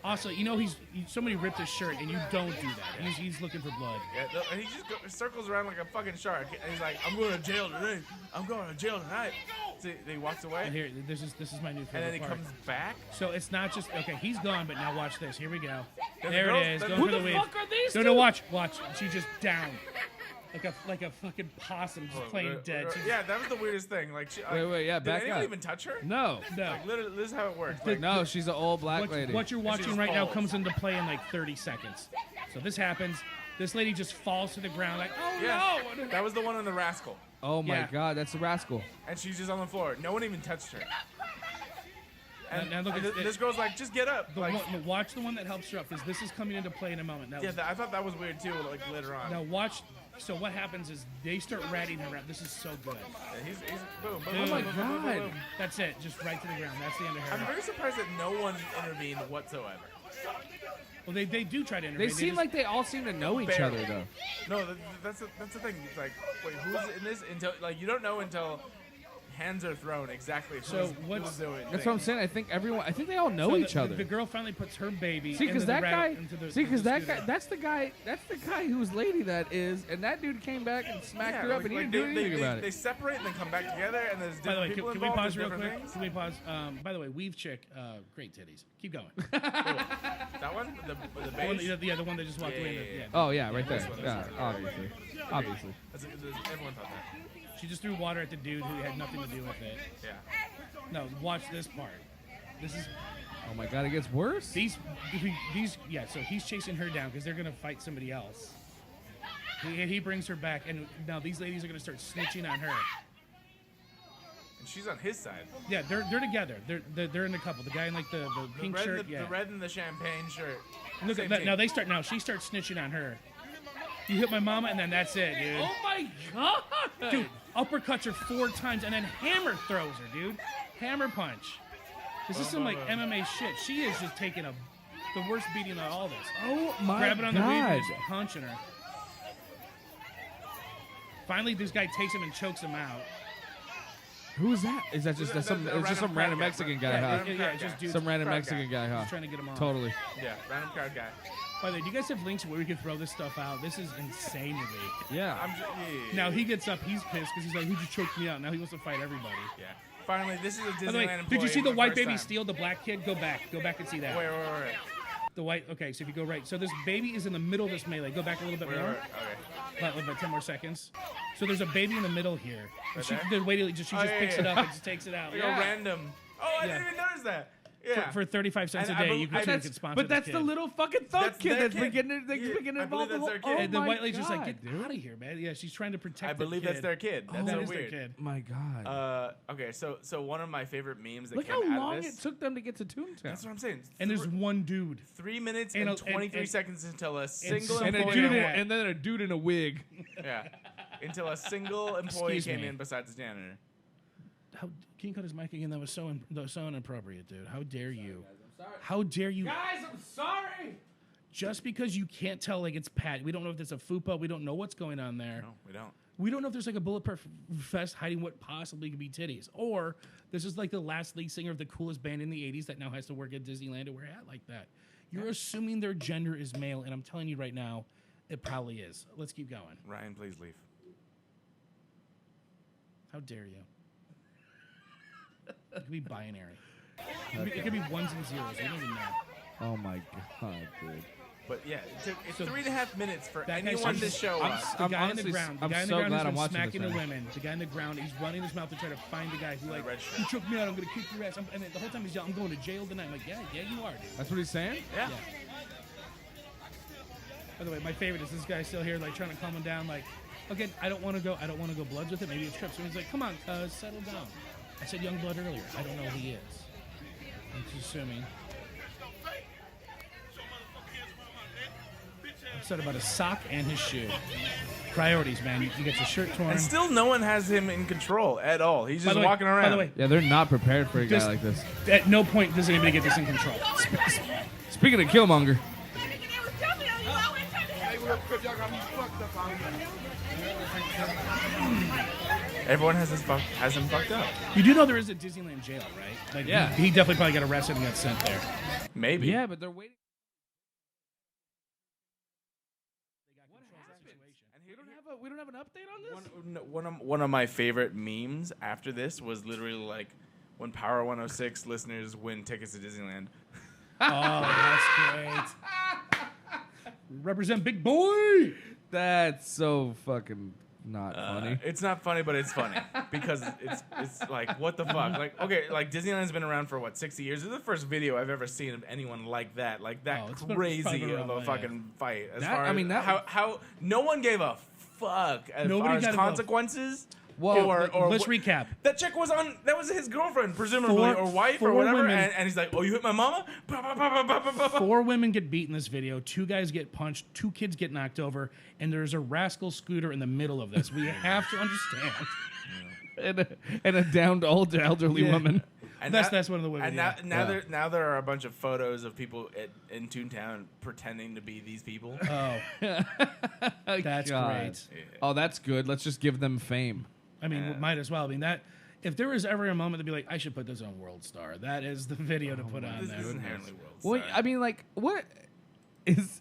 Also, you know, somebody ripped his shirt, and you don't do that. He's looking for blood. Yeah, and he just circles around like a fucking shark, and he's like, "I'm going to jail today. I'm going to jail tonight." So he walks away, And here, this is my new favorite and then he part. comes back. So it's not just okay. He's gone, but now watch this. Here we go. Then There the girls- it is. then- Going Who for the the weave. fuck are these No, two? no, watch. She just down, like a fucking possum just playing dead. She- Yeah, that was the weirdest thing. Like, Wait, yeah, did back anyone up. even touch her? No, No. Like, literally, this is how it works. Like, no, she's an old black lady. What you're watching just right now falls. comes into play in like 30 seconds. So this happens. This lady just falls to the ground like, oh yeah, no. that was the one on the rascal, Oh my Yeah. god, that's a rascal. and she's just on the floor. No one even touched her. And, Now look and at this girl's like, "Just get up." The Like, watch the one that helps her up because this is coming into play in a moment. Now, yeah, I thought that was weird too. Like later on, now watch. So what happens is they start ratting her up. This is so good. Yeah, he's boom, boom, Oh boom, my boom, boom, boom, God. boom. That's it. Just right to the ground. That's the end of I'm her. very surprised that no one intervened whatsoever. Well, they do try to intervene. They seem just- like they all seem to know each Barely. other though. No, that's the thing. It's like, wait, who's in this? Until like you don't know until hands are thrown exactly. So who's what's- doing That's things. what I'm saying. I think they all know so each other. The girl finally puts her baby. See, because into the that guy. into the- See, into because the that scooter. guy. That's the guy whose lady that is, and that dude came back and smacked her up, and he didn't do anything about They it. separate and then come back together, and there's By the way, different people can we involved. pause there's real different quick? things. Can we pause? By the way, weave chick, great titties. Keep going. That one, the The one, beige. the one that just walked away. Yeah. Oh yeah, right this there. one, Yeah, this one. obviously. Everyone thought that. She just threw water at the dude who had nothing to do with it. Yeah. No, watch this part. This is Oh my god, it gets worse. these. Yeah. So he's chasing her down because they're gonna fight somebody else. He brings her back, and now these ladies are gonna start snitching on her. And she's on his side. Yeah, they're together. They're in a couple. The guy in like the pink shirt. The red and the champagne shirt. Look at Same that. team. Now they start. Now she starts snitching on her. You hit my mama, and then that's it, dude. Oh my god. Dude, uppercuts her 4 times, and then hammer throws her, dude. Hammer punch. This is some like MMA shit. She is just taking the worst beating of all this. Oh my Grabbing on the weave god. and just punching her. Finally, this guy takes him and chokes him out. Who is that? Is that just That's some? a It's just some random random crowd Mexican guy. guy, Yeah, huh? it's just dudes. Some random crowd Mexican guy, huh? Just trying to get him off. Totally. Yeah, random crowd guy. By the way, do you guys have links where we can throw this stuff out? This is insane to me. Yeah. I'm just, yeah. Now he gets up, he's pissed because he's like, "Who just choked me out?" Now he wants to fight everybody. Yeah. Finally, this is a By the Disneyland way, employee. did you see for the white first baby time. steal the black kid? Go back and see that. Wait. The white. Okay, so if you go right, so this baby is in the middle of this melee. Go back a little bit more. Okay. About 10 more seconds. So there's a baby in the middle here. Right She, there? the way she just yeah, picks yeah. it up and just takes it out. Like a random. Oh, I Yeah. didn't even notice that. Yeah. For 35 cents a And I day, bel- you I- can that's- sponsor But this that's the kid. little fucking thug That's kid their that's been kid. getting Yeah, getting I involved. believe the that's whole- their kid. And the oh my white lady's just like, God, "Get dude. out of here, man!" Yeah, she's trying to protect. I the believe kid. that's their kid. That's That so is their weird. kid. My God. Okay, so one of my favorite memes that Look came how out long of it this. took them to get to Toontown. That's what I'm saying. And there's one dude. 3 minutes And and, a- 23 and- seconds until a single some and, a boy employee. dude in in, a hat. and then a dude in a wig. Yeah. Until a single employee Excuse came me. in besides the janitor. How can you cut his mic again? That was so inappropriate, dude. How dare you? How dare you? Guys, I'm sorry. Just because you can't tell, like it's Pat. We don't know if it's a fupa. We don't know what's going on there. No, we don't. We don't know if there's like a bulletproof vest hiding what possibly could be titties, or this is like the last lead singer of the coolest band in the '80s that now has to work at Disneyland to wear a hat like that. You're assuming their gender is male, and I'm telling you right now, it probably is. Let's keep going. Ryan, please leave. How dare you? It could be binary. It could be ones and zeros. We don't even know. Oh my God, dude. But yeah, it's 3.5 minutes for That guy's anyone to just- show up. The I'm guy in honestly- the ground. The I'm guy in the so ground glad has I'm been watching smacking this the right now. women. The guy in the ground, he's running his mouth to try to find the guy who like, red shirt. you choked me out. I'm gonna kick your ass. And then the whole time he's yelling, I'm going to jail tonight. I'm like, yeah, you are, dude. That's what he's saying? Yeah. By the way, my favorite is this guy still here, like trying to calm him down. Like, again, I don't want to go bloods with it. Maybe it's trips. So he's like, come on, cuz, settle down. I said young blood earlier. I don't know who he is. I'm just assuming. Upset about his sock and his shoe. Priorities, man. You get your shirt torn. And still, no one has him in control at all. He's By just the way- walking around. By the way, Yeah, they're not prepared for a guy Just- like this. at no point does anybody get this in control. Speaking of Killmonger, Everyone has him fucked up. You do know there is a Disneyland jail, right? Like, Yeah. he definitely probably got arrested and got sent there. Maybe. yeah, but they're waiting. We don't have an update on this. One of my favorite memes after this was literally like when Power 106 listeners win tickets to Disneyland. Oh, that's great. Represent big boy. That's so fucking not funny. It's not funny, but it's funny because it's like, what the fuck? Like, okay, like Disneyland's been around for what, 60 years? This is the first video I've ever seen of anyone like that Oh, it's crazy probably been of a around, yeah. fucking fight. As That- far I mean, as that- how no one gave a fuck as Nobody far as gave a- consequences. Well, or let's recap. That chick was on. That was his girlfriend, presumably, Four- or wife, four or whatever. women. And he's like, "Oh, you hit my mama." 4 women get beat in this video. 2 guys get punched. 2 kids get knocked over. And there's a rascal scooter in the middle of this. We have to understand. and a downed old elderly Yeah. woman. And That's one of the women. And yeah. now there are a bunch of photos of people in Toontown pretending to be these people. Oh, that's God. great. Oh, that's good. Let's just give them fame. I mean, might as well. I mean, that if there was ever a moment to be like, I should put this on World Star, that is the video to put on This there. is inherently world. Well, Star. I mean, like, what is?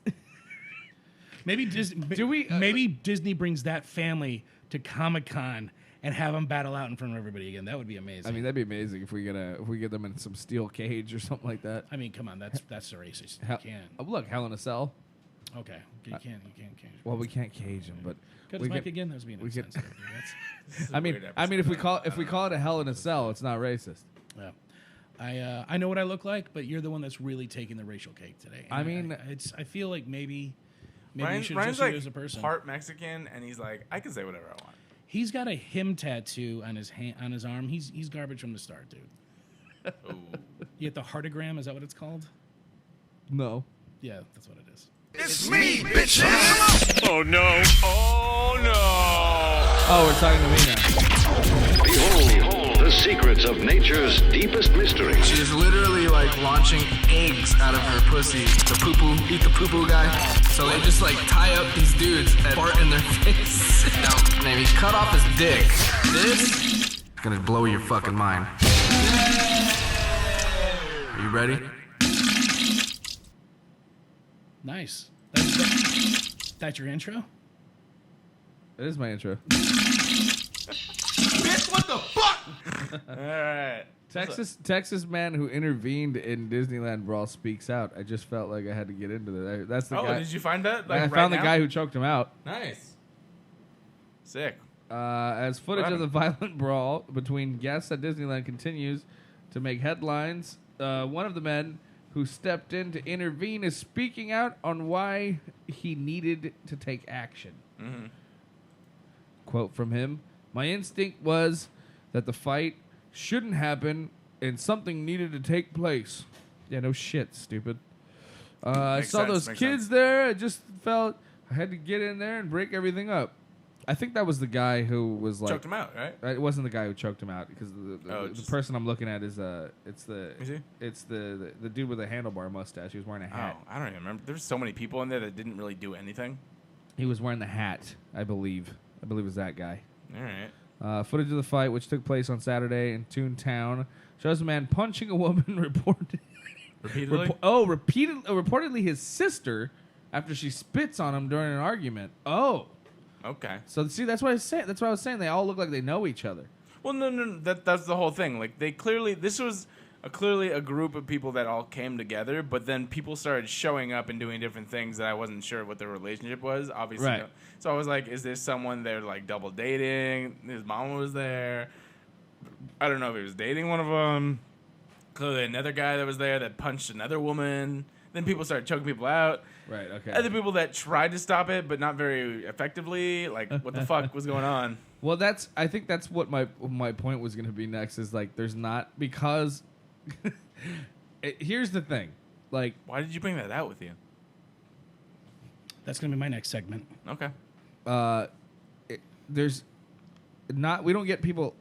Maybe Disney. Do we, maybe Disney brings that family to Comic-Con and have them battle out in front of everybody again. That would be amazing. I mean, that'd be amazing if we get them in some steel cage or something like that. come on, that's the racist. You Hell, can't. oh, look, Hell in a Cell. Okay, you can't. Well, we can't cage them, but Cut we his mic can- again. That was being we can- insensitive. dude. That's, I mean, weird if we call it a Hell in a Cell, it's not racist. yeah. I know what I look like, but you're the one that's really taking the racial cake today. I And mean- I feel like maybe you should Ryan's just see like you as a person. part Mexican, and he's like, I can say whatever I want. He's got a him tattoo on his on his arm. He's garbage from the start, dude. Ooh. You get the heartogram. Is that what it's called? No. Yeah, that's what it is. It's me, bitches! Oh no. Oh no. Oh, we're talking to me now. Behold the secrets of nature's deepest mystery. She's literally like launching eggs out of her pussy. The poo-poo, eat the poo-poo guy. So they just like tie up these dudes that fart in their face. Now, maybe cut off his dick. This is gonna blow your fucking mind. Are you ready? Nice. That's your intro? It is my intro. Bitch, what the fuck? All right. Texas man who intervened in Disneyland brawl speaks out. I just felt like I had to get into that. That's the Oh, guy. did you find that? Like, I right found the now? guy who choked him out. Nice. Sick. As footage of the violent brawl between guests at Disneyland continues to make headlines, one of the men who stepped in to intervene is speaking out on why he needed to take action. Mm-hmm. Quote from him, "My instinct was that the fight shouldn't happen and something needed to take place." Yeah, no shit, stupid. I Makes saw sense, those makes kids sense. there. I just felt I had to get in there and break everything up. I think that was the guy who was like... Choked him out, right? It wasn't the guy who choked him out because the just- person I'm looking at is it's Is he? the dude with a handlebar mustache. He was wearing a hat. Oh, I don't even remember. There's so many people in there that didn't really do anything. He was wearing the hat, I believe. I believe it was that guy. All right. Footage of the fight, which took place on Saturday in Toontown, shows a man punching a woman Repeatedly? reportedly his sister after she spits on him during an argument. Oh, Okay. so see, that's what I was saying. That's what I was saying. They all look like they know each other. Well, no. That's the whole thing. Like, this was clearly a group of people that all came together, but then people started showing up and doing different things that I wasn't sure what their relationship was. Obviously, Right. no. So I was like, is this someone they're like double dating? His mom was there. I don't know if he was dating one of them. Clearly, another guy that was there that punched another woman. Then people started choking people out. Right. Okay. Other people that tried to stop it, but not very effectively. Like, what the fuck was going on? Well, I think that's what my point was going to be next. Is like, there's not because. Here's the thing, like, why did you bring that out with you? That's gonna be my next segment. Okay. There's not. We don't get people.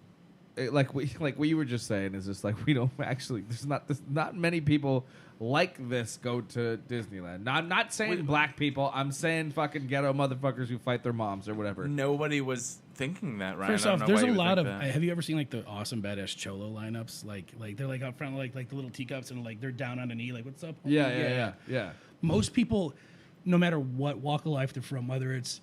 Like what you were just saying is just like we don't actually. There's not many people like this go to Disneyland. Now, I'm not saying black people. I'm saying fucking ghetto motherfuckers who fight their moms or whatever. Nobody was thinking that, right? First off, there's a lot of. Have you ever seen like the awesome badass cholo lineups? Like they're like out front, like the little teacups, and like they're down on a knee, like what's up? Yeah. Most people, no matter what walk of life they're from, whether it's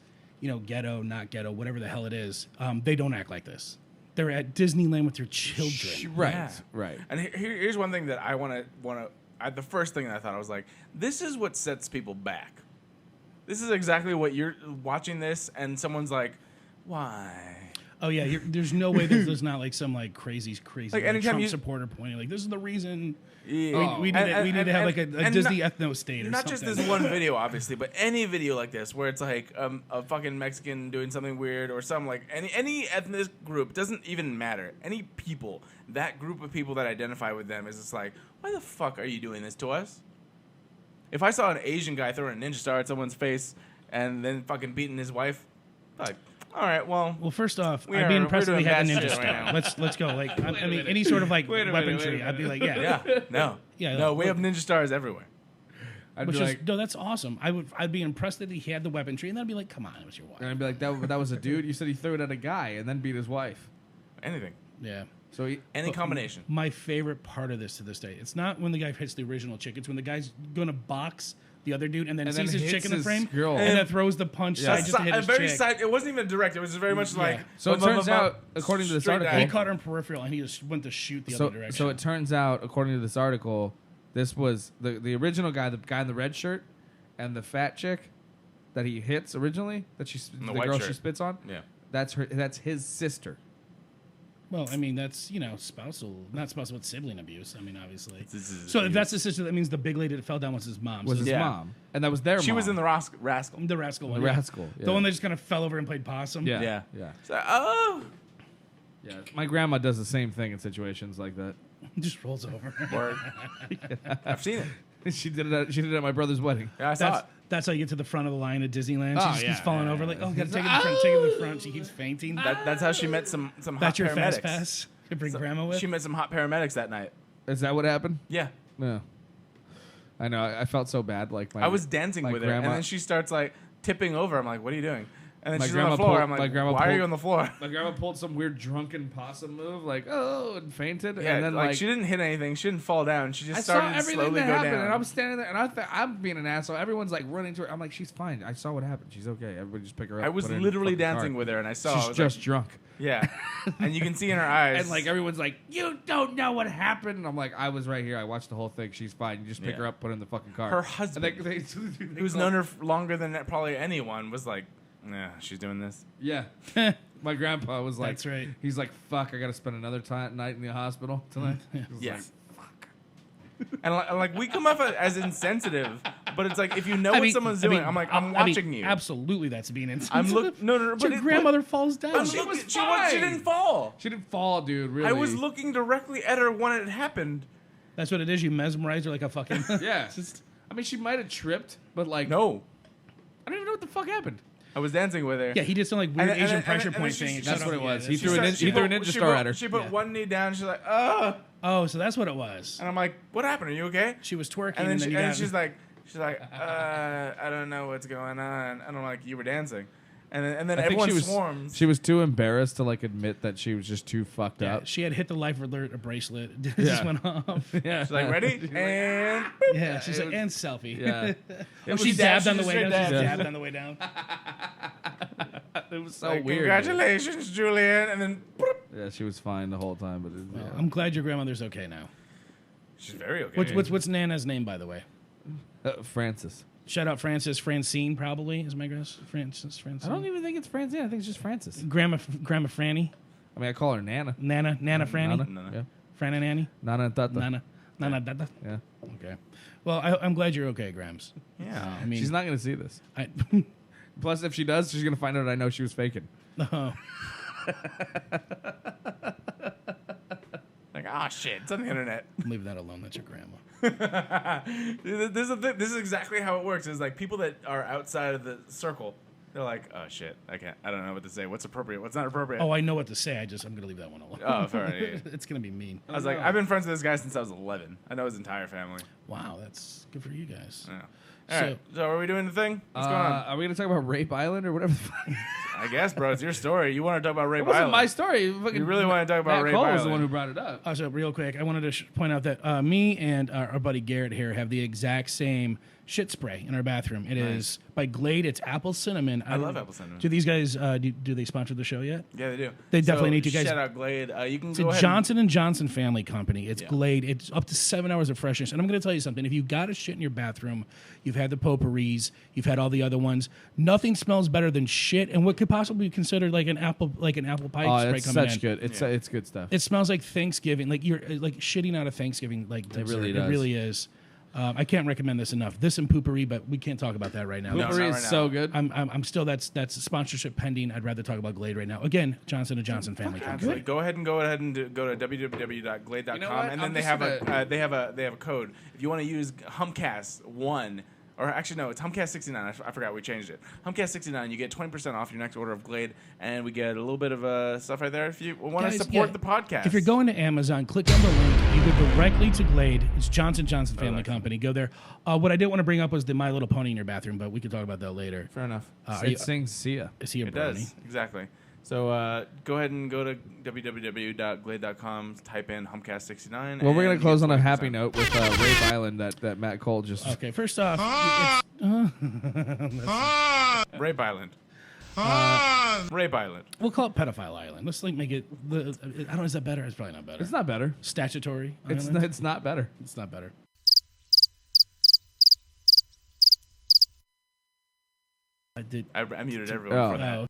ghetto, not ghetto, whatever the hell it is, they don't act like this. They're at Disneyland with their children. Right. Yeah. Right. And here's one thing that I want to. The first thing that I thought, I was like, this is what sets people back. This is exactly what you're watching this, and someone's like, why? Oh yeah, there's no way there's not like some like crazy Like, anytime Trump you- supporter pointing like this is the reason Yeah. we need to have like a Disney ethno state or not something. just this one video, obviously, but any video like this where it's like a fucking Mexican doing something weird or some like any ethnic group, doesn't even matter. Any people, that group of people that identify with them is just like, why the fuck are you doing this to us? If I saw an Asian guy throwing a ninja star at someone's face and then fucking beating his wife, like, all right, well, First off, we I'd be are- impressed we're if we doing had a bad ninja shit star. right now. Let's go. Like I mean, any sort of like Wait a minute, weaponry. I'd be like, yeah. no, Yeah, no, like- we have ninja stars everywhere. I'd Which be is like, no, that's awesome. I'd be impressed that he had the weaponry, and then I'd be like, come on, it was your wife. and I'd be like, that was a dude. You said he threw it at a guy and then beat his wife. Anything, Yeah. So any combination. My favorite part of this to this day, it's not when the guy hits the original chick. It's when the guy's gonna box the other dude and then And sees then his chick hits in the his frame girl. and then throws the punch Yeah. side just to hit his chick. It wasn't even direct. It was just very much like. So it turns out, according to this straight article, He down. caught her in peripheral and he just went to shoot the other direction. So it turns out, according to this article, this was the original guy, the guy in the red shirt, and the fat chick that he hits originally, the the white girl shirt. she spits on. Yeah. That's his sister. Well, I mean, that's, not spousal, but sibling abuse. I mean, obviously. This is So if abuse. that's the sister, that means the big lady that fell down was his mom. Was So his Yeah. mom, and that was their. She mom. was in the rascal. the rascal The one. rascal, Yeah. yeah. The one that just kind of fell over and played possum. Yeah, Yeah. yeah. So, oh. Yeah. My grandma does the same thing in situations like that. Just rolls over. Word. I've seen it. She did it at my brother's wedding. Yeah, I saw it. That's how you get to the front of the line at Disneyland. She Oh, just keeps yeah, falling yeah, over. yeah. Like, oh, gotta take it to the front, take it to the front. She keeps fainting. That's how she met some hot That's your paramedics. fast pass. You bring grandma with. She met some hot paramedics that night. Is that what happened? Yeah. No. I know. I felt so bad. Like I was dancing my with her, grandma- and then she starts like tipping over. I'm like, "What are you doing?" And then My she's on the grandma floor. pulled- I'm my like, grandma "Why are you pulled- on the floor?" My grandma pulled some weird drunken possum move, like and fainted, Yeah, and then like she didn't hit anything. She didn't fall down. She just I started saw to everything slowly that go happened, down. and I'm standing there, and I'm being an asshole. Everyone's like running to her. I'm like, she's fine. I saw what happened. She's okay. Everybody just pick her up. I was put her in the literally fucking dancing car. with her, and I saw. She's I was just like, drunk. yeah, and you can see in her eyes. And like everyone's like, you don't know what happened. And I'm like, I was right here. I watched the whole thing. She's fine. You just pick Yeah. her up, put her in the fucking car. Her husband, And they who's known her longer than longer anyone, was like, "Nah, she's doing this." Yeah. My grandpa was like, That's right. He's like, fuck, I got to spend another night in the hospital tonight. He was Yeah. like, And like we come off as insensitive, but it's like if you know what someone's doing, I'm like, I'm watching you. Absolutely, that's being I'm insensitive. no, but Your grandmother falls down. But she was she fine. didn't fall. she didn't fall, dude. Really? I was looking directly at her when it happened. That's what it is. You mesmerize her like a fucking. Yeah. It's just- I mean, she might have tripped, but like, No, I don't even know what the fuck happened. I was dancing with her. yeah, he did some like weird And- Asian and- pressure and point she- thing. That's Shut what up. it was. Yeah, He that's threw just- an he threw a ninja she star put- at her. She put Yeah. one knee down. She's like, "Oh," Oh, so that's what it was. and I'm like, "What happened? Are you okay?" She was twerking, And then, you and got- she's like, I don't know what's going on. And I'm like, "You were dancing," and then I think everyone she was swarms. she was too embarrassed to like admit that she was just too fucked yeah, up. she had hit the life alert, a bracelet. It Yeah. just went off. Yeah. She's like, "Ready?" And Yeah, she's It like, was- and selfie. Yeah. Oh, was she dab- dabbed on she the way straight down. She dabbed. dabbed on the way down. It was so like, weird. "Congratulations, Julian!" And then Yeah, she was fine the whole time, but Well, I'm glad your grandmother's okay now. she's very okay. What's Nana's name, by the way? Francis. Shout out Francis. Francine probably is my guess. Francine. I don't even think it's Francine. I think it's just Francis. Grandma Franny. I mean, I call her Nana. Nana Franny. Nana. Nana. Yeah. Fran and Annie. Nana and Tata. Nana Dada. Yeah. Okay. Well, I'm glad you're okay, Grams. Yeah. I mean, She's not going to see this. Plus, if she does, she's going to find out I know she was faking. Oh. Like, shit, it's on the internet. Leave that alone. That's your grandma. This is exactly how it works. Is like people that are outside of the circle, they're like, oh shit, I don't know what to say. What's appropriate? What's not appropriate? Oh, I know what to say. I'm gonna leave that one alone. Oh, fair. It's gonna be mean. I was like, I've been friends with this guy since I was 11. I know his entire family. Wow, that's good for you guys. Yeah. All right. So are we doing the thing? What's going on? Are we going to talk about Rape Island or whatever? I guess, bro. It's your story. You want to talk about Rape It wasn't Island? my story. You really want to talk about Matt Rape Cole Island? was the one who brought it up. So real quick, I wanted to point out that me and our buddy Garrett here have the exact same shit spray in our bathroom. It is by Glade. It's apple cinnamon. I love apple cinnamon. Do these guys do they sponsor the show yet? Yeah, they do. They definitely need to, guys. Shout out Glade. You can It's go a ahead. Johnson & Johnson family company. It's Glade. It's up to 7 hours of freshness. And I'm going to tell you something. If you got a shit in your bathroom, you've had the potpourris, you've had all the other ones. Nothing smells better than shit, and what could possibly be considered like an apple pie spray It's coming such in. good. It's good stuff. It smells like Thanksgiving. Like you're like shitting out of Thanksgiving. Like It really does. It really is. I can't recommend this enough. This and Poopery, but we can't talk about that right now. No, Poopery not is right so now. good. I'm still that's sponsorship pending. I'd rather talk about Glade right now. Again, Johnson & Johnson family company. Absolutely. Go ahead and go to www.glade.com, You know what? and I'm then they just have they have a code. If you want to use Humpcast1, or actually no, it's Humpcast 69. I forgot we changed it. Humpcast 69. You get 20% off your next order of Glade, and we get a little bit of stuff right there. If you want to Guys, support the podcast, If you're going to Amazon, click on the link. You go directly to Glade. It's Johnson & Johnson family company. Go there. What I did want to bring up was the My Little Pony in your bathroom, but we could talk about that later. Fair enough. Are It you- sings Sia. Is he a it brony? does exactly. So go ahead and go to www.glade.com. Type in Humpcast 69. Well, we're and going to close get on a 20% happy note with Rape Island that Matt Cole just... Okay, first off, Rape Island. Rape Island. we'll call it Pedophile Island. Let's like make it. I don't know. Is that better? It's probably not better. It's not better. Statutory. It's island? it's not better. It's not better. I did. I muted everyone Oh. for that. Oh,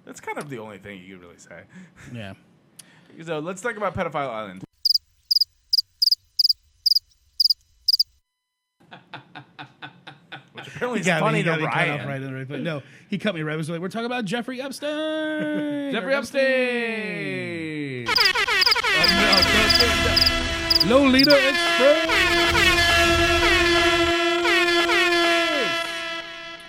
That's kind of the only thing you could really say. yeah. So let's talk about Pedophile Island. Which apparently is funny to cut off Ryan. right in the right place. No, he cut me right. It was like, we're talking about Jeffrey Epstein. Jeffrey Epstein! Lolita Express.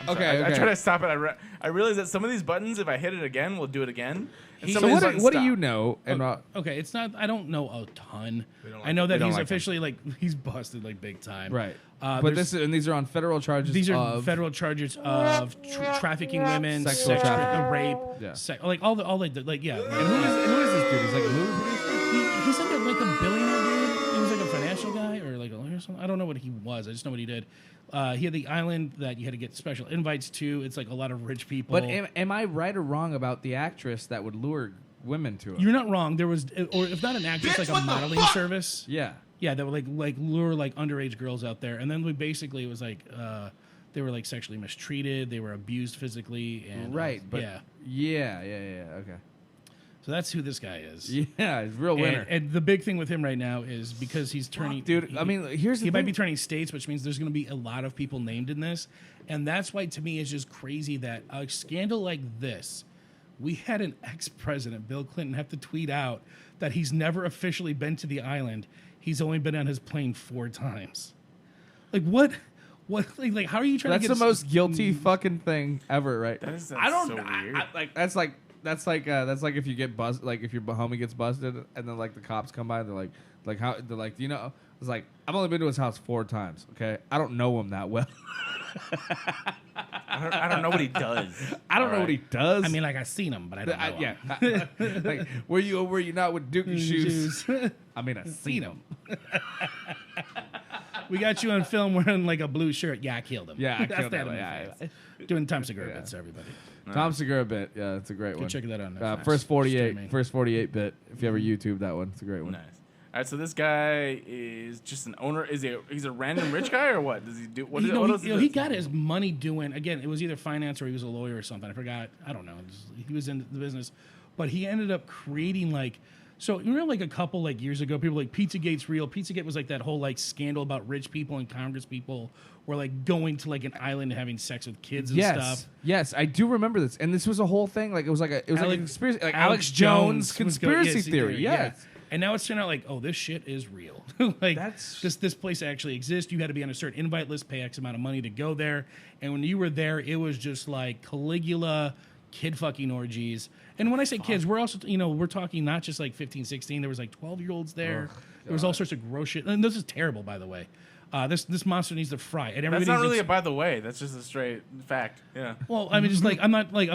Okay, I try to stop it. I realize that some of these buttons, if I hit it again, we'll do it again. And some So of these what buttons do stop. you know? And Okay, it's not. I don't know a ton. don't I know that don't he's like him. officially like he's busted like big time. right. But there's- these are on federal charges. These are of, federal charges of trafficking women, Sexual trafficking. rape, Yeah. like all the like yeah. And who is this dude? He's like a movie producer. He's like a billionaire dude. He was like a financial guy or like a lawyer or something. I don't know what he was. I just know what he did. He had the island that you had to get special invites to. It's like a lot of rich people. But am I right or wrong about the actress that would lure women to it? You're not wrong. There was, or if not an actress, like a modeling service. Yeah. Yeah, that would like lure like underage girls out there, and then we basically it was like they were like sexually mistreated, they were abused physically, and Right. But yeah. Okay. So that's who this guy is. Yeah, he's a real winner. And the big thing with him right now is because he's turning, dude. I mean, here's the he thing. might be turning states, which means there's going to be a lot of people named in this, and that's why to me it's just crazy that a scandal like this, we had an ex-president, Bill Clinton, have to tweet out that he's never officially been to the island. He's only been on his plane 4 times. Like what? Like how are you trying That's to the get most guilty fucking thing ever, right? That's I don't so know. weird. That's like if you get busted, like if your homie gets busted, and then like the cops come by, and they're like how they're like, you know, it's like I've only been to his house 4 times. Okay, I don't know him that well. I don't know what he does. I don't know what he does. I mean, like I've seen him, but I don't know him. like were you not with Dookie shoes? I mean, I seen him. We got you on film wearing like a blue shirt. Yeah, I killed him. Yeah, I That's killed that him. in the Yeah, face. Doing Tom Segura bits, everybody. Tom Segura bit. Yeah, it's a great one. check that out. First 48 Streaming. bit. If you ever YouTube that one, it's a great one. Nice. All right, so this guy is just an owner. He's a random rich guy or what? Does he do? What does he got his money doing. Again, it was either finance or he was a lawyer or something. I forgot. I don't know. He was in the business, but he ended up creating like So you remember, like a couple like years ago, people were like Pizzagate's real. Pizzagate was like that whole like scandal about rich people and Congress people were like going to like an island and having sex with kids and stuff. Yes, I do remember this, and this was a whole thing. Like it was like a conspiracy, like Alex Jones Jones conspiracy theory. Yes. And now it's turned out like, oh, this shit is real. Like this place actually exists. You had to be on a certain invite list, pay X amount of money to go there. And when you were there, it was just like Caligula, kid fucking orgies. And when I say kids, we're also, we're talking not just like 15, 16. There was like 12-year-olds there. There was all sorts of gross shit. And this is terrible, by the way. This monster needs to fry. And that's not really a by the way. That's just a straight fact. Yeah. Well, I mean, just like I'm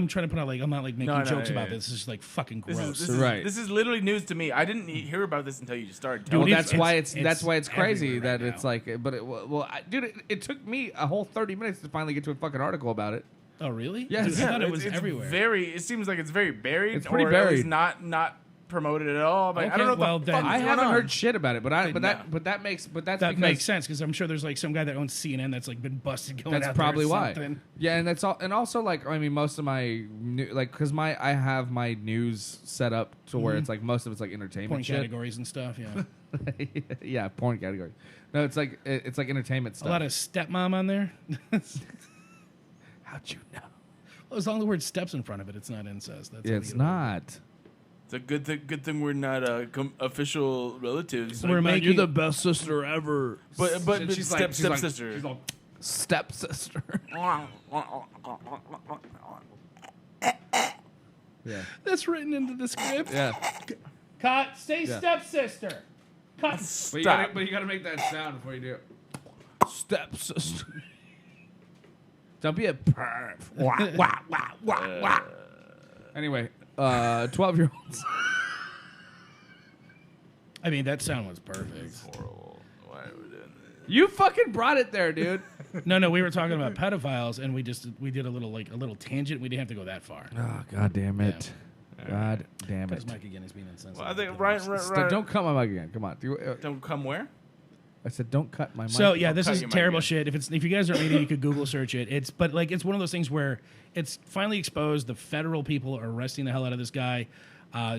trying to put out like I'm not like making jokes about this. This is like fucking gross. This is literally news to me. I didn't hear about this until you started. Well, that's why it's crazy that it's like. But it took me a whole 30 minutes to finally get to a fucking article about it. Oh really? Yes. I thought it was everywhere. It seems like it's very buried. It's pretty buried. Not promoted at all. But I don't know. Well, then I haven't heard shit about it, that makes sense because I'm sure there's like some guy that owns CNN that's like been busted going. That's out probably there or why. something. Yeah, and that's all. And also, like, I mean, most of my because I have my news set up to where it's like most of it's like entertainment porn shit. categories and stuff. Yeah, yeah, porn categories. No, it's like entertainment stuff. A lot of stepmom on there. How'd you know? Well, as long as the word "steps" in front of it, it's not incest. That's it's not. It's a good thing we're not official relatives. We're making you're the best sister ever. But she's stepsister. She's like stepsister. Yeah. That's written into the script. Yeah. Cut. Say stepsister. Cut. But you gotta make that sound before you do it. Stepsister. Don't be a perv. Wah, wah, wah, wah, wah. Anyway, 12-year-olds. I mean, that sound was perfect. Horrible. Why are we doing this? You fucking brought it there, dude. No, we were talking about pedophiles, and we did a little tangent. We didn't have to go that far. Oh, God damn it. Yeah. God damn it. Because Mike again is being insensitive. Well, I think right. Don't cut my mic again. Come on. Don't come where? I said don't cut my mic. So yeah, this cut is your mic terrible again. shit. If you guys aren't reading, you could Google search it. It's one of those things where it's finally exposed. The federal people are arresting the hell out of this guy.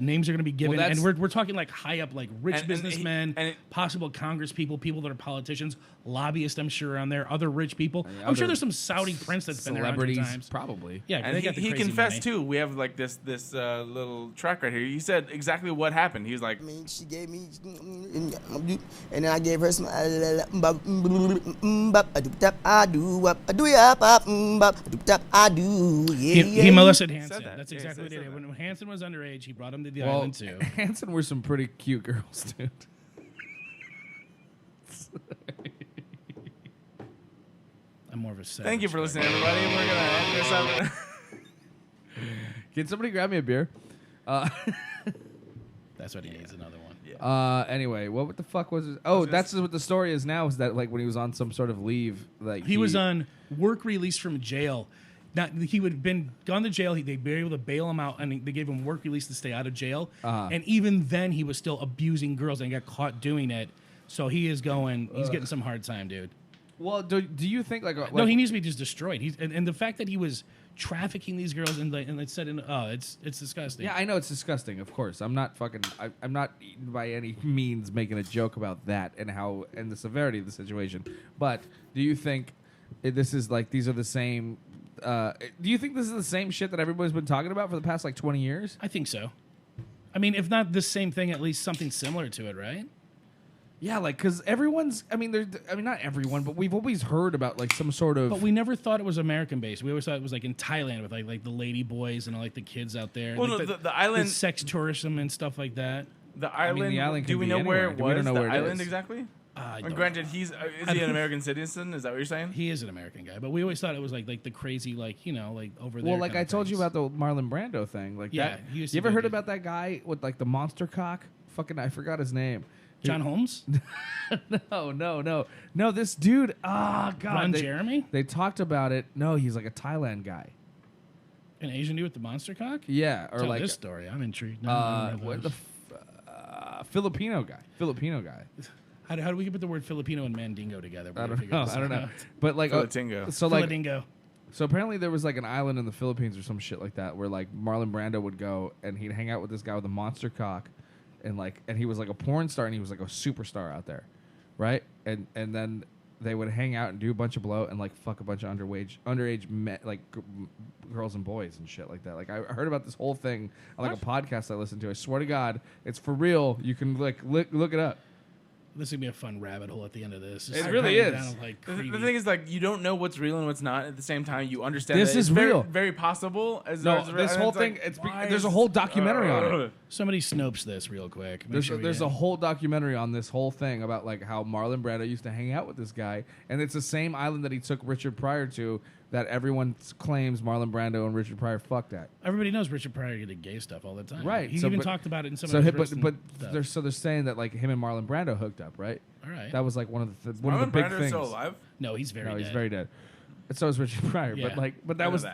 Names are going to be given, and we're talking like high up, like rich businessmen, possible Congress people that are politicians, lobbyists. I'm sure on there, other rich people. I'm sure there's some Saudi prince that's been there 100 times. Probably. Yeah, and he confessed too. We have like this little track right here. He said exactly what happened. He was like, I mean, she gave me, and then I gave her some. He molested Hanson. That's exactly what he did. When Hanson was underage, he brought him to the island too. Hanson were some pretty cute girls, dude. I'm more of a savage. thank you for listening, everybody. We're gonna end this up. Can somebody grab me a beer? That's what he needs. Another one. Yeah. Anyway, what the fuck was it? Oh, that's what the story is now. Is that like when he was on some sort of leave? Like he was on work release from jail. Not, he would have been gone to jail. They'd be able to bail him out, and they gave him work release to stay out of jail. And even then, he was still abusing girls and got caught doing it. So he's getting some hard time, dude. Well, do you think like no, he needs to be just destroyed. And the fact that he was trafficking these girls and it said it's disgusting. Yeah, I know it's disgusting. Of course, I'm not by any means making a joke about that and the severity of the situation. But do you think this is like these are the same? Do you think this is the same shit that everybody's been talking about for the past like 20 years? I think so. I mean, if not the same thing, at least something similar to it, right? Yeah, like because not everyone, but we've always heard about like some sort of. But we never thought it was American based. We always thought it was like in Thailand with like the lady boys and like the kids out there. Well, like no, the island, the sex tourism and stuff like that. The island. The island do we know where it was? We don't know the where it island is. exactly. And granted, is he an American citizen? Is that what you're saying? He is an American guy, but we always thought it was like the crazy like over there. Well, like I told you about the Marlon Brando thing, like yeah, that. You ever heard about that guy with like the monster cock? Fucking, I forgot his name. John Holmes? No. This dude. Ah, God. Ron Jeremy? They talked about it. No, he's like a Thailand guy. An Asian dude with the monster cock? Yeah, or Tell like this story. I'm intrigued. What the Filipino guy? How do we put the word Filipino and Mandingo together? I don't know. But like Filatingo. Filatingo. So apparently there was like an island in the Philippines or some shit like that where like Marlon Brando would go and he'd hang out with this guy with a monster cock. and he was like a porn star and he was like a superstar out there, right? And then they would hang out and do a bunch of blow and like fuck a bunch of underage girls and boys and shit like that. Like I heard about this whole thing on like a podcast I listened to. I swear to God, it's for real. You can look it up. This is gonna be a fun rabbit hole at the end of this. It really is. Down, like, The thing is, like, you don't know what's real and what's not at the same time. You understand This that is it's real. very possible. This whole thing. There's a whole documentary on it. Somebody Snopes this real quick. There's a whole documentary on this whole thing about like how Marlon Brando used to hang out with this guy, and it's the same island that he took Richard Pryor to. That everyone claims Marlon Brando and Richard Pryor fucked at. Everybody knows Richard Pryor did gay stuff all the time. Right. He So, even but- talked about it in some So, of his but stuff. they're saying that like him and Marlon Brando hooked up, right? All right. That was like one of the Marlon big Brando's things. still alive? No, he's very dead. He's very dead. And so is Richard Pryor. Yeah. But that was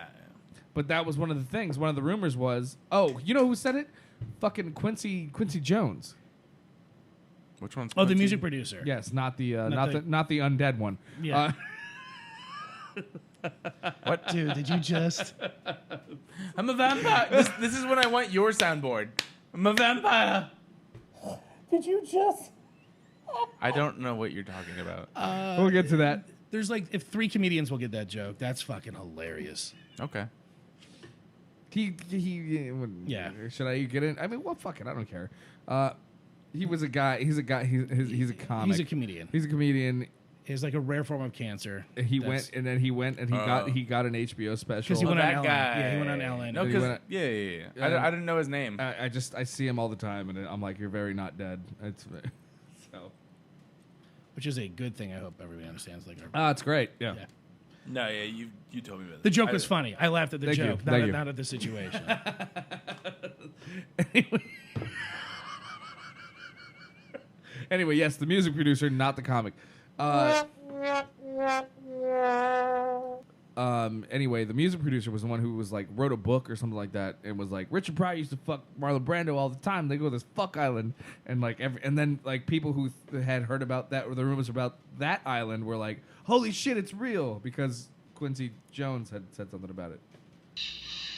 But that was one of the things. One of the rumors was, you know who said it? Fucking Quincy Jones. Which one's the music producer. Yes, not the Not the undead one. Yeah. What? Dude, did you just... I'm a vampire. This is when I want your soundboard. I'm a vampire. Did you just... I don't know what you're talking about. We'll get to that. There's like, if 3 comedians will get that joke, that's fucking hilarious. Okay. He Yeah. Should I get in? I mean, well, fuck it. I don't care. He was a guy. He's a guy. He's a comic. He's a comedian. He's a comedian. He has like a rare form of cancer. He went and he got an HBO special. Because he went on that Ellen. guy. Yeah, he went on Ellen. No, He because went- yeah. I didn't know his name. I see him all the time, and I'm like, you're very not dead. It's so. Which is a good thing. I hope everybody understands. Like, our, It's great. Yeah. yeah. No, yeah, you told me about The this. joke was funny. I laughed at the Thank you. joke, Thank you. not at the situation. Anyway, yes, the music producer, not the comic. Anyway, the music producer was the one who was like wrote a book or something like that, and was like, Richard Pryor used to fuck Marlon Brando all the time. They go to this fuck island, and like and then like people who had heard about that or the rumors about that island were like, holy shit, it's real, because Quincy Jones had said something about it.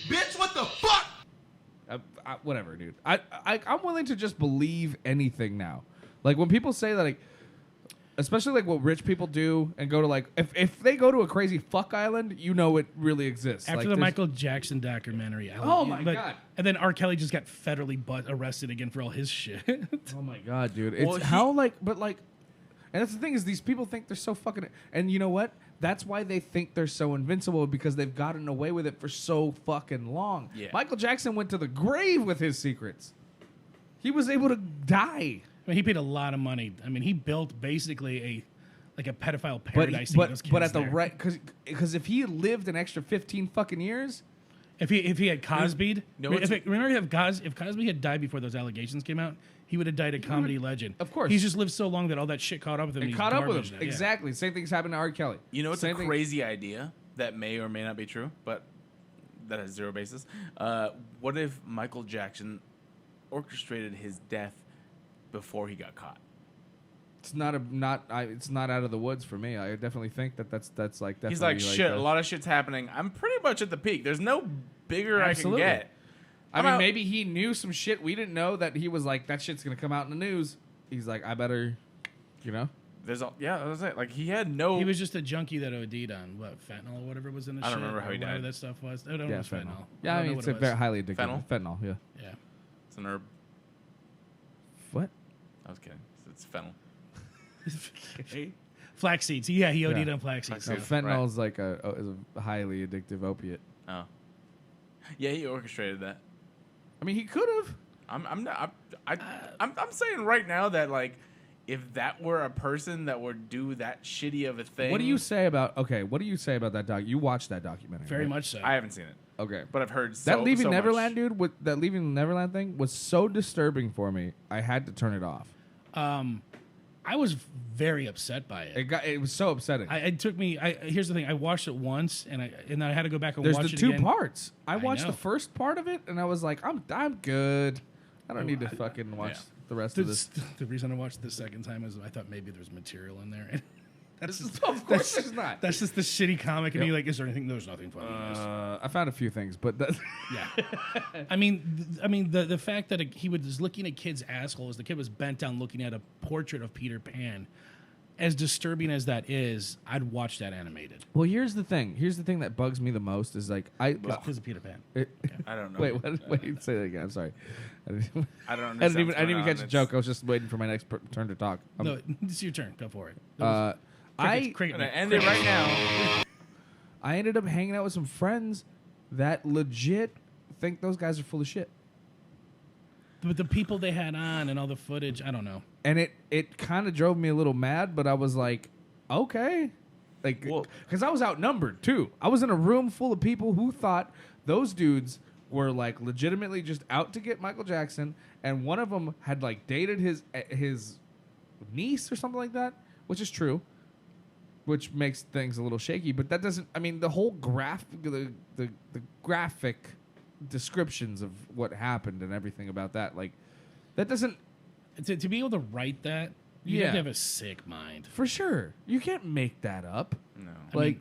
Bitch, what the fuck? Whatever, dude. I'm willing to just believe anything now. Like when people say that, like, especially like what rich people do and go to like, if they go to a crazy fuck island, you know it really exists. After like, the there's- Michael Jackson documentary. Oh my God. And then R. Kelly just got federally arrested again for all his shit. Oh my God, dude. It's Well, how like, but like, and that's the thing is these people think they're so fucking, and you know what? That's why they think they're so invincible, because they've gotten away with it for so fucking long. Yeah. Michael Jackson went to the grave with his secrets. He was able to die. I mean, he paid a lot of money. I mean, he built basically a pedophile paradise. to get those But kids at the there. right, because if he had lived an extra 15 fucking years, If he had Cosby'd, No, remember if Cosby had died before those allegations came out, he would have died a comedy legend. Of course. He's just lived so long that all that shit caught up with him. it and caught he's up with garbage him. now. Yeah. Exactly. Same thing's happened to R. Kelly. You know, it's Same a thing- crazy idea that may or may not be true, but that has zero basis. What if Michael Jackson orchestrated his death before he got caught? It's it's not out of the woods for me. I definitely think that's like definitely He's like, shit, a lot of shit's happening. I'm pretty much at the peak. There's no bigger Absolutely. I can get. I I'm mean, out- maybe he knew some shit we didn't know, that he was like, that shit's gonna come out in the news. He's like, I better, you know. There's that was it. Like he had no. He was just a junkie that OD'd on what, fentanyl or whatever was in the I shit. don't remember how or he whatever died. that stuff was. I don't know. It was fentanyl. Yeah, I I don't mean, know it's what a it very was. highly addictive. Fentanyl? Fentanyl, yeah. Yeah. It's an herb. What? I was kidding. It's fennel. Flax seeds. Yeah, he OD'd Yeah. on flax seeds. No, Yeah, fentanyl right. is like is a highly addictive opiate. Oh. Yeah, he orchestrated that. I mean, he could have. I'm saying right now that like if that were a person that would do that shitty of a thing. What do you say about that doc? You watched that documentary? Very right? much so. I haven't seen it, Okay. but I've heard That Leaving so Neverland, much. dude, with that Leaving Neverland thing was so disturbing for me. I had to turn it off. I was very upset by it. It was so upsetting. It took me. Here's the thing. I watched it once, and then I had to go back and There's watch the it two again. parts. I watched know. the first part of it, and I was like, I'm good. I don't need to fucking watch Yeah. the rest of this. The reason I watched it the second time is I thought maybe there's material in there. That's just, Of course there's not. That's just the shitty comic and me. Like, is there anything? There's nothing funny. in this. I found a few things, but Yeah, I mean, the fact that he was looking at kids' assholes, the kid was bent down looking at a portrait of Peter Pan. As disturbing as that is, I'd watch that animated. well, here's the thing. Here's the thing that bugs me the most is like Because of Peter Pan. I don't know. Wait, wait, say that again. I'm sorry. I don't I understand. didn't even catch a joke. I was just waiting for my next turn to talk. No, it's your turn. Go for it. I I'm gonna end it right now. I ended up hanging out with some friends that legit think those guys are full of shit. But the people they had on and all the footage, I don't know. And it kind of drove me a little mad, but I was like, okay. Like, because I was outnumbered, too. I was in a room full of people who thought those dudes were, like, legitimately just out to get Michael Jackson, and one of them had, like, dated his niece or something like that, which is true, which makes things a little shaky. But that doesn't, I mean, the whole the graphic descriptions of what happened and everything about that, like, that doesn't... To be able to write that, you have to have a sick mind. For sure. You can't make that up. No. Like,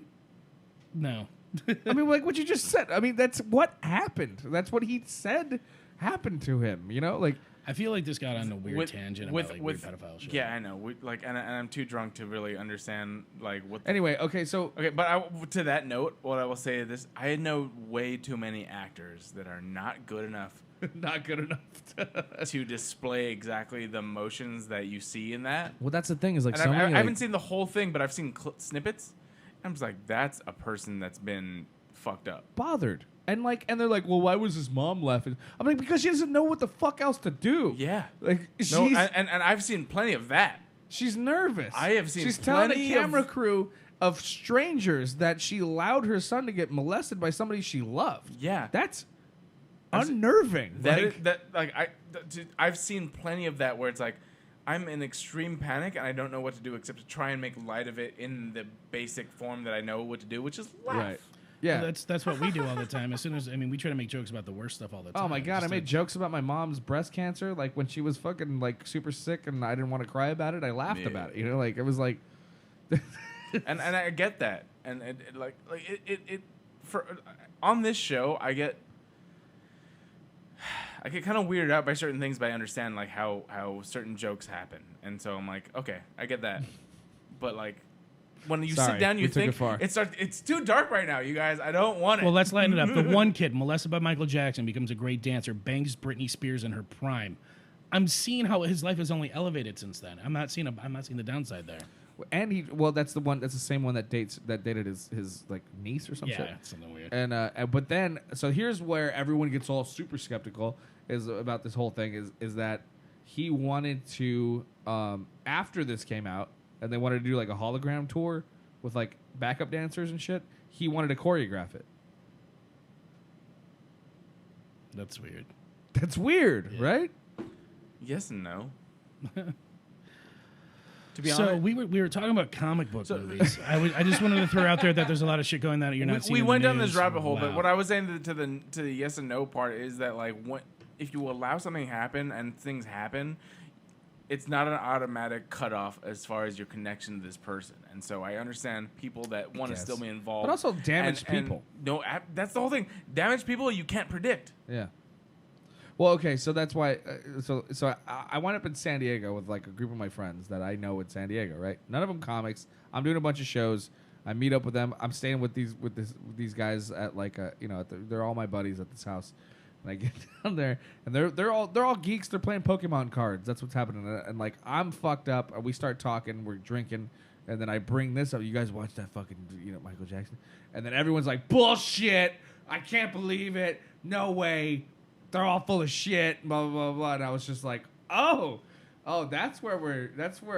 no. I mean, like what you just said. I mean, that's what happened. That's what he said happened to him, you know? Like, I feel like this got on a weird tangent about like weird pedophile shit. Yeah, I know. And I'm too drunk to really understand like what. Anyway, okay, but to that note, what I will say is this: I know way too many actors that are not good enough. Not good enough to display exactly the emotions that you see in that. Well, that's the thing is like, I haven't seen the whole thing, but I've seen snippets. I'm just like, that's a person that's been fucked up, bothered. And they're like, well, why was his mom laughing? I'm like, because she doesn't know what the fuck else to do. Yeah. Like, and I've seen plenty of that. She's nervous. I have seen She's telling plenty the camera crew of strangers that she allowed her son to get molested by somebody she loved. Yeah. That's unnerving. I've seen plenty of that where it's like, I'm in extreme panic and I don't know what to do except to try and make light of it in the basic form that I know what to do, which is laugh. Right. Yeah, well, that's what we do all the time. As soon as we try to make jokes about the worst stuff all the time. Oh my god, I made jokes about my mom's breast cancer, like when she was fucking like super sick, and I didn't want to cry about it. I laughed about it, you know, like it was like. and I get that, and for on this show, I get kind of weirded out by certain things, but I understand like how certain jokes happen, and so I'm like, okay, I get that, but like. When you sit down, you think it's too dark right now, you guys. I don't want it. Well, let's lighten it up. The one kid molested by Michael Jackson becomes a great dancer, bangs Britney Spears in her prime. I'm seeing how his life has only elevated since then. I'm not seeing the downside there. And that's the same one that dated his like niece or something. Yeah, something weird. And but then so here's where everyone gets all super skeptical is about this whole thing is that he wanted to after this came out. And they wanted to do like a hologram tour with like backup dancers and shit. He wanted to choreograph it. That's weird. That's weird, yeah. Right? Yes and no. To be honest, we were talking about comic book movies. I just wanted to throw out there that there's a lot of shit going on that you're not seeing. We in went the down news. this rabbit hole, Wow. but what I was saying to the yes and no part is that like if you allow something happen and things happen. It's not an automatic cutoff as far as your connection to this person. And so I understand people that want to still be involved. But also damaged people. No, that's the whole thing. Damaged people you can't predict. Yeah. Well, okay, so that's why. So I wound up in San Diego with like a group of my friends that I know in San Diego, right? None of them comics. I'm doing a bunch of shows. I meet up with them. I'm staying with these guys at like they're all my buddies at this house. And I get down there, and they're all geeks. They're playing Pokemon cards. That's what's happening. And like I'm fucked up. And we start talking. We're drinking, and then I bring this up. You guys watch that fucking Michael Jackson? And then everyone's like, bullshit! I can't believe it. No way. They're all full of shit. Blah blah blah blah. And I was just like, oh, that's where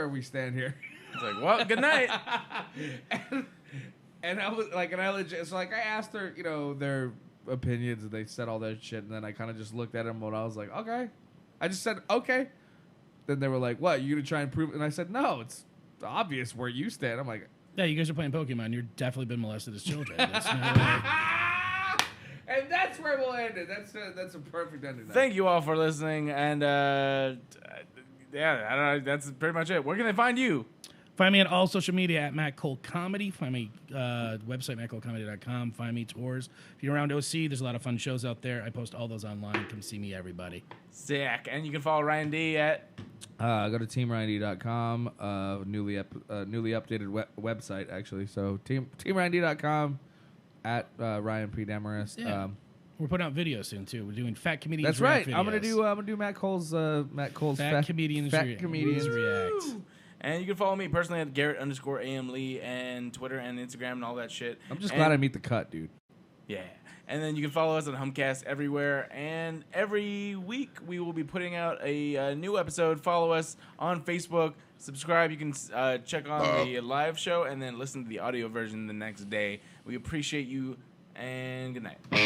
we stand here. It's like, well, good night. and I was like, I asked her, their opinions, and they said all that shit, and then I kind of just looked at them and I was like, okay. I just said, okay. Then they were like, what, you gonna try and prove it? And I said, no, it's obvious where you stand. I'm like, yeah, you guys are playing Pokemon. You're definitely been molested as children. That's no and that's where we'll end it. That's a perfect ending. Thank you all for listening, and yeah, I don't know, that's pretty much it. Where can they find you? Find me on all social media at Matt Cole Comedy. Find me website, mattcolecomedy.com. Find me tours. If you're around OC, there's a lot of fun shows out there. I post all those online. Come see me, everybody. Sick. And you can follow Ryan D at... Go to teamryanD.com. Newly updated website, actually. So teamryanD.com at Ryan P. Demarest. Yeah. We're putting out videos soon too. We're doing Fat Comedians. That's right. React I'm gonna videos. do Matt Cole's Fat Comedians React. And you can follow me personally at Garrett_AM Lee and Twitter and Instagram and all that shit. I'm just glad I meet the cut, dude. Yeah. And then you can follow us on Humpcast everywhere. And every week we will be putting out a new episode. Follow us on Facebook. Subscribe. You can check on the live show and then listen to the audio version the next day. We appreciate you. And good night. 10,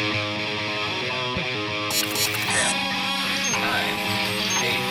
9, 8.